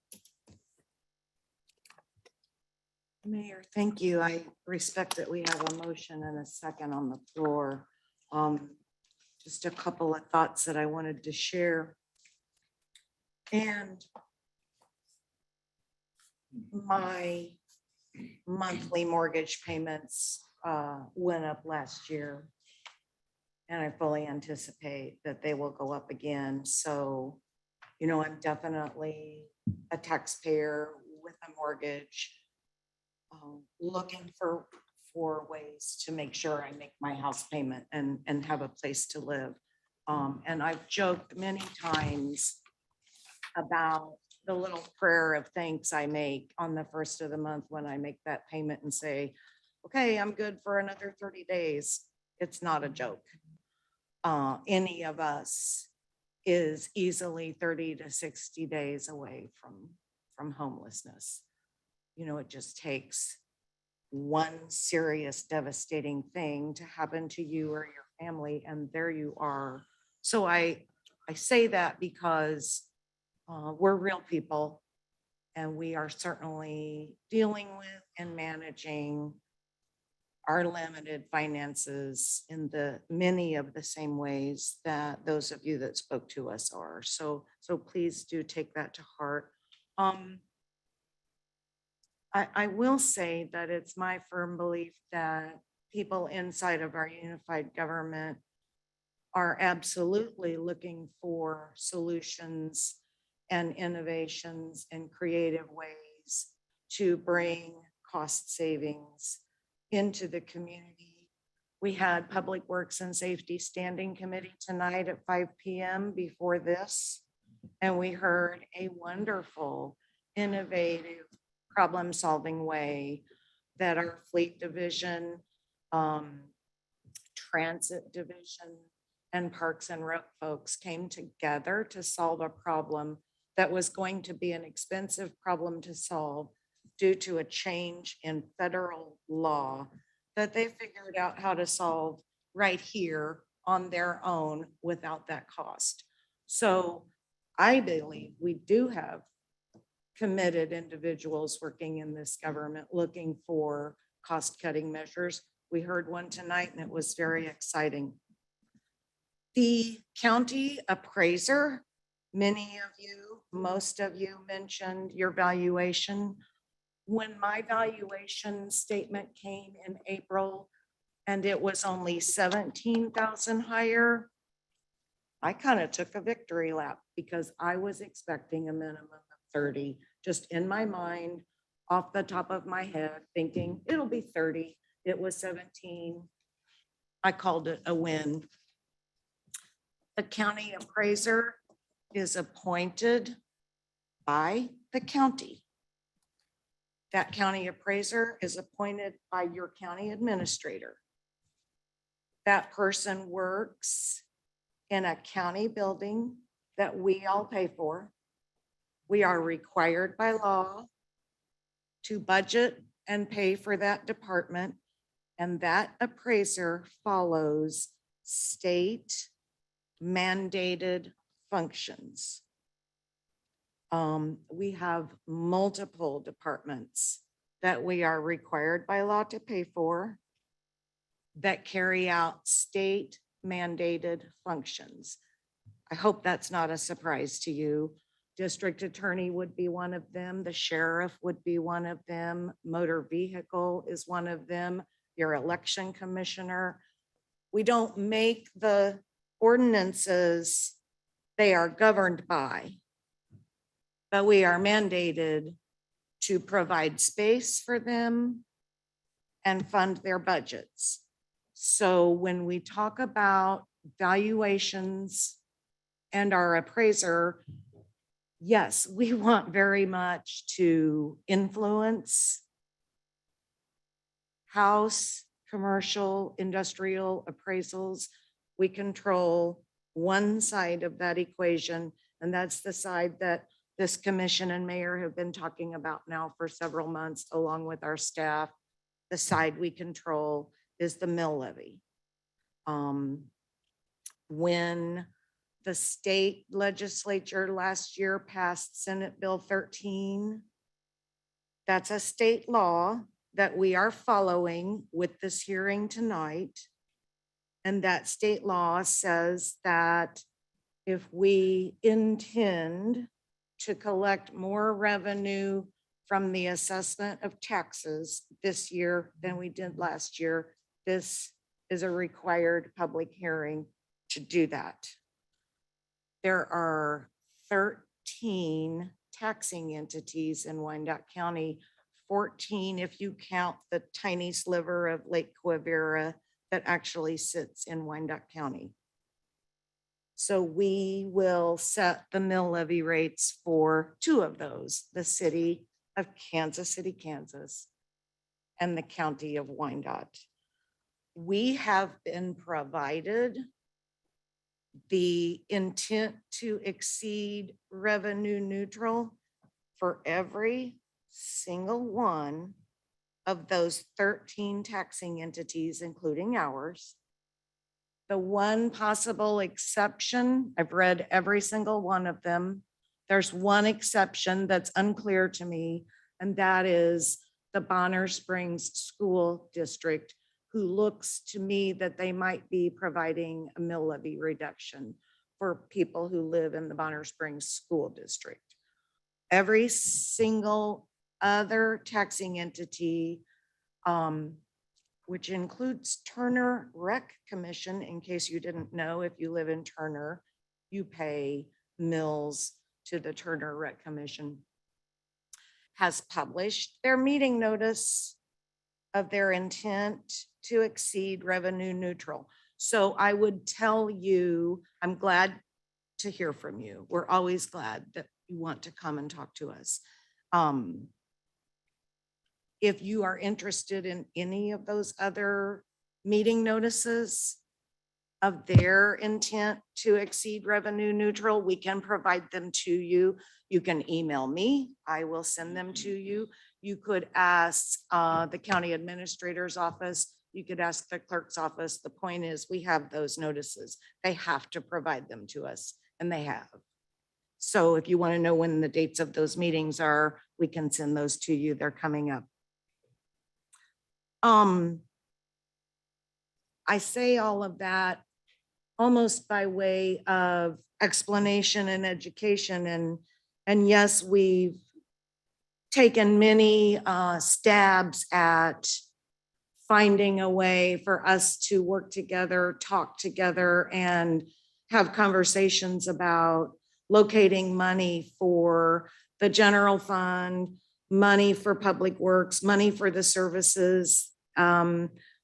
Mayor, thank you. I respect that we have a motion and a second on the floor. Just a couple of thoughts that I wanted to share. And my monthly mortgage payments went up last year. And I fully anticipate that they will go up again. So, you know, I'm definitely a taxpayer with a mortgage, looking for ways to make sure I make my house payment and have a place to live. And I've joked many times about the little prayer of thanks I make on the first of the month when I make that payment and say, okay, I'm good for another 30 days. It's not a joke. Any of us is easily 30 to 60 days away from homelessness. You know, it just takes one serious, devastating thing to happen to you or your family, and there you are. So I say that because we're real people, and we are certainly dealing with and managing our limited finances in the many of the same ways that those of you that spoke to us are. So please do take that to heart. I will say that it's my firm belief that people inside of our unified government are absolutely looking for solutions and innovations and creative ways to bring cost savings into the community. We had Public Works and Safety Standing Committee tonight at 5 p.m. before this, and we heard a wonderful, innovative, problem-solving way that our fleet division, transit division, and parks and rec folks came together to solve a problem that was going to be an expensive problem to solve due to a change in federal law that they figured out how to solve right here on their own without that cost. So I believe we do have committed individuals working in this government looking for cost-cutting measures. We heard one tonight and it was very exciting. The county appraiser, many of you, most of you mentioned your valuation. When my valuation statement came in April and it was only 17,000 higher, I kind of took a victory lap because I was expecting a minimum of 30, just in my mind, off the top of my head, thinking it'll be 30. It was 17. I called it a win. The county appraiser is appointed by the county. That county appraiser is appointed by your county administrator. That person works in a county building that we all pay for. We are required by law to budget and pay for that department, and that appraiser follows state mandated functions. We have multiple departments that we are required by law to pay for that carry out state mandated functions. I hope that's not a surprise to you. District attorney would be one of them. The sheriff would be one of them. Motor vehicle is one of them. Your election commissioner. We don't make the ordinances they are governed by, but we are mandated to provide space for them and fund their budgets. So when we talk about valuations and our appraiser, yes, we want very much to influence house, commercial, industrial appraisals. We control one side of that equation, and that's the side that this commission and mayor have been talking about now for several months, along with our staff. The side we control is the mill levy. When the state legislature last year passed Senate Bill 13, that's a state law that we are following with this hearing tonight. And that state law says that if we intend to collect more revenue from the assessment of taxes this year than we did last year, this is a required public hearing to do that. There are 13 taxing entities in Wyandotte County, 14 if you count the tiny sliver of Lake Cuavera that actually sits in Wyandotte County. So we will set the mill levy rates for 2 of those, the city of Kansas City, Kansas, and the county of Wyandotte. We have been provided the intent to exceed revenue neutral for every single one of those 13 taxing entities, including ours. The one possible exception, I've read every single one of them. There's one exception that's unclear to me, and that is the Bonner Springs School District, who looks to me that they might be providing a mill levy reduction for people who live in the Bonner Springs School District. Every single other taxing entity, which includes Turner Rec Commission, in case you didn't know, if you live in Turner, you pay mills to the Turner Rec Commission, has published their meeting notice of their intent to exceed revenue neutral. So I would tell you, I'm glad to hear from you. We're always glad that you want to come and talk to us. If you are interested in any of those other meeting notices of their intent to exceed revenue neutral, we can provide them to you. You can email me. I will send them to you. You could ask the county administrator's office. You could ask the clerk's office. The point is, we have those notices. They have to provide them to us, and they have. So if you want to know when the dates of those meetings are, we can send those to you. They're coming up. I say all of that almost by way of explanation and education. And yes, we've taken many stabs at finding a way for us to work together, talk together, and have conversations about locating money for the general fund, money for public works, money for the services,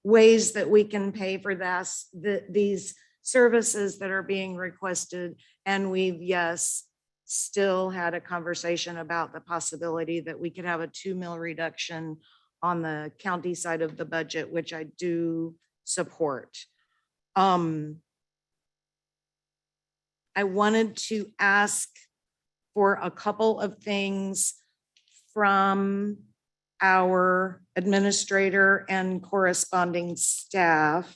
ways that we can pay for these services that are being requested. And we've, yes, still had a conversation about the possibility that we could have a 2 mil reduction on the county side of the budget, which I do support. I wanted to ask for a couple of things from our administrator and corresponding staff.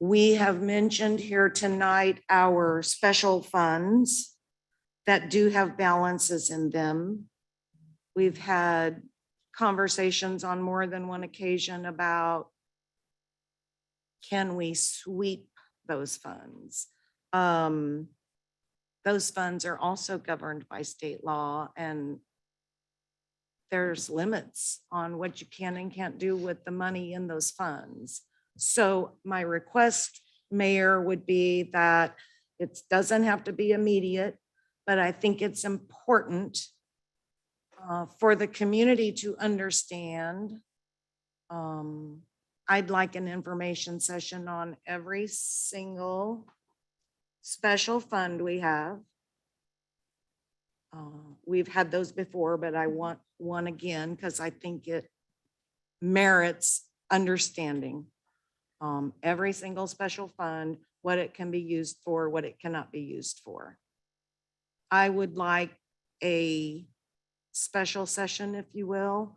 We have mentioned here tonight our special funds that do have balances in them. We've had conversations on more than one occasion about, can we sweep those funds? Those funds are also governed by state law, and there's limits on what you can and can't do with the money in those funds. So my request, Mayor, would be that it doesn't have to be immediate, but I think it's important for the community to understand. I'd like an information session on every single special fund we have. We've had those before, but I want one again because I think it merits understanding. Every single special fund, what it can be used for, what it cannot be used for. I would like a special session, if you will,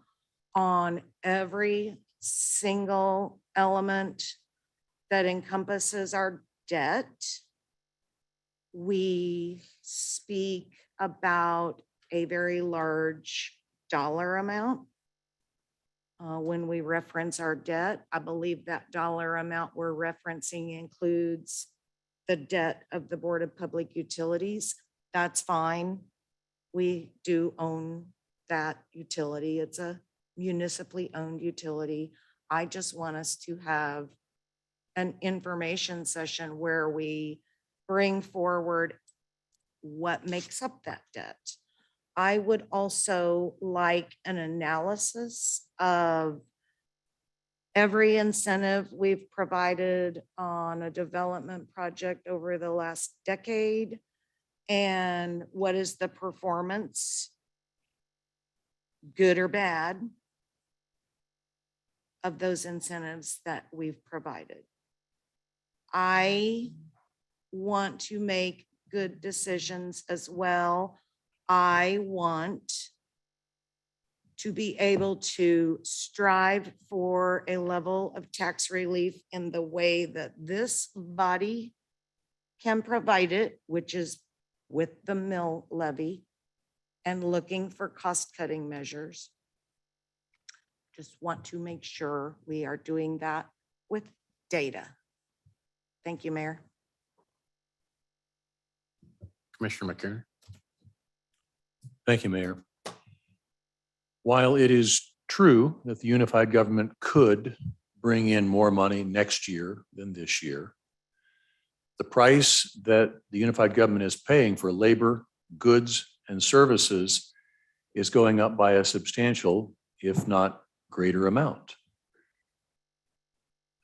on every single element that encompasses our debt. We speak about a very large dollar amount. When we reference our debt, I believe that dollar amount we're referencing includes the debt of the Board of Public Utilities. That's fine. We do own that utility. It's a municipally owned utility. I just want us to have an information session where we bring forward what makes up that debt. I would also like an analysis of every incentive we've provided on a development project over the last decade, and what is the performance, good or bad, of those incentives that we've provided. I want to make good decisions as well. I want to be able to strive for a level of tax relief in the way that this body can provide it, which is with the mill levy and looking for cost-cutting measures. Just want to make sure we are doing that with data. Thank you, Mayor. Commissioner McCarron. Thank you, Mayor. While it is true that the unified government could bring in more money next year than this year, the price that the unified government is paying for labor, goods, and services is going up by a substantial, if not greater amount.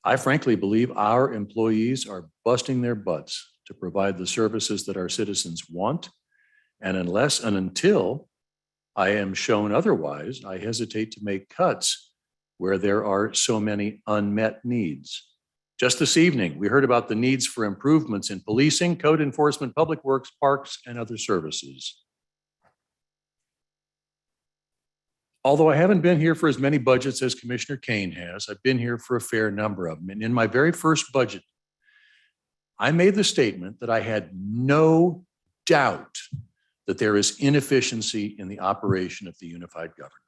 I frankly believe our employees are busting their butts to provide the services that our citizens want. And unless and until I am shown otherwise, I hesitate to make cuts where there are so many unmet needs. Just this evening, we heard about the needs for improvements in policing, code enforcement, public works, parks, and other services. Although I haven't been here for as many budgets as Commissioner Kane has, I've been here for a fair number of them. And in my very first budget, I made the statement that I had no doubt that there is inefficiency in the operation of the unified government.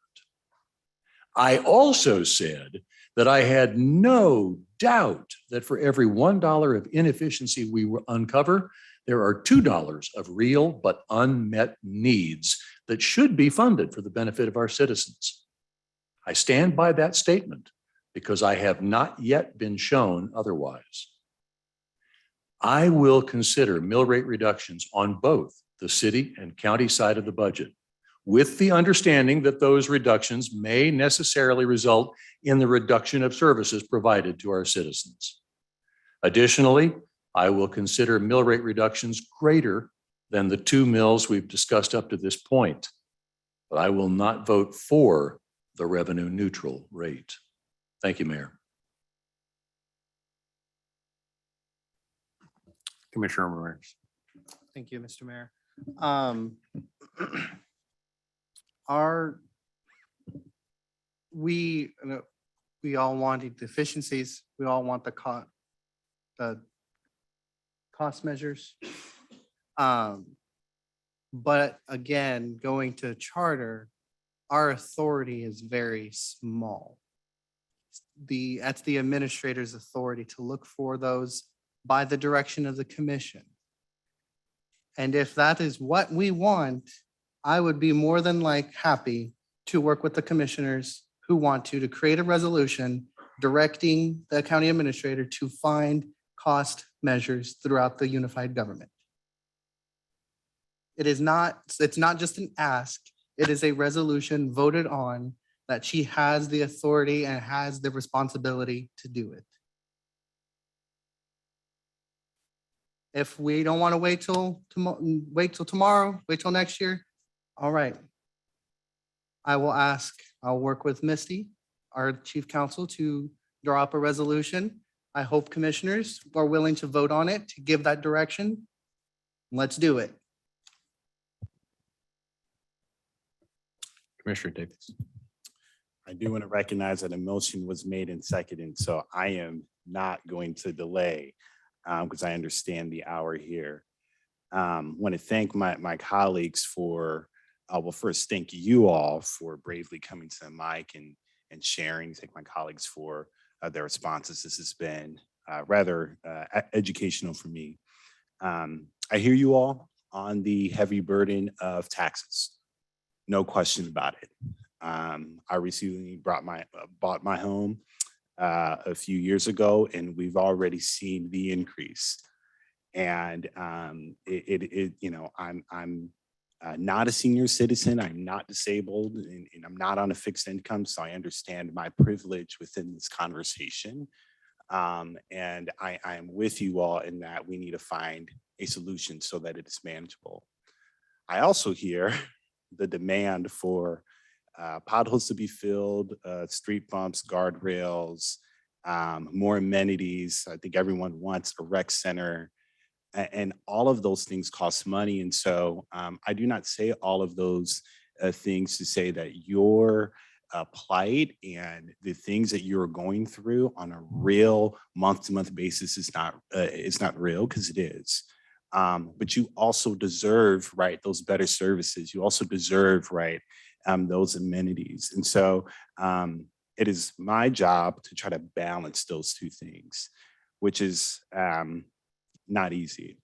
I also said that I had no doubt that for every $1 of inefficiency we uncover, there are $2 of real but unmet needs that should be funded for the benefit of our citizens. I stand by that statement because I have not yet been shown otherwise. I will consider mill rate reductions on both the city and county side of the budget, with the understanding that those reductions may necessarily result in the reduction of services provided to our citizens. Additionally, I will consider mill rate reductions greater than the 2 mills we've discussed up to this point, but I will not vote for the revenue neutral rate. Thank you, Mayor. Commissioner Morales. Thank you, Mr. Mayor. We all wanted the efficiencies. We all want the cost measures. But again, going to charter, our authority is very small. That's the administrator's authority to look for those by the direction of the commission. And if that is what we want, I would be more than happy to work with the commissioners who want to create a resolution directing the county administrator to find cost measures throughout the unified government. It's not just an ask, it is a resolution voted on that she has the authority and has the responsibility to do it. If we don't want to wait till tomorrow, wait till next year, all right. I'll work with Misty, our chief counsel, to draw up a resolution. I hope commissioners are willing to vote on it, to give that direction. Let's do it. Commissioner Davis. I do want to recognize that a motion was made and seconded, so I am not going to delay because I understand the hour here. Want to thank my colleagues for, well, first, thank you all for bravely coming to the mic and sharing. Thank my colleagues for their responses. This has been rather educational for me. I hear you all on the heavy burden of taxes. No question about it. I recently bought my home a few years ago, and we've already seen the increase. And you know, I'm not a senior citizen. I'm not disabled, and I'm not on a fixed income, so I understand my privilege within this conversation. And I am with you all in that we need to find a solution so that it is manageable. I also hear the demand for potholes to be filled, street bumps, guardrails, more amenities. I think everyone wants a rec center, and all of those things cost money. And so I do not say all of those things to say that your plight and the things that you're going through on a real month-to-month basis is not real, because it is. But you also deserve, right, those better services. You also deserve, right, those amenities. And so it is my job to try to balance those two things, which is not easy.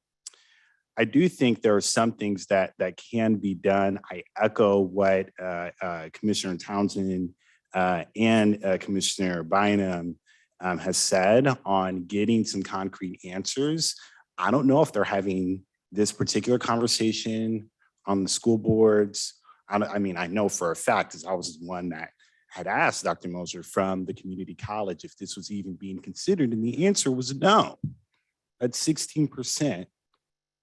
I do think there are some things that can be done. I echo what Commissioner Townsend and Commissioner Bynum has said on getting some concrete answers. I don't know if they're having this particular conversation on the school boards. I mean, I know for a fact, because I was the one that had asked Dr. Moser from the community college if this was even being considered, and the answer was no. That's 16%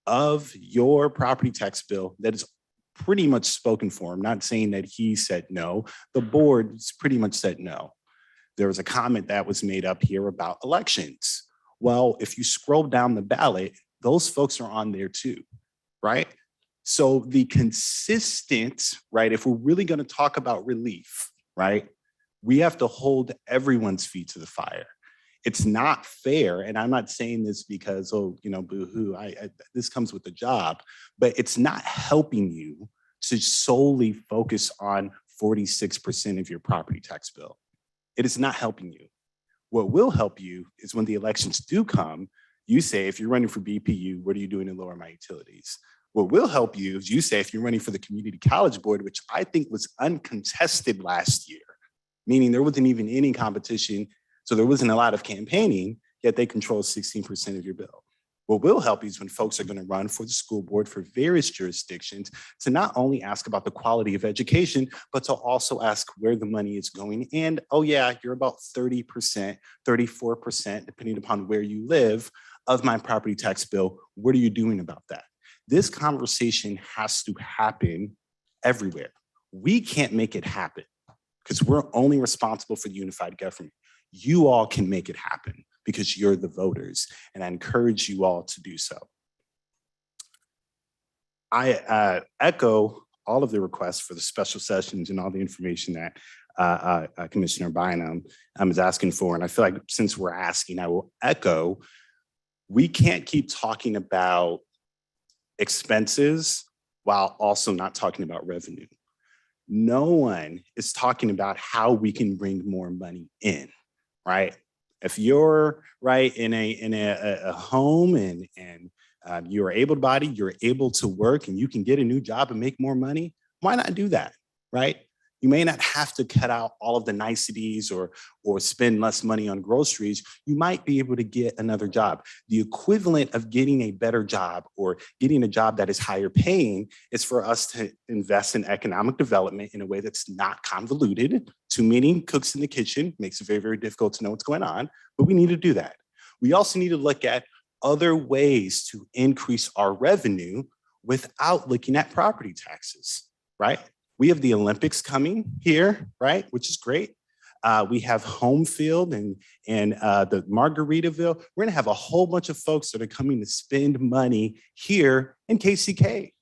of your property tax bill that is pretty much spoken for. I'm not saying that he said no. The board's pretty much said no. There was a comment that was made up here about elections. Well, if you scroll down the ballot, those folks are on there too, right? So the consistent, right, if we're really going to talk about relief, right, we have to hold everyone's feet to the fire. It's not fair, and I'm not saying this because, oh, you know, boo-hoo, this comes with the job, but it's not helping you to solely focus on 46% of your property tax bill. It is not helping you. What will help you is when the elections do come, you say, if you're running for BPU, what are you doing to lower my utilities? What will help you is you say, if you're running for the community college board, which I think was uncontested last year, meaning there wasn't even any competition, so there wasn't a lot of campaigning, yet they control 16% of your bill. What will help you is when folks are going to run for the school board for various jurisdictions to not only ask about the quality of education, but to also ask where the money is going. And, oh yeah, you're about 30%, 34%, depending upon where you live, of my property tax bill. What are you doing about that? This conversation has to happen everywhere. We can't make it happen because we're only responsible for the unified government. You all can make it happen because you're the voters, and I encourage you all to do so. I echo all of the requests for the special sessions and all the information that Commissioner Bynum is asking for, and I feel like since we're asking, I will echo, we can't keep talking about expenses while also not talking about revenue. No one is talking about how we can bring more money in. Right? If you're right in a home and you're able-bodied, you're able to work and you can get a new job and make more money, why not do that? Right? You may not have to cut out all of the niceties or spend less money on groceries. You might be able to get another job. The equivalent of getting a better job or getting a job that is higher paying is for us to invest in economic development in a way that's not convoluted. Too many cooks in the kitchen makes it very, very difficult to know what's going on, but we need to do that. We also need to look at other ways to increase our revenue without looking at property taxes, right? We have the Olympics coming here, right? Which is great. We have home field and the Margaritaville. We're gonna have a whole bunch of folks that are coming to spend money here in KCK.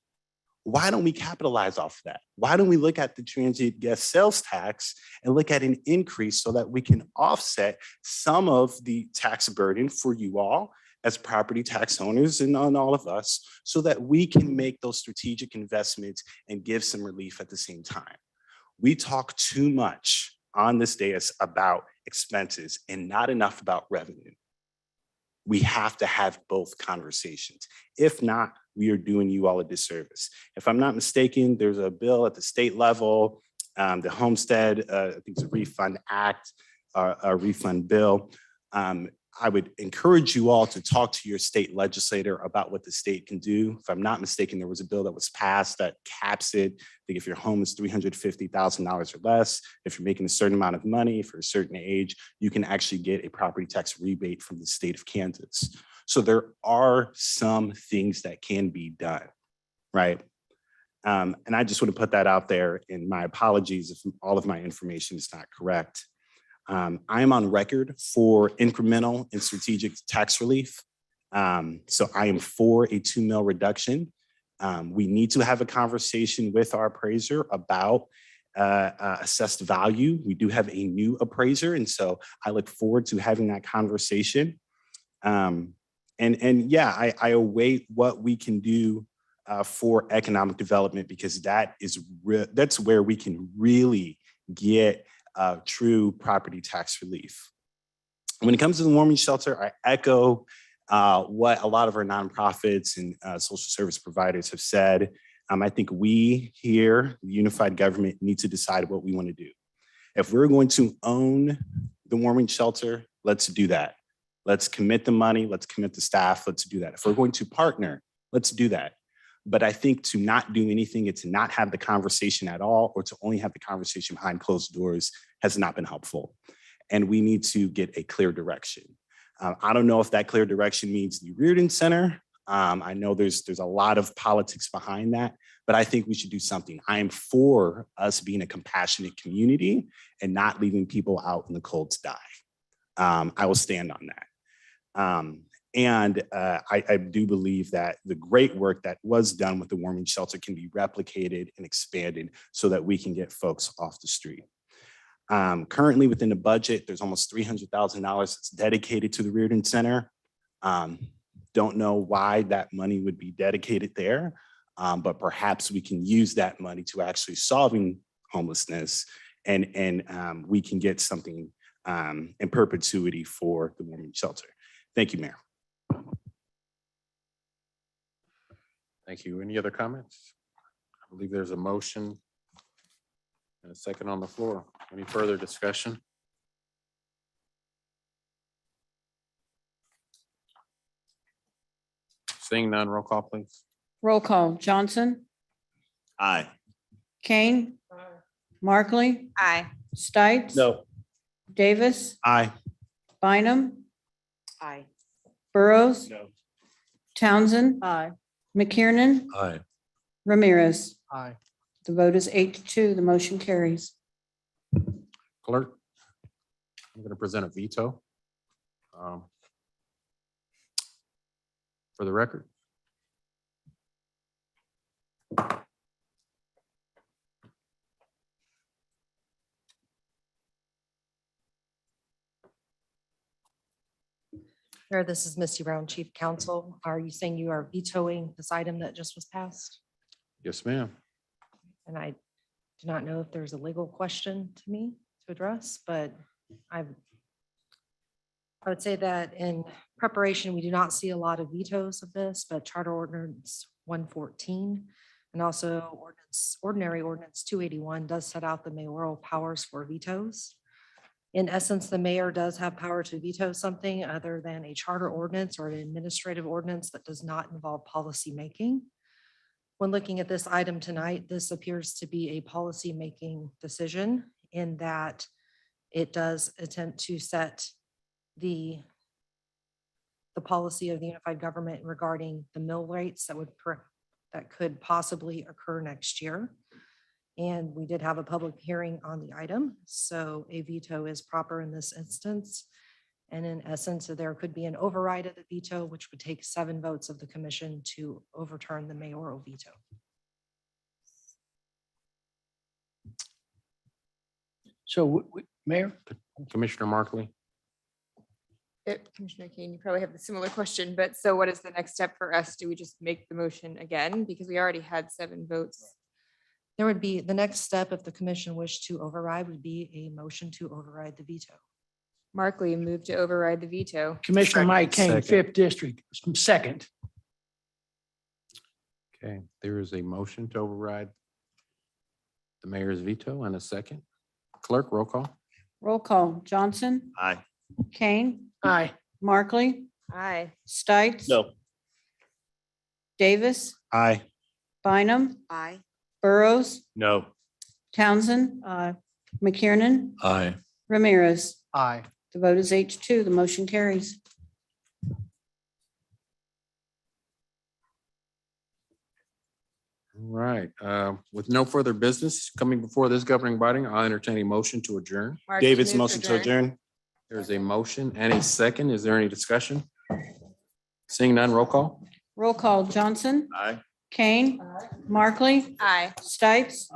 Why don't we capitalize off of that? Why don't we look at the transient guest sales tax and look at an increase so that we can offset some of the tax burden for you all as property tax owners and on all of us, so that we can make those strategic investments and give some relief at the same time. We talk too much on this dais about expenses and not enough about revenue. We have to have both conversations. If not, we are doing you all a disservice. If I'm not mistaken, there's a bill at the state level, the Homestead, I think it's a Refund Act, a refund bill. I would encourage you all to talk to your state legislator about what the state can do. If I'm not mistaken, there was a bill that was passed that caps it. I think if your home is $350,000 or less, if you're making a certain amount of money for a certain age, you can actually get a property tax rebate from the state of Kansas. So there are some things that can be done, right? And I just want to put that out there, and my apologies if all of my information is not correct. I am on record for incremental and strategic tax relief. So I am for a 2 mil reduction. We need to have a conversation with our appraiser about assessed value. We do have a new appraiser, and so I look forward to having that conversation. And yeah, I await what we can do for economic development, because that's where we can really get true property tax relief. When it comes to the warming shelter, I echo what a lot of our nonprofits and social service providers have said. I think we here, the unified government, need to decide what we want to do. If we're going to own the warming shelter, let's do that. Let's commit the money, let's commit the staff, let's do that. If we're going to partner, let's do that. But I think to not do anything and to not have the conversation at all, or to only have the conversation behind closed doors, has not been helpful. And we need to get a clear direction. I don't know if that clear direction means the Reardon Center. I know there's a lot of politics behind that, but I think we should do something. I am for us being a compassionate community and not leaving people out in the cold to die. I will stand on that. I do believe that the great work that was done with the warming shelter can be replicated and expanded so that we can get folks off the street. Currently within the budget, there's almost $300,000 that's dedicated to the Reardon Center. Don't know why that money would be dedicated there, but perhaps we can use that money to actually solving homelessness, and we can get something in perpetuity for the warming shelter. Thank you, Mayor. Thank you. Any other comments? I believe there's a motion and a second on the floor. Any further discussion? Seeing none, roll call, please. Roll call. Johnson, Aye. Kane, Markley, Aye. Stites. No. Davis, Aye. Bynum, Aye. Burrows, No. Townsend, Aye. McKiernan, Aye. Ramirez. Aye. The vote is 8-2. The motion carries. Clerk, I'm going to present a veto. For the record. Mayor, this is Misty Brown, Chief Counsel. Are you saying you are vetoing this item that just was passed? Yes, ma'am. And I do not know if there's a legal question to me to address, but I would say that in preparation, we do not see a lot of vetoes of this, but Charter Ordinance 114 and also Ordinary Ordinance 281 does set out the mayoral powers for vetoes. In essence, the mayor does have power to veto something other than a charter ordinance or an administrative ordinance that does not involve policy making. When looking at this item tonight, this appears to be a policy-making decision in that it does attempt to set the policy of the unified government regarding the mill rates that could possibly occur next year. And we did have a public hearing on the item, so a veto is proper in this instance. And in essence, there could be an override of the veto, which would take 7 votes of the commission to overturn the mayoral veto. So, Mayor? Commissioner Markley. Commissioner Kane, you probably have a similar question, but so what is the next step for us? Do we just make the motion again? Because we already had 7 votes. There would be, the next step, if the commission wished to override, would be a motion to override the veto. Markley moved to override the veto. Commissioner Mike Kane, 5th District, second. Okay, there is a motion to override the mayor's veto and a second. Clerk, roll call. Roll call. Johnson, Aye. Kane, Aye. Markley, Aye. Stites. No. Davis, Aye. Bynum, Aye. Burrows, No. Townsend, McKiernan, Aye. Ramirez. Aye. The vote is H2. The motion carries. All right, with no further business coming before this governing body, I'll entertain a motion to adjourn. Markley David's moved motion to adjourn. There's a motion and a second. Is there any discussion? Seeing none, roll call. Roll call. Johnson, Aye. Kane, Markley, Aye. Stites,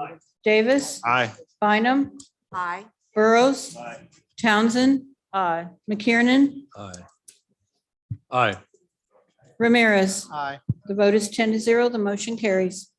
Davis, Aye. Bynum, Aye. Burrows, Townsend, McKiernan, Aye. Aye. Ramirez. Aye. The vote is 10-0. The motion carries.